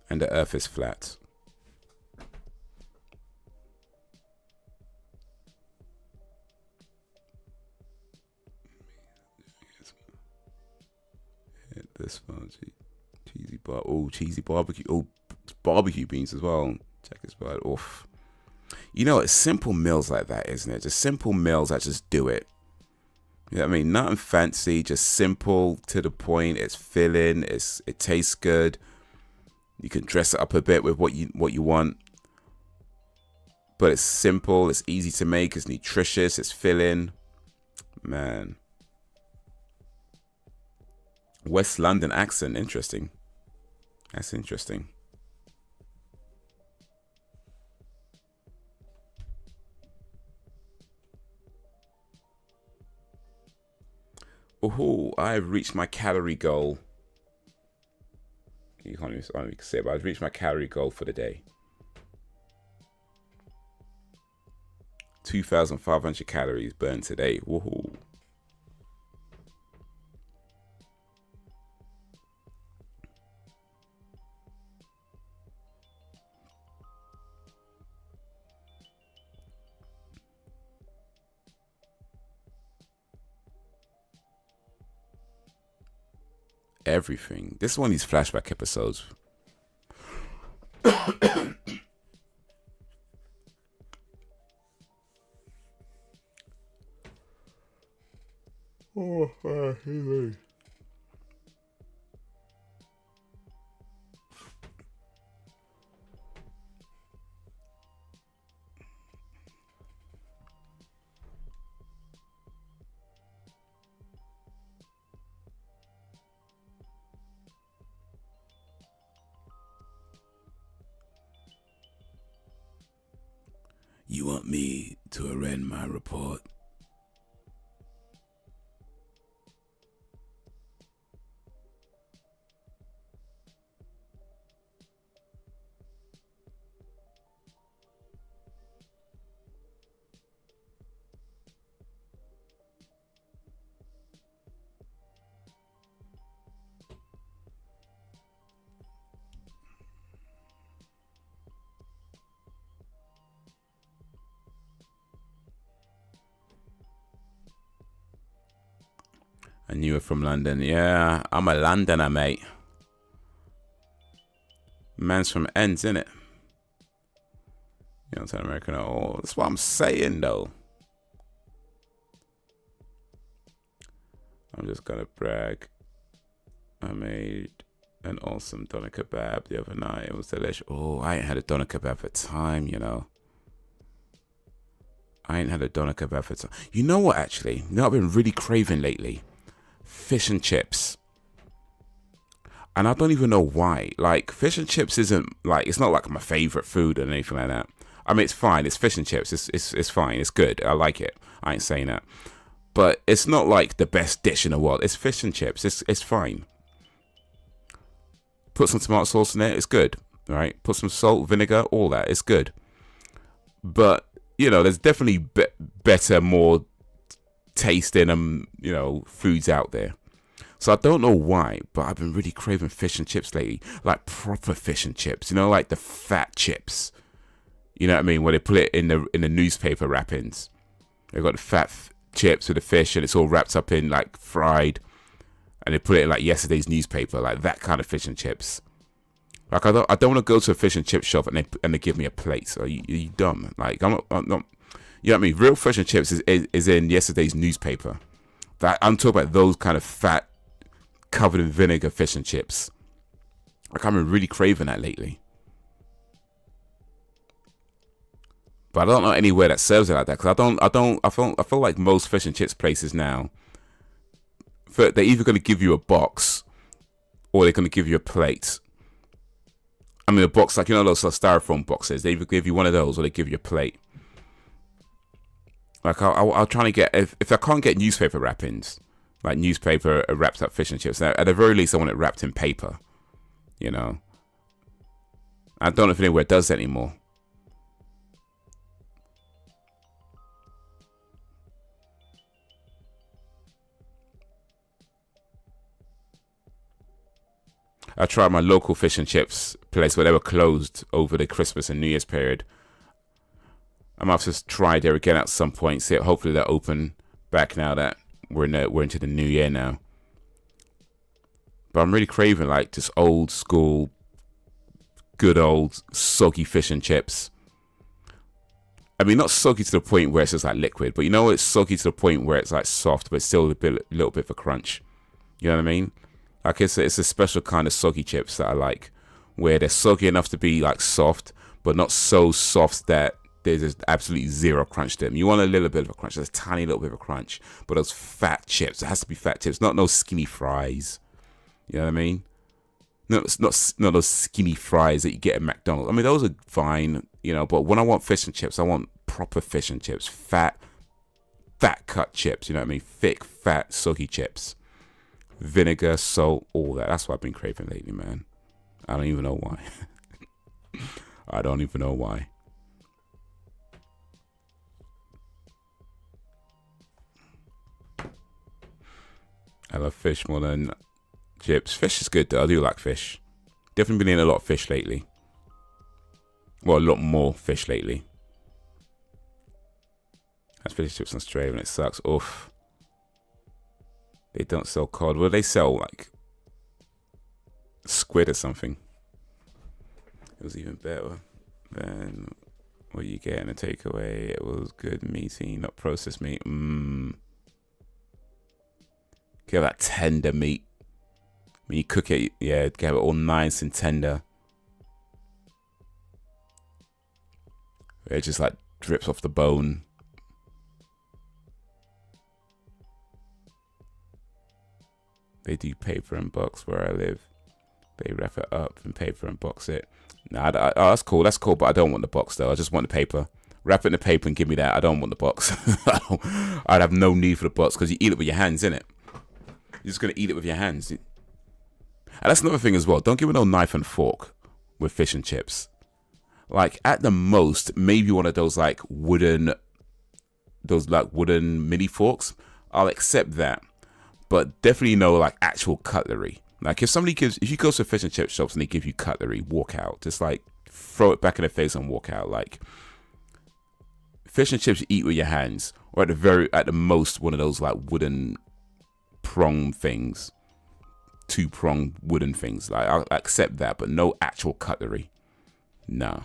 And the Earth is flat. Hit this one. Cheesy bar. Oh, cheesy barbecue. Oh, barbecue beans as well. Check this part off. You know, it's simple meals like that, isn't it? Just simple meals that just do it. You know what I mean? Nothing fancy, just simple, to the point. It's filling. It tastes good. You can dress it up a bit with what you want. But it's simple. It's easy to make. It's nutritious. It's filling. Man. West London accent. Interesting. That's interesting. Oh, I've reached my calorie goal. You can't even say it, but I've reached my calorie goal for the day. 2,500 calories burned today. Woohoo. Everything. This is one of these flashback episodes. You want me to amend my report? I knew it from London. Yeah, I'm a Londoner, mate. Man's from ends, innit? You don't tell American at all. That's what I'm saying, though. I'm just gonna brag. I made an awesome doner kebab the other night. It was delicious. Oh, I ain't had a doner kebab for time, you know. I ain't had a doner kebab for time. You know what, actually? You know what I've been really craving lately? Fish and chips. And I don't even know why. Like, fish and chips isn't like, it's not like my favorite food or anything like that. I mean, it's fine. It's fish and chips. It's fine. It's good. I like it. I ain't saying that. But it's not like the best dish in the world. It's fish and chips. It's fine. Put some tomato sauce in there. It's good. Right? Put some salt, vinegar, all that. It's good. But, you know, there's definitely better, more tasting you know, foods out there. So I don't know why, but I've been really craving fish and chips lately. Like proper fish and chips, you know, like the fat chips. You know what I mean? Where they put it in the newspaper wrappings. They've got the fat chips with the fish, and it's all wrapped up in like fried, and they put it in like yesterday's newspaper, like that kind of fish and chips. Like I don't want to go to a fish and chip shop and they give me a plate. So are you dumb? Like I'm not. You know what I mean? Real fish and chips is in yesterday's newspaper. That I'm talking about those kind of fat covered in vinegar fish and chips. Like, I'm really craving that lately. But I don't know anywhere that serves it like that, because I feel like most fish and chips places now, they're either going to give you a box or they're going to give you a plate. I mean, a box, like, you know, those styrofoam boxes, they either give you one of those or they give you a plate. Like, I'll try to get, if I can't get newspaper wrappings, like newspaper wrapped up fish and chips, at the very least I want it wrapped in paper, you know. I don't know if anywhere does that anymore. I tried my local fish and chips place where they were closed over the Christmas and New Year's period. I might have to try there again at some point. See, hopefully they're open back now that we're into the new year now. But I'm really craving like just old school, good old soggy fish and chips. I mean, not soggy to the point where it's just like liquid, but you know, it's soggy to the point where it's like soft, but still a little bit of a crunch. You know what I mean? Like, it's a special kind of soggy chips that I like, where they're soggy enough to be like soft, but not so soft that there's just absolutely zero crunch to them. You want a little bit of a crunch, just a tiny little bit of a crunch, but those fat chips, it has to be fat chips, not no skinny fries. You know what I mean? No, it's not those skinny fries that you get at McDonald's. I mean, those are fine, you know, but when I want fish and chips, I want proper fish and chips, fat cut chips. You know what I mean? Thick, fat, soggy chips. Vinegar, salt, all that. That's what I've been craving lately, man. I don't even know why. I don't even know why. I love fish more than chips. Fish is good though. I do like fish. Definitely been eating a lot of fish lately. Well, a lot more fish lately. That's fish chips in Australia and it sucks. Oof. They don't sell cod. Well, they sell like squid or something. It was even better than what you get in a takeaway. It was good meaty, not processed meat. Get that tender meat. When you cook it, yeah, get it all nice and tender. It just like drips off the bone. They do paper and box where I live. They wrap it up in paper and box it. Nah, oh, that's cool. That's cool, but I don't want the box though. I just want the paper. Wrap it in the paper and give me that. I don't want the box. I'd have no need for the box because you eat it with your hands, innit? You're just gonna eat it with your hands. And that's another thing as well. Don't give me no knife and fork with fish and chips. Like at the most, maybe one of those like wooden mini forks. I'll accept that. But definitely no like actual cutlery. Like if you go to fish and chip shops and they give you cutlery, walk out. Just like throw it back in their face and walk out. Like fish and chips you eat with your hands, or at the most one of those like wooden prong things, 2-prong wooden things. Like I'll accept that, but no actual cutlery. Nah.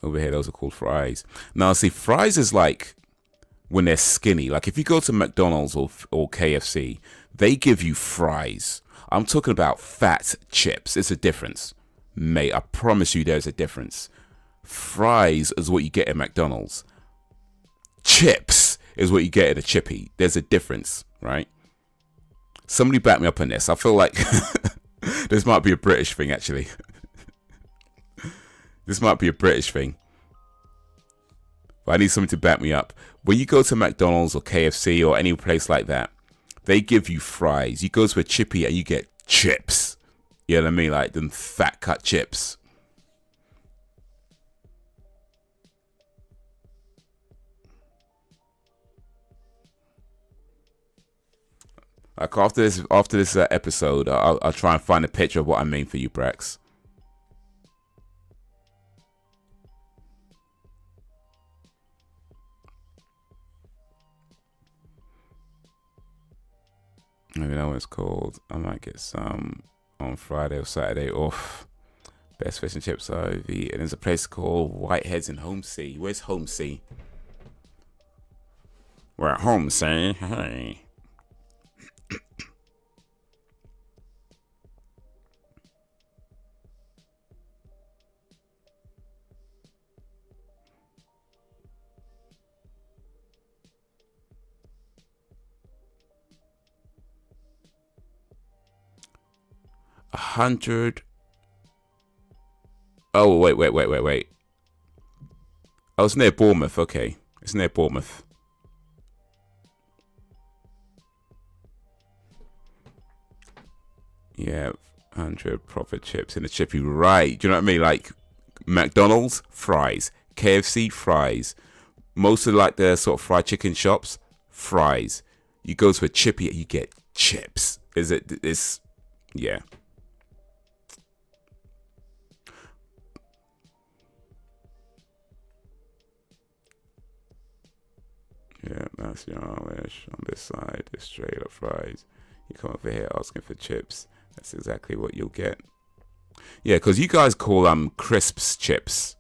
Over here, those are called fries. Now, see, fries is like when they're skinny. Like if you go to McDonald's or KFC, they give you fries. I'm talking about fat chips. It's a difference. Mate, I promise you there's a difference. Fries is what you get at McDonald's. Chips is what you get at a chippy. There's a difference, right? Somebody back me up on this. I feel like this might be a British thing, actually. This might be a British thing. But I need somebody to back me up. When you go to McDonald's or KFC or any place like that, they give you fries. You go to a chippy and you get chips. You know what I mean? Like them fat cut chips. Like after this episode, I'll try and find a picture of what I mean for you, Brax. I don't know what it's called. I might get some on Friday or Saturday off. Best fish and chips I've eaten. There's a place called Whiteheads in Homesea. Where's Homesea? We're at home, say hey. $100. Oh, wait. Oh, it's near Bournemouth. Okay. It's near Bournemouth. Yeah, 100 profit chips in the chippy. Right. Do you know what I mean? Like McDonald's, fries. KFC, fries. Most of like the sort of fried chicken shops, fries. You go to a chippy, you get chips. It's, yeah. Yeah, that's wish on this side. It's straight up fries. You come over here asking for chips. That's exactly what you'll get. Yeah, because you guys call crisps chips.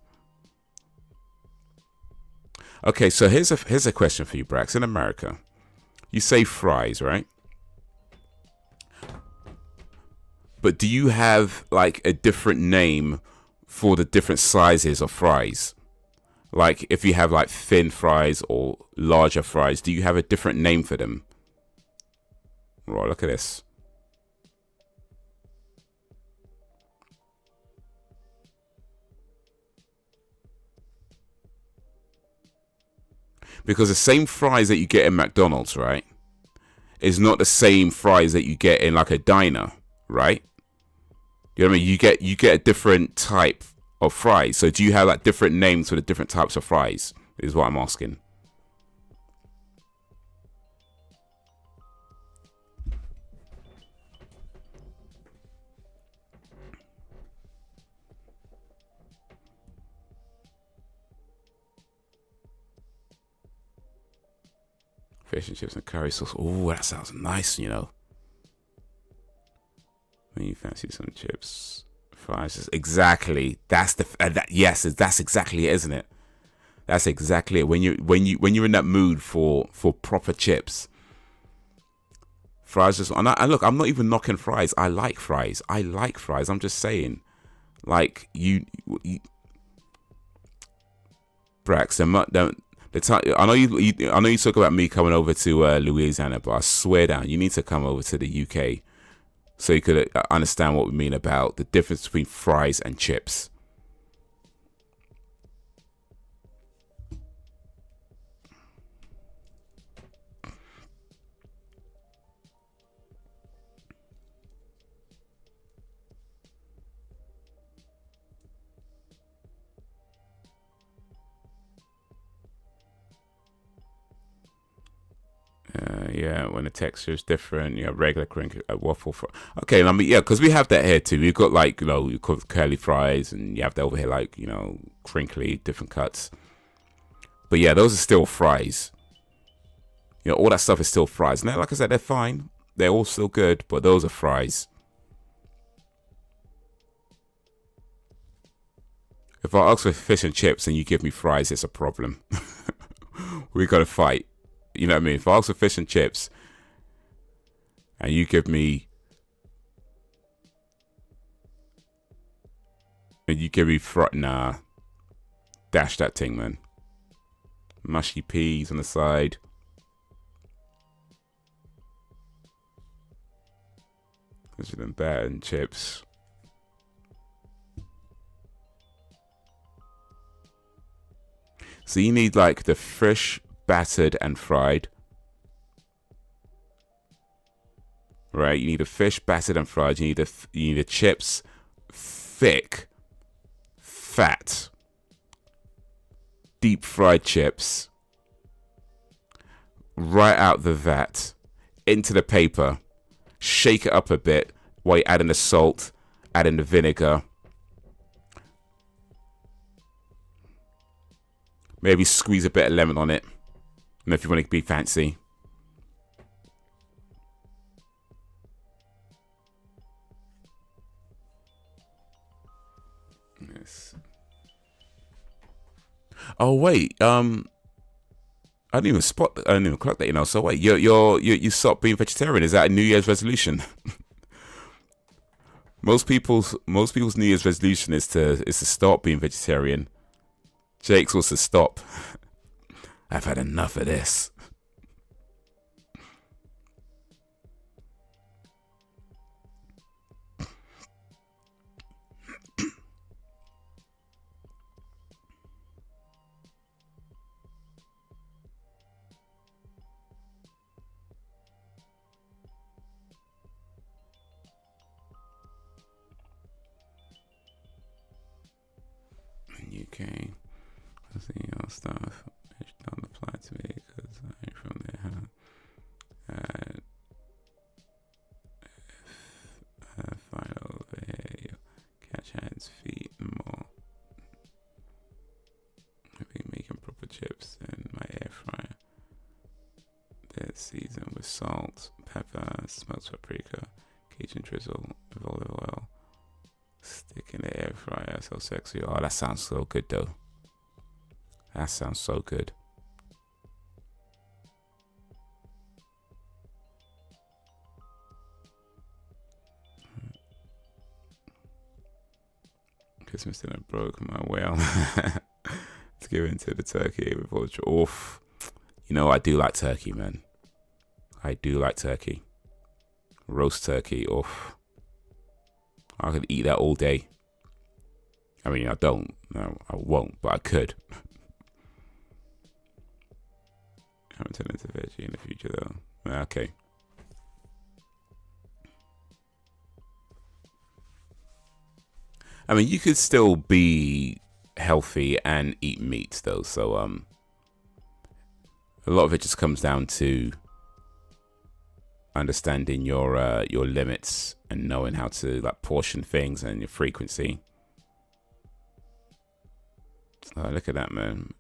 Okay, so here's a question for you, Brax. In America, you say fries, right? But do you have like a different name for the different sizes of fries? Like if you have like thin fries or larger fries, do you have a different name for them? Right, look at this. Because the same fries that you get in McDonald's, right, is not the same fries that you get in like a diner, right? You know what I mean? You get a different type of fries. So do you have like different names for the different types of fries? Is what I'm asking. Fish and chips and curry sauce. Oh, that sounds nice, you know. When you fancy some chips, fries. Exactly. That's the yes. That's exactly it, isn't it? That's exactly it. When you're in that mood for proper chips, fries just. And look, I'm not even knocking fries. I like fries. I'm just saying, like you Brax. I know you talk about me coming over to Louisiana, but I swear down, you need to come over to the UK so you could understand what we mean about the difference between fries and chips. Yeah, when the texture is different, you have regular crinkle waffle fry. Okay, I mean, yeah, because we have that here too. We've got like, you call curly fries, and you have that over here like, crinkly, different cuts. But yeah, those are still fries. All that stuff is still fries. Now, like I said, they're fine. They're all still good, but those are fries. If I ask for fish and chips and you give me fries, it's a problem. We got to fight. You know what I mean? If I ask for fish and chips and you give me nah, dash that thing, man. Mushy peas on the side. Those are them bad and chips. So you need like the fish battered and fried. Right? You need the fish battered and fried. You need the chips thick, fat, deep fried chips. Right out the vat into the paper. Shake it up a bit while you add in the salt, add in the vinegar. Maybe squeeze a bit of lemon on it. And if you want to be fancy. Yes. Oh wait, I didn't even spot. I didn't even clock that. You know. So wait, you stop being vegetarian. Is that a New Year's resolution? most people's New Year's resolution is to stop being vegetarian. Jake's was to stop. I've had enough of this. UK. I see your stuff. It don't apply to me because I ain't from there. Find over here. You catch hands, feet, and more. I've been making proper chips in my air fryer. They're seasoned with salt, pepper, smoked paprika, Cajun drizzle, with olive oil. Stick in the air fryer, so sexy. Oh, that sounds so good though. That sounds so good. Christmas dinner broke my whale. Let's give into the turkey before the off. You know, I do like turkey, man. I do like turkey. Roast turkey, off. I could eat that all day. I mean, I don't. No, I won't, but I could. Haven't turned into veggie in the future, though. Okay. I mean, you could still be healthy and eat meat, though. So, a lot of it just comes down to understanding your limits and knowing how to like portion things and your frequency. Oh, look at that, man.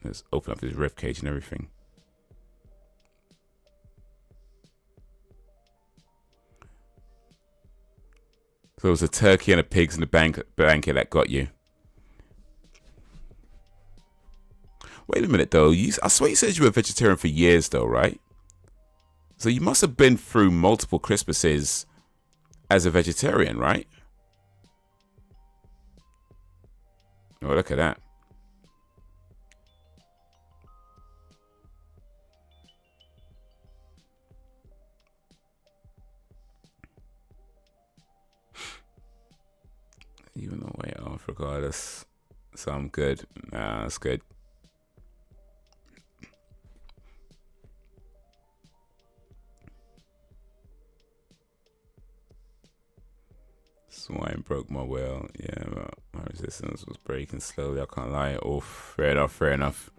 Let's open up his rib cage and everything. So it was a turkey and a pigs in the blanket that got you. Wait a minute, though. I swear you said you were a vegetarian for years, though, right? So you must have been through multiple Christmases as a vegetarian, right? Oh, look at that. Even though way off regardless. So I'm good. Nah, that's good. Swine broke my wheel. Yeah, but my resistance was breaking slowly. I can't lie. Oh, fair enough, fair enough.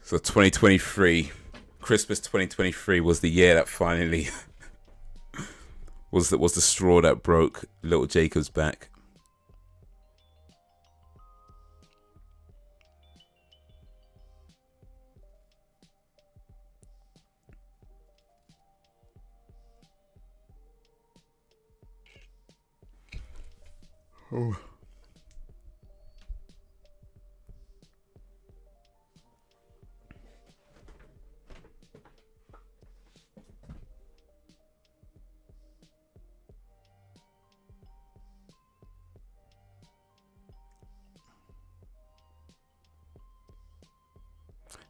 So 2023, Christmas 2023 was the year that finally was the straw that broke little Jacob's back. Oh.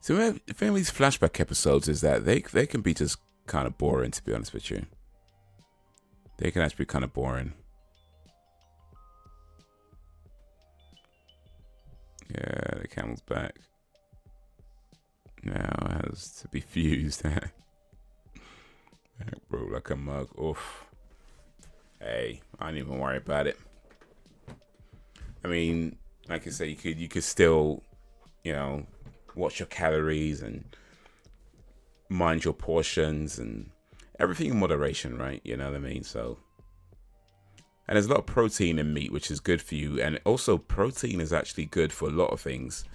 So the thing with these flashback episodes is that they can be just kind of boring, to be honest with you. They can actually be kind of boring. Yeah, the camel's back. Now it has to be fused. Back broke like a mug. Oof. Hey, I don't even worry about it. I mean, like I say, you could still, you know, watch your calories and mind your portions and everything in moderation, right? You know what I mean? So, and there's a lot of protein in meat, which is good for you. And also protein is actually good for a lot of things.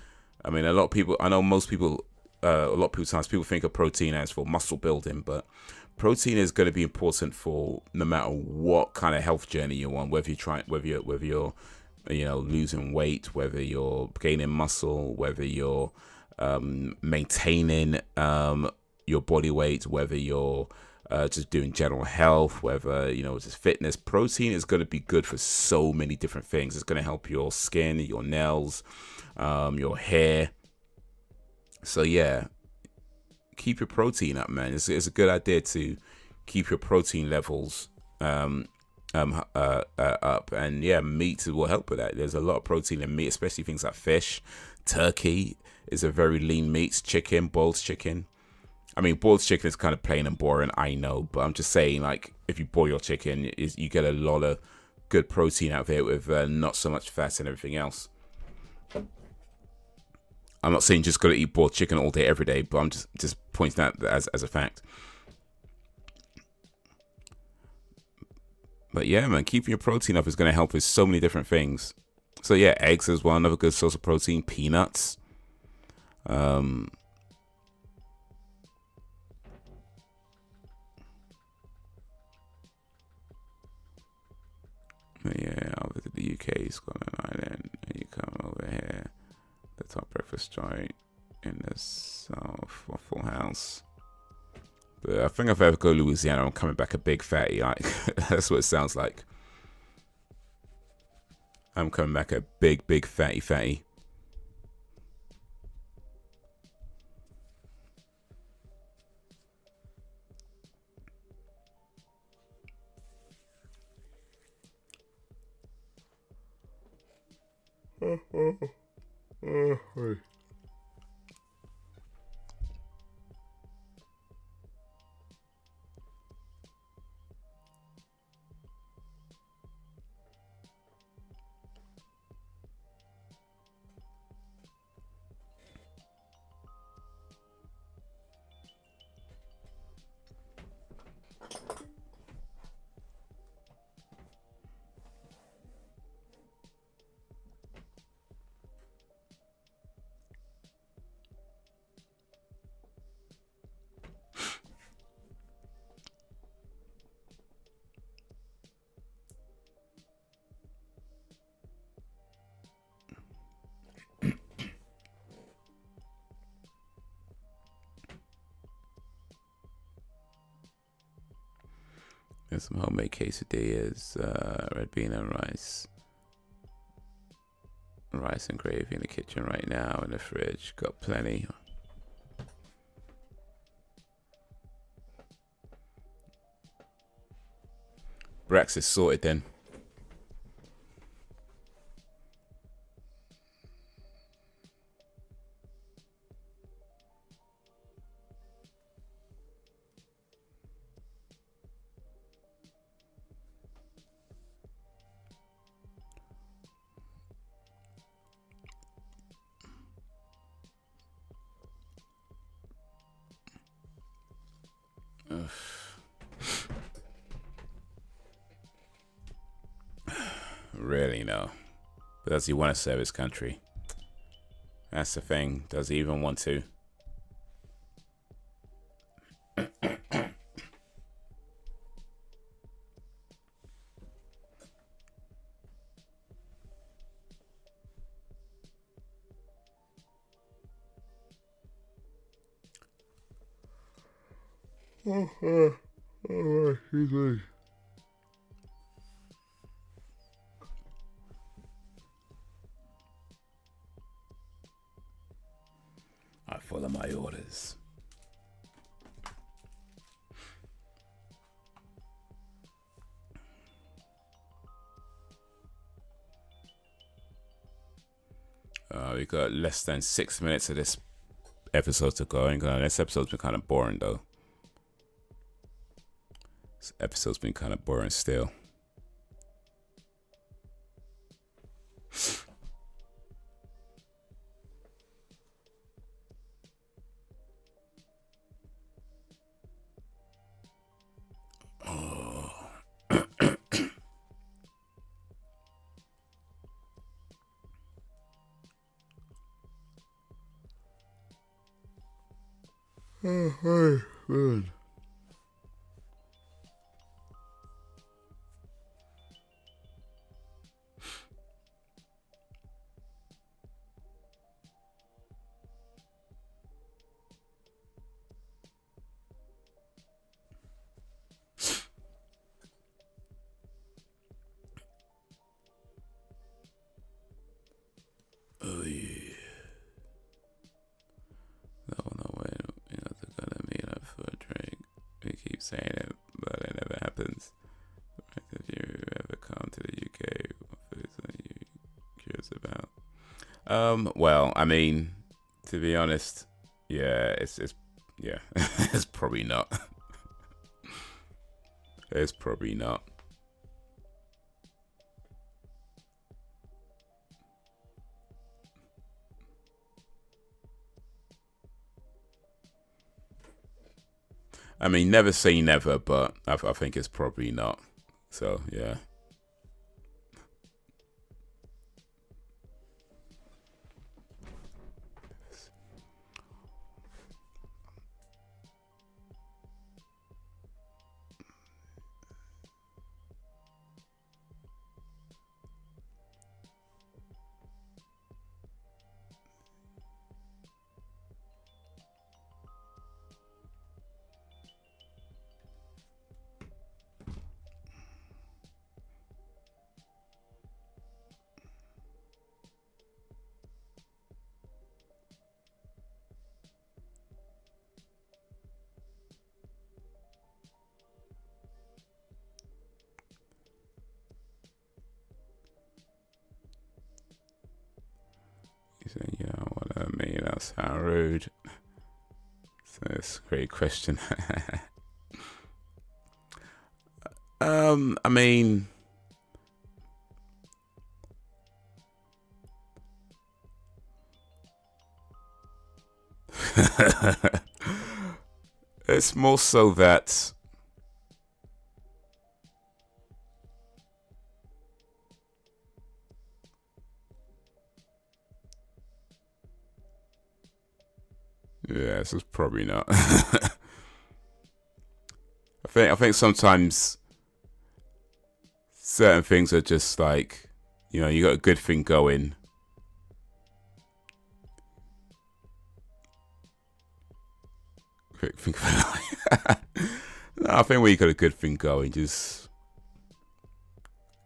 I mean, a lot of people, I know most people, a lot of people, sometimes people think of protein as for muscle building, but protein is going to be important for no matter what kind of health journey you're on, whether you're losing weight, whether you're gaining muscle, whether you're maintaining your body weight, whether you're just doing general health, whether just fitness. Protein is going to be good for so many different things. It's going to help your skin, your nails, your hair. So yeah, keep your protein up, man. It's a good idea to keep your protein levels up, and yeah, meat will help with that. There's a lot of protein in meat, especially things like fish. Turkey is a very lean meat. Chicken, boiled chicken. I mean, boiled chicken is kind of plain and boring, I know, but I'm just saying, like, if you boil your chicken, you get a lot of good protein out there with not so much fat and everything else. I'm not saying just got to eat boiled chicken all day, every day, but I'm just pointing out that as a fact. But yeah, man, keeping your protein up is going to help with so many different things. So yeah, eggs is one another good source of protein. Peanuts. But yeah, over to the UK, Scotland Island, and you come over here. The top breakfast joint in the south, Waffle House. But I think if I ever go to Louisiana, I'm coming back a big fatty. That's what it sounds like. I'm coming back a big fatty. There's some homemade quesadillas, red bean and rice. Rice and gravy in the kitchen right now, in the fridge. Got plenty. Breakfast sorted then. Really, no. But does he want to serve his country? That's the thing. Does he even want to? I follow my orders. We got less than 6 minutes of this episode to go. This episode's been kind of boring though. This episode's been kind of boring still. Oh, good. saying it, but it never happens. If you ever come to the UK, what foods are you curious about? Well, I mean, to be honest, yeah, it's yeah, it's probably not. It's probably not. I mean, never say never, but I think it's probably not. So, yeah. You say, yeah, what I mean, that's how rude. So it's a great question. I mean, it's more so that yeah, this is probably not. I think sometimes certain things are just like, you know, you got a good thing going. Think about it. No, I think when you got a good thing going, just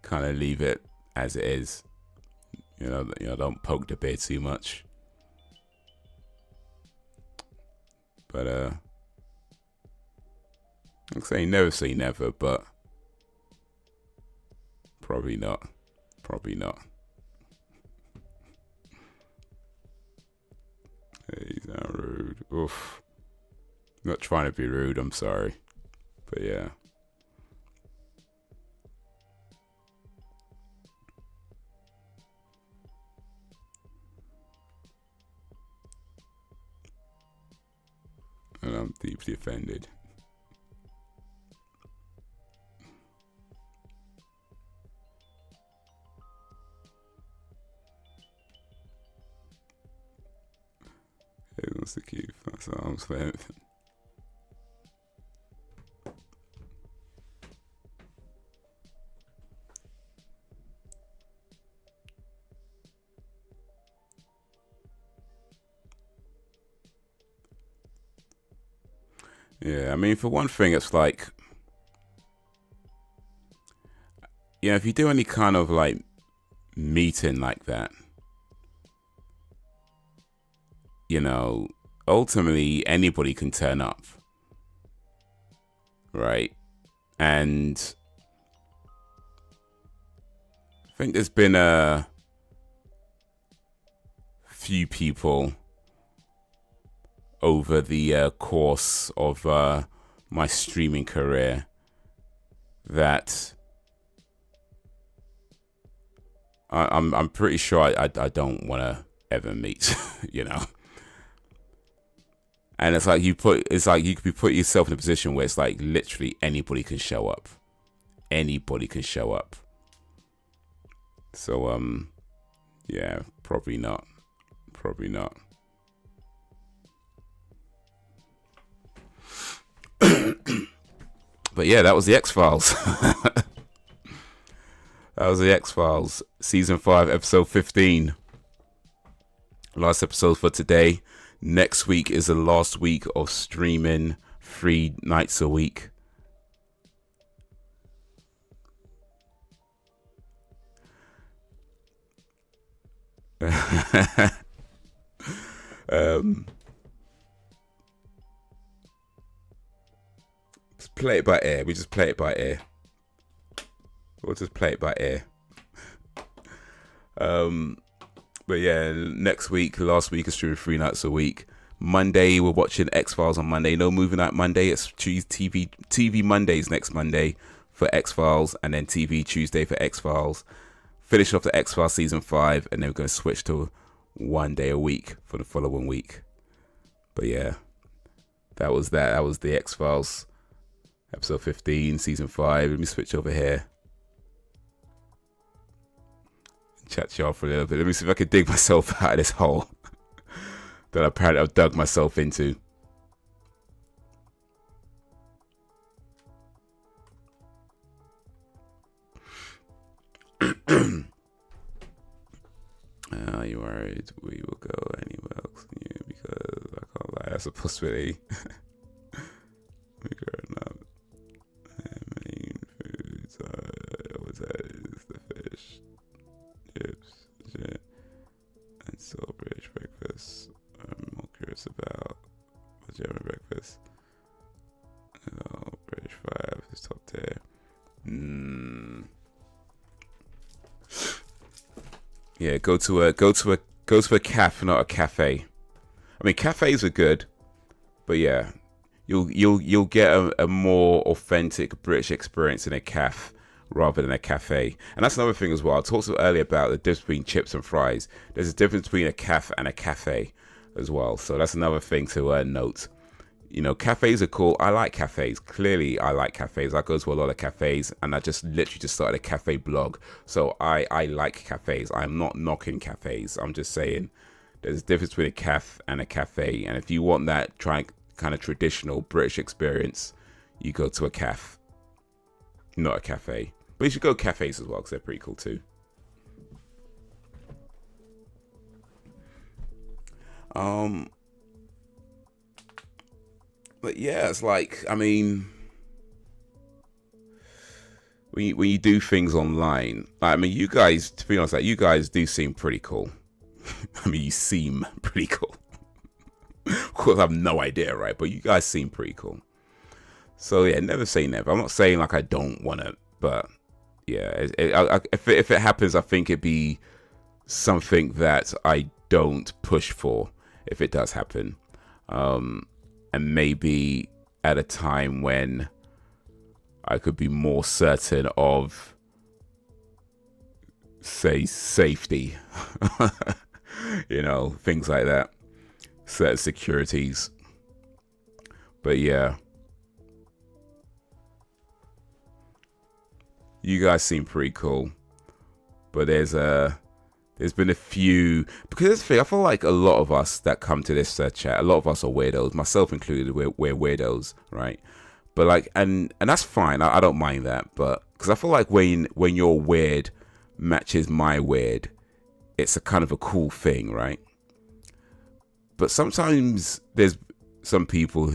kind of leave it as it is. You know, don't poke the bear too much. But I'm saying never say never, but probably not. Probably not. Hey, he's not rude. Oof. Not trying to be rude, I'm sorry. But yeah. And I'm deeply offended. It wants to keep us arms length. Yeah, I mean, for one thing, it's like, you know, if you do any kind of like meeting like that, you know, ultimately anybody can turn up, right? And I think there's been a few people over the course of my streaming career that I'm pretty sure I don't want to ever meet, you know. And it's like you could put yourself in a position where it's like literally anybody can show up. Anybody can show up. So yeah, probably not. Probably not. But yeah, that was the X-Files. That was the X-Files, Season 5, Episode 15. Last episode for today. Next week is the last week of streaming 3 nights a week. play it by ear. We just play it by ear. We'll just play it by ear. But yeah, next week, last week, is streaming 3 nights a week. Monday, we're watching X-Files on Monday. No movie night Monday. It's TV Mondays next Monday for X-Files, and then TV Tuesday for X-Files. Finish off the X-Files season 5, and then we're going to switch to 1 day a week for the following week. But yeah, that was that. That was the X-Files episode 15, season 5. Let me switch over here. Chat to y'all for a little bit. Let me see if I can dig myself out of this hole that apparently I've dug myself into. Are you worried we will go anywhere else than you? Because I can't lie, that's a possibility. We're growing up. Main foods always is the fish, chips, shit, and so British breakfast. I'm more curious about the German breakfast. Oh, British 5 is top tier. Yeah, go to a cafe, not a cafe. I mean, cafes are good, but yeah, you'll get a more authentic British experience in a cafe rather than a cafe. And that's another thing as well. I talked earlier about the difference between chips and fries. There's a difference between a cafe and a cafe as well. So that's another thing to note. You know, cafes are cool. I like cafes. Clearly, I like cafes. I go to a lot of cafes, and I just literally just started a cafe blog. So I like cafes. I'm not knocking cafes. I'm just saying there's a difference between a cafe and a cafe. And if you want that kind of traditional British experience, you go to a cafe, not a cafe. But you should go to cafes as well, because they're pretty cool too. But yeah, it's like, I mean, when you do things online, I mean, you guys, to be honest, like, you guys do seem pretty cool. I mean, you seem pretty cool. Of course, I have no idea, right? But you guys seem pretty cool. So yeah, never say never. I'm not saying like I don't want it, but yeah, if it happens, I think it'd be something that I don't push for if it does happen. And maybe at a time when I could be more certain of, say, safety, you know, things like that, certain securities. But yeah, you guys seem pretty cool. But there's been a few, because this thing, I feel like a lot of us that come to this chat, a lot of us are weirdos, myself included. We're weirdos, right? But like, and that's fine. I don't mind that, but because I feel like when your weird matches my weird, it's a kind of a cool thing, right? But sometimes there's some people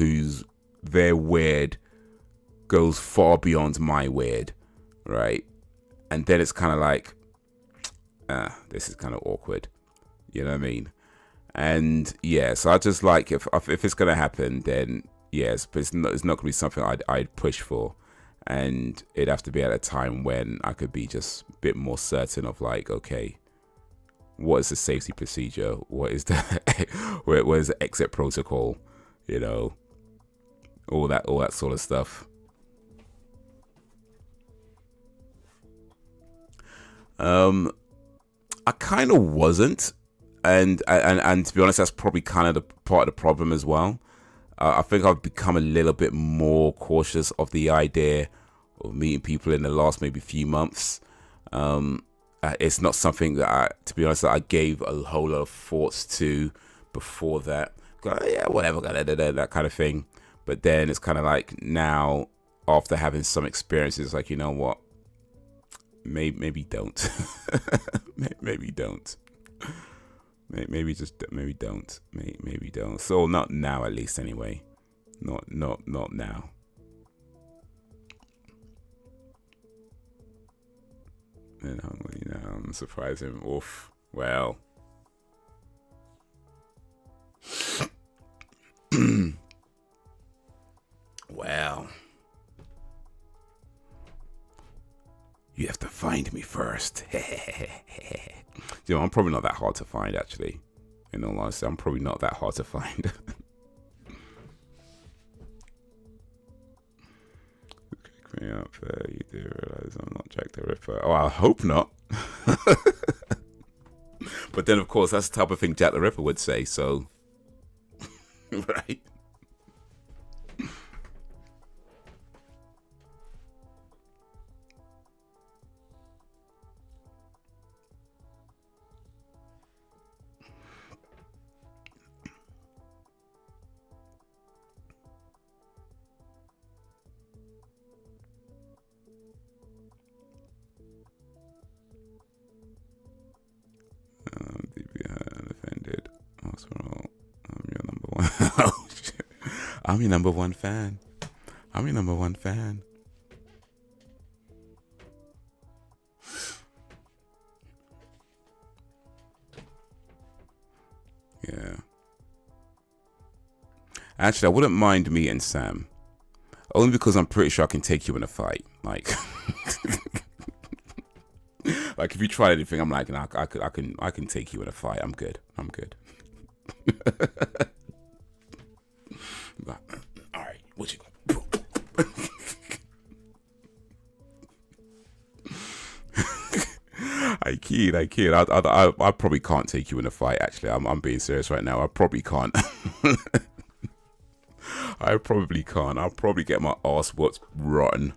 their weird goes far beyond my weird, right? And then it's kind of like, this is kind of awkward, you know what I mean? And yeah, so I just like, if it's gonna happen, then yes, but it's not gonna be something I'd push for, and it'd have to be at a time when I could be just a bit more certain of like, okay, what is the safety procedure? What is the what is the exit protocol? You know, all that sort of stuff. I kind of wasn't, and to be honest, that's probably kind of the part of the problem as well. I think I've become a little bit more cautious of the idea of meeting people in the last maybe few months. It's not something that to be honest, that I gave a whole lot of thoughts to before that. Yeah, whatever, that kind of thing. But then it's kind of like now, after having some experiences, like, you know what? Maybe don't. maybe don't. Maybe don't. Maybe don't. So not now, at least, anyway. Not now. And I'm surprised him. Oof. Well. Well. find me first. You know, I'm probably not that hard to find, actually. In all honesty, I'm probably not that hard to find. Pick me up there. You do realize I'm not Jack the Ripper. Oh, I hope not. But then, of course, that's the type of thing Jack the Ripper would say, so... right? Offended. I'm your number one. Oh, shit. I'm your number one fan. I'm your number one fan. Yeah. Actually, I wouldn't mind meeting Sam. Only because I'm pretty sure I can take you in a fight. Like, like if you try anything, I'm like, nah, I can take you in a fight. I'm good. I'm good. But, all right, what you got? I kid. I probably can't take you in a fight. Actually, I'm being serious right now. I probably can't. I probably can't. I'll probably get my ass what's rotten.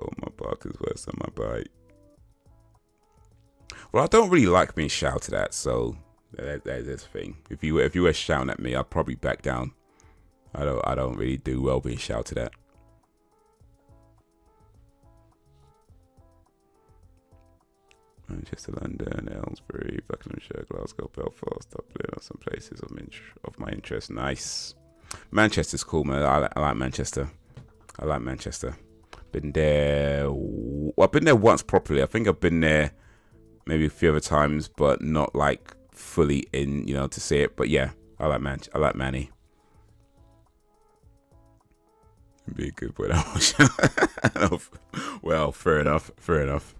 Oh, my bark is worse than my bite. Well, I don't really like being shouted at, so there's this thing. If you were shouting at me, I'd probably back down. I don't really do well being shouted at. Manchester, London, Aylesbury, Buckinghamshire, Glasgow, Belfast, Dublin are some places of my interest. Nice. Manchester's cool, man. I like Manchester. I like Manchester. Been there. Well, I've been there once properly. I think I've been there maybe a few other times, but not like fully in, you know, to see it. But yeah, I like Manny. Be a good boy. Well, fair enough. Fair enough.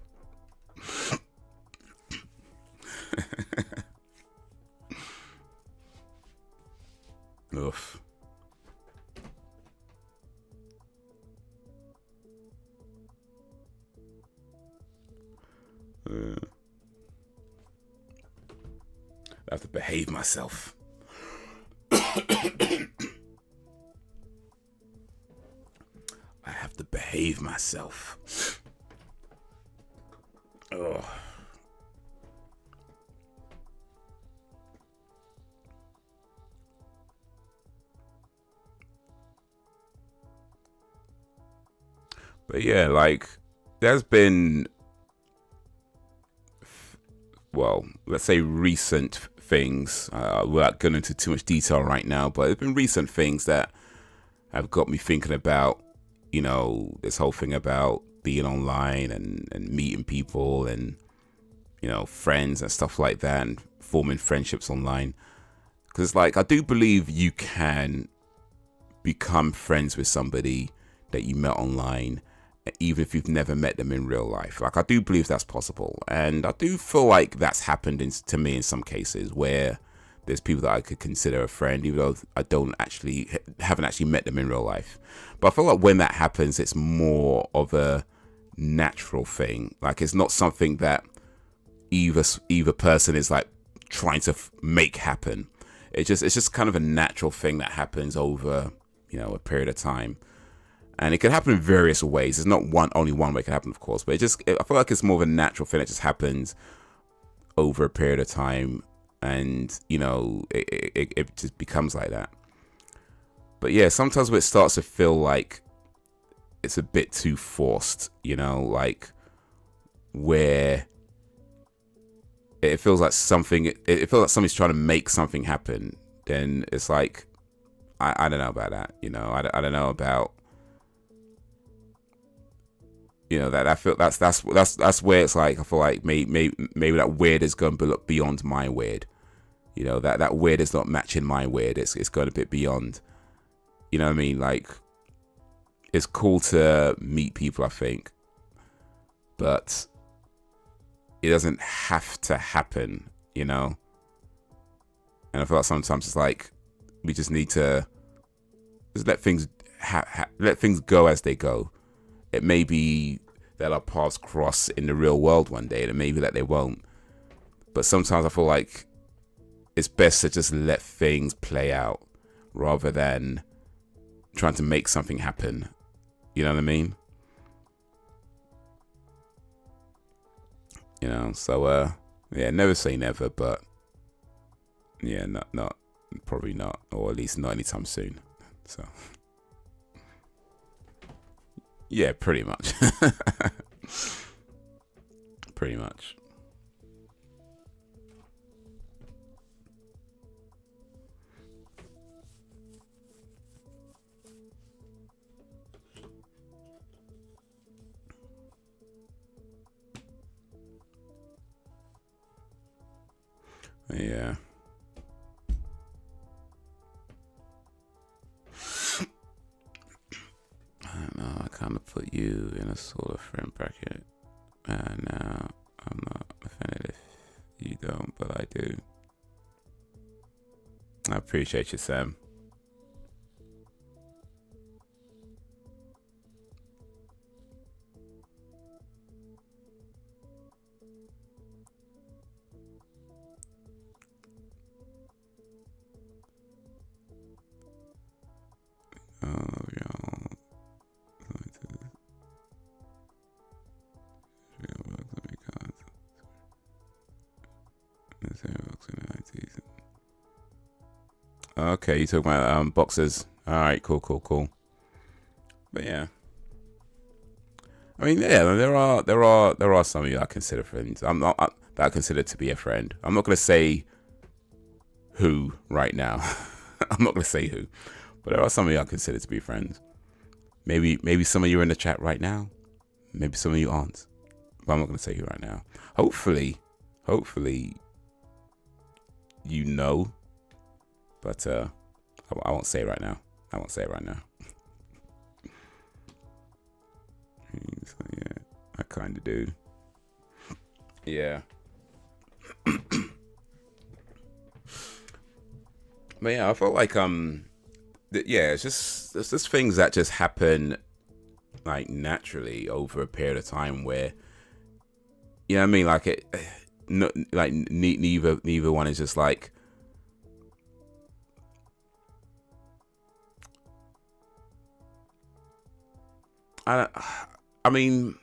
Oof. I have to behave myself. I have to behave myself. Oh. But yeah, like, there's been, well, let's say recent things, without going into too much detail right now, but there's been recent things that have got me thinking about, you know, this whole thing about being online and meeting people and, you know, friends and stuff like that and forming friendships online. Because, like, I do believe you can become friends with somebody that you met online, even if you've never met them in real life. Like, I do believe that's possible. And I do feel like that's happened to me in some cases where there's people that I could consider a friend, even though I haven't actually met them in real life. But I feel like when that happens, it's more of a natural thing. Like, it's not something that either person is like trying to make happen. It's just kind of a natural thing that happens over, you know, a period of time. And it can happen in various ways. There's not only one way it can happen, of course, but I feel like it's more of a natural thing that just happens over a period of time, and, you know, it just becomes like that. But yeah, sometimes it starts to feel like it's a bit too forced, you know, like where it feels like something. It feels like somebody's trying to make something happen. Then it's like, I don't know about that. You know, I don't know about. You know, that I feel that's where it's like, I feel like maybe that weird is going beyond my weird. You know, that weird is not matching my weird. It's going a bit beyond. You know what I mean? Like, it's cool to meet people, I think, but it doesn't have to happen. You know, and I feel like sometimes it's like we just need to just let things let things go as they go. It may be that our paths cross in the real world one day, and it may be that they won't. But sometimes I feel like it's best to just let things play out rather than trying to make something happen. You know what I mean? You know, so yeah, never say never, but yeah, not probably not, or at least not anytime soon. So. Yeah, pretty much. Pretty much. Yeah. I don't know, I kind of put you in a sort of friend bracket, and now I'm not offended if you don't, but I do. I appreciate you, Sam. Oh, y'all. Okay, you talking about boxers. All right, cool. But yeah, I mean, yeah, there are some of you I consider friends. That I consider to be a friend. I'm not gonna say who right now. I'm not gonna say who, but there are some of you I consider to be friends. Maybe some of you are in the chat right now. Maybe some of you aren't. But I'm not gonna say who right now. Hopefully, you know. But I won't say it right now. So, yeah, I kind of do. Yeah. But yeah, I felt like yeah, it's just things that just happen like naturally over a period of time where, you know what I mean, like it, no, like neither one is just like. I mean,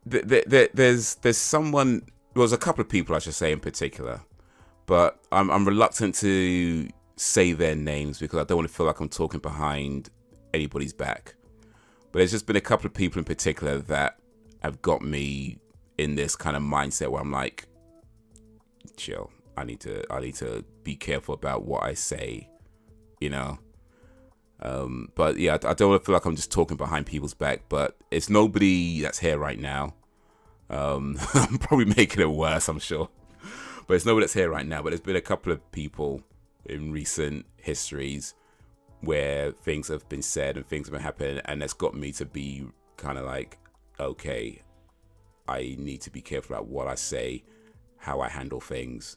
there's someone. There's a couple of people I should say in particular, but I'm reluctant to say their names because I don't want to feel like I'm talking behind anybody's back. But there's just been a couple of people in particular that have got me in this kind of mindset where I'm like, chill. I need to be careful about what I say, you know. But yeah, I don't want to feel like I'm just talking behind people's back, but it's nobody that's here right now. I'm probably making it worse, I'm sure, but it's nobody that's here right now. But there's been a couple of people in recent histories where things have been said and things have been happening, and that's got me to be kind of like, okay, I need to be careful about what I say, how I handle things,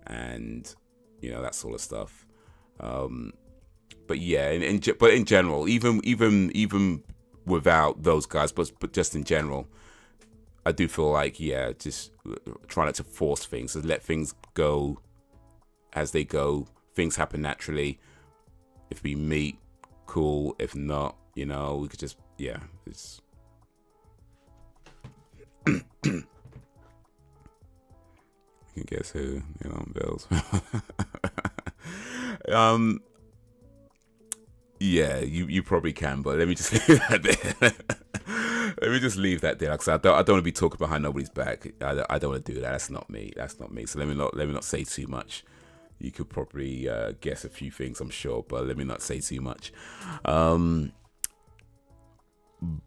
and you know, that sort of stuff. But yeah, but in general, even without those guys, but just in general, I do feel like, yeah, just try not to force things, just let things go as they go. Things happen naturally. If we meet, cool. If not, you know, we could just, yeah, it's. You can guess who, you know, Bills. Yeah, you probably can, but let me just leave that there. Let me just leave that there, because I don't want to be talking behind nobody's back. I don't want to do that. That's not me. That's not me. So let me not say too much. You could probably guess a few things, I'm sure, but let me not say too much.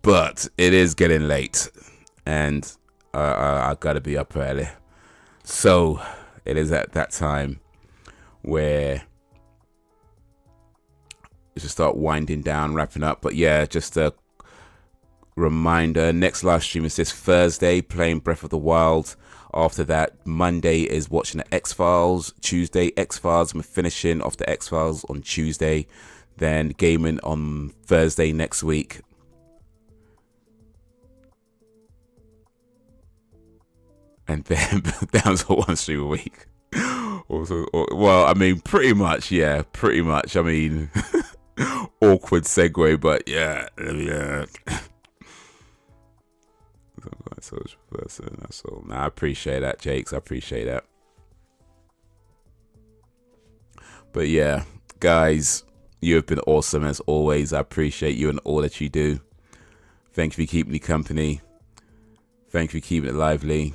But it is getting late, and I gotta be up early. So it is at that time where we should start winding down, wrapping up. But yeah, just a reminder, next live stream is this Thursday, playing Breath of the Wild. After that, Monday is watching the X-Files. Tuesday, X-Files. I'm finishing off the X-Files on Tuesday. Then gaming on Thursday next week. And then down to one stream a week. Also, well, I mean, pretty much, yeah, pretty much. I mean, awkward segue, but yeah. Social person, that's all. Nah, I appreciate that, Jakes. I appreciate that. But yeah, guys, you have been awesome as always. I appreciate you and all that you do. Thank you for keeping me company. Thank you for keeping it lively.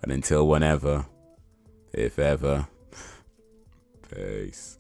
And until whenever, if ever, peace.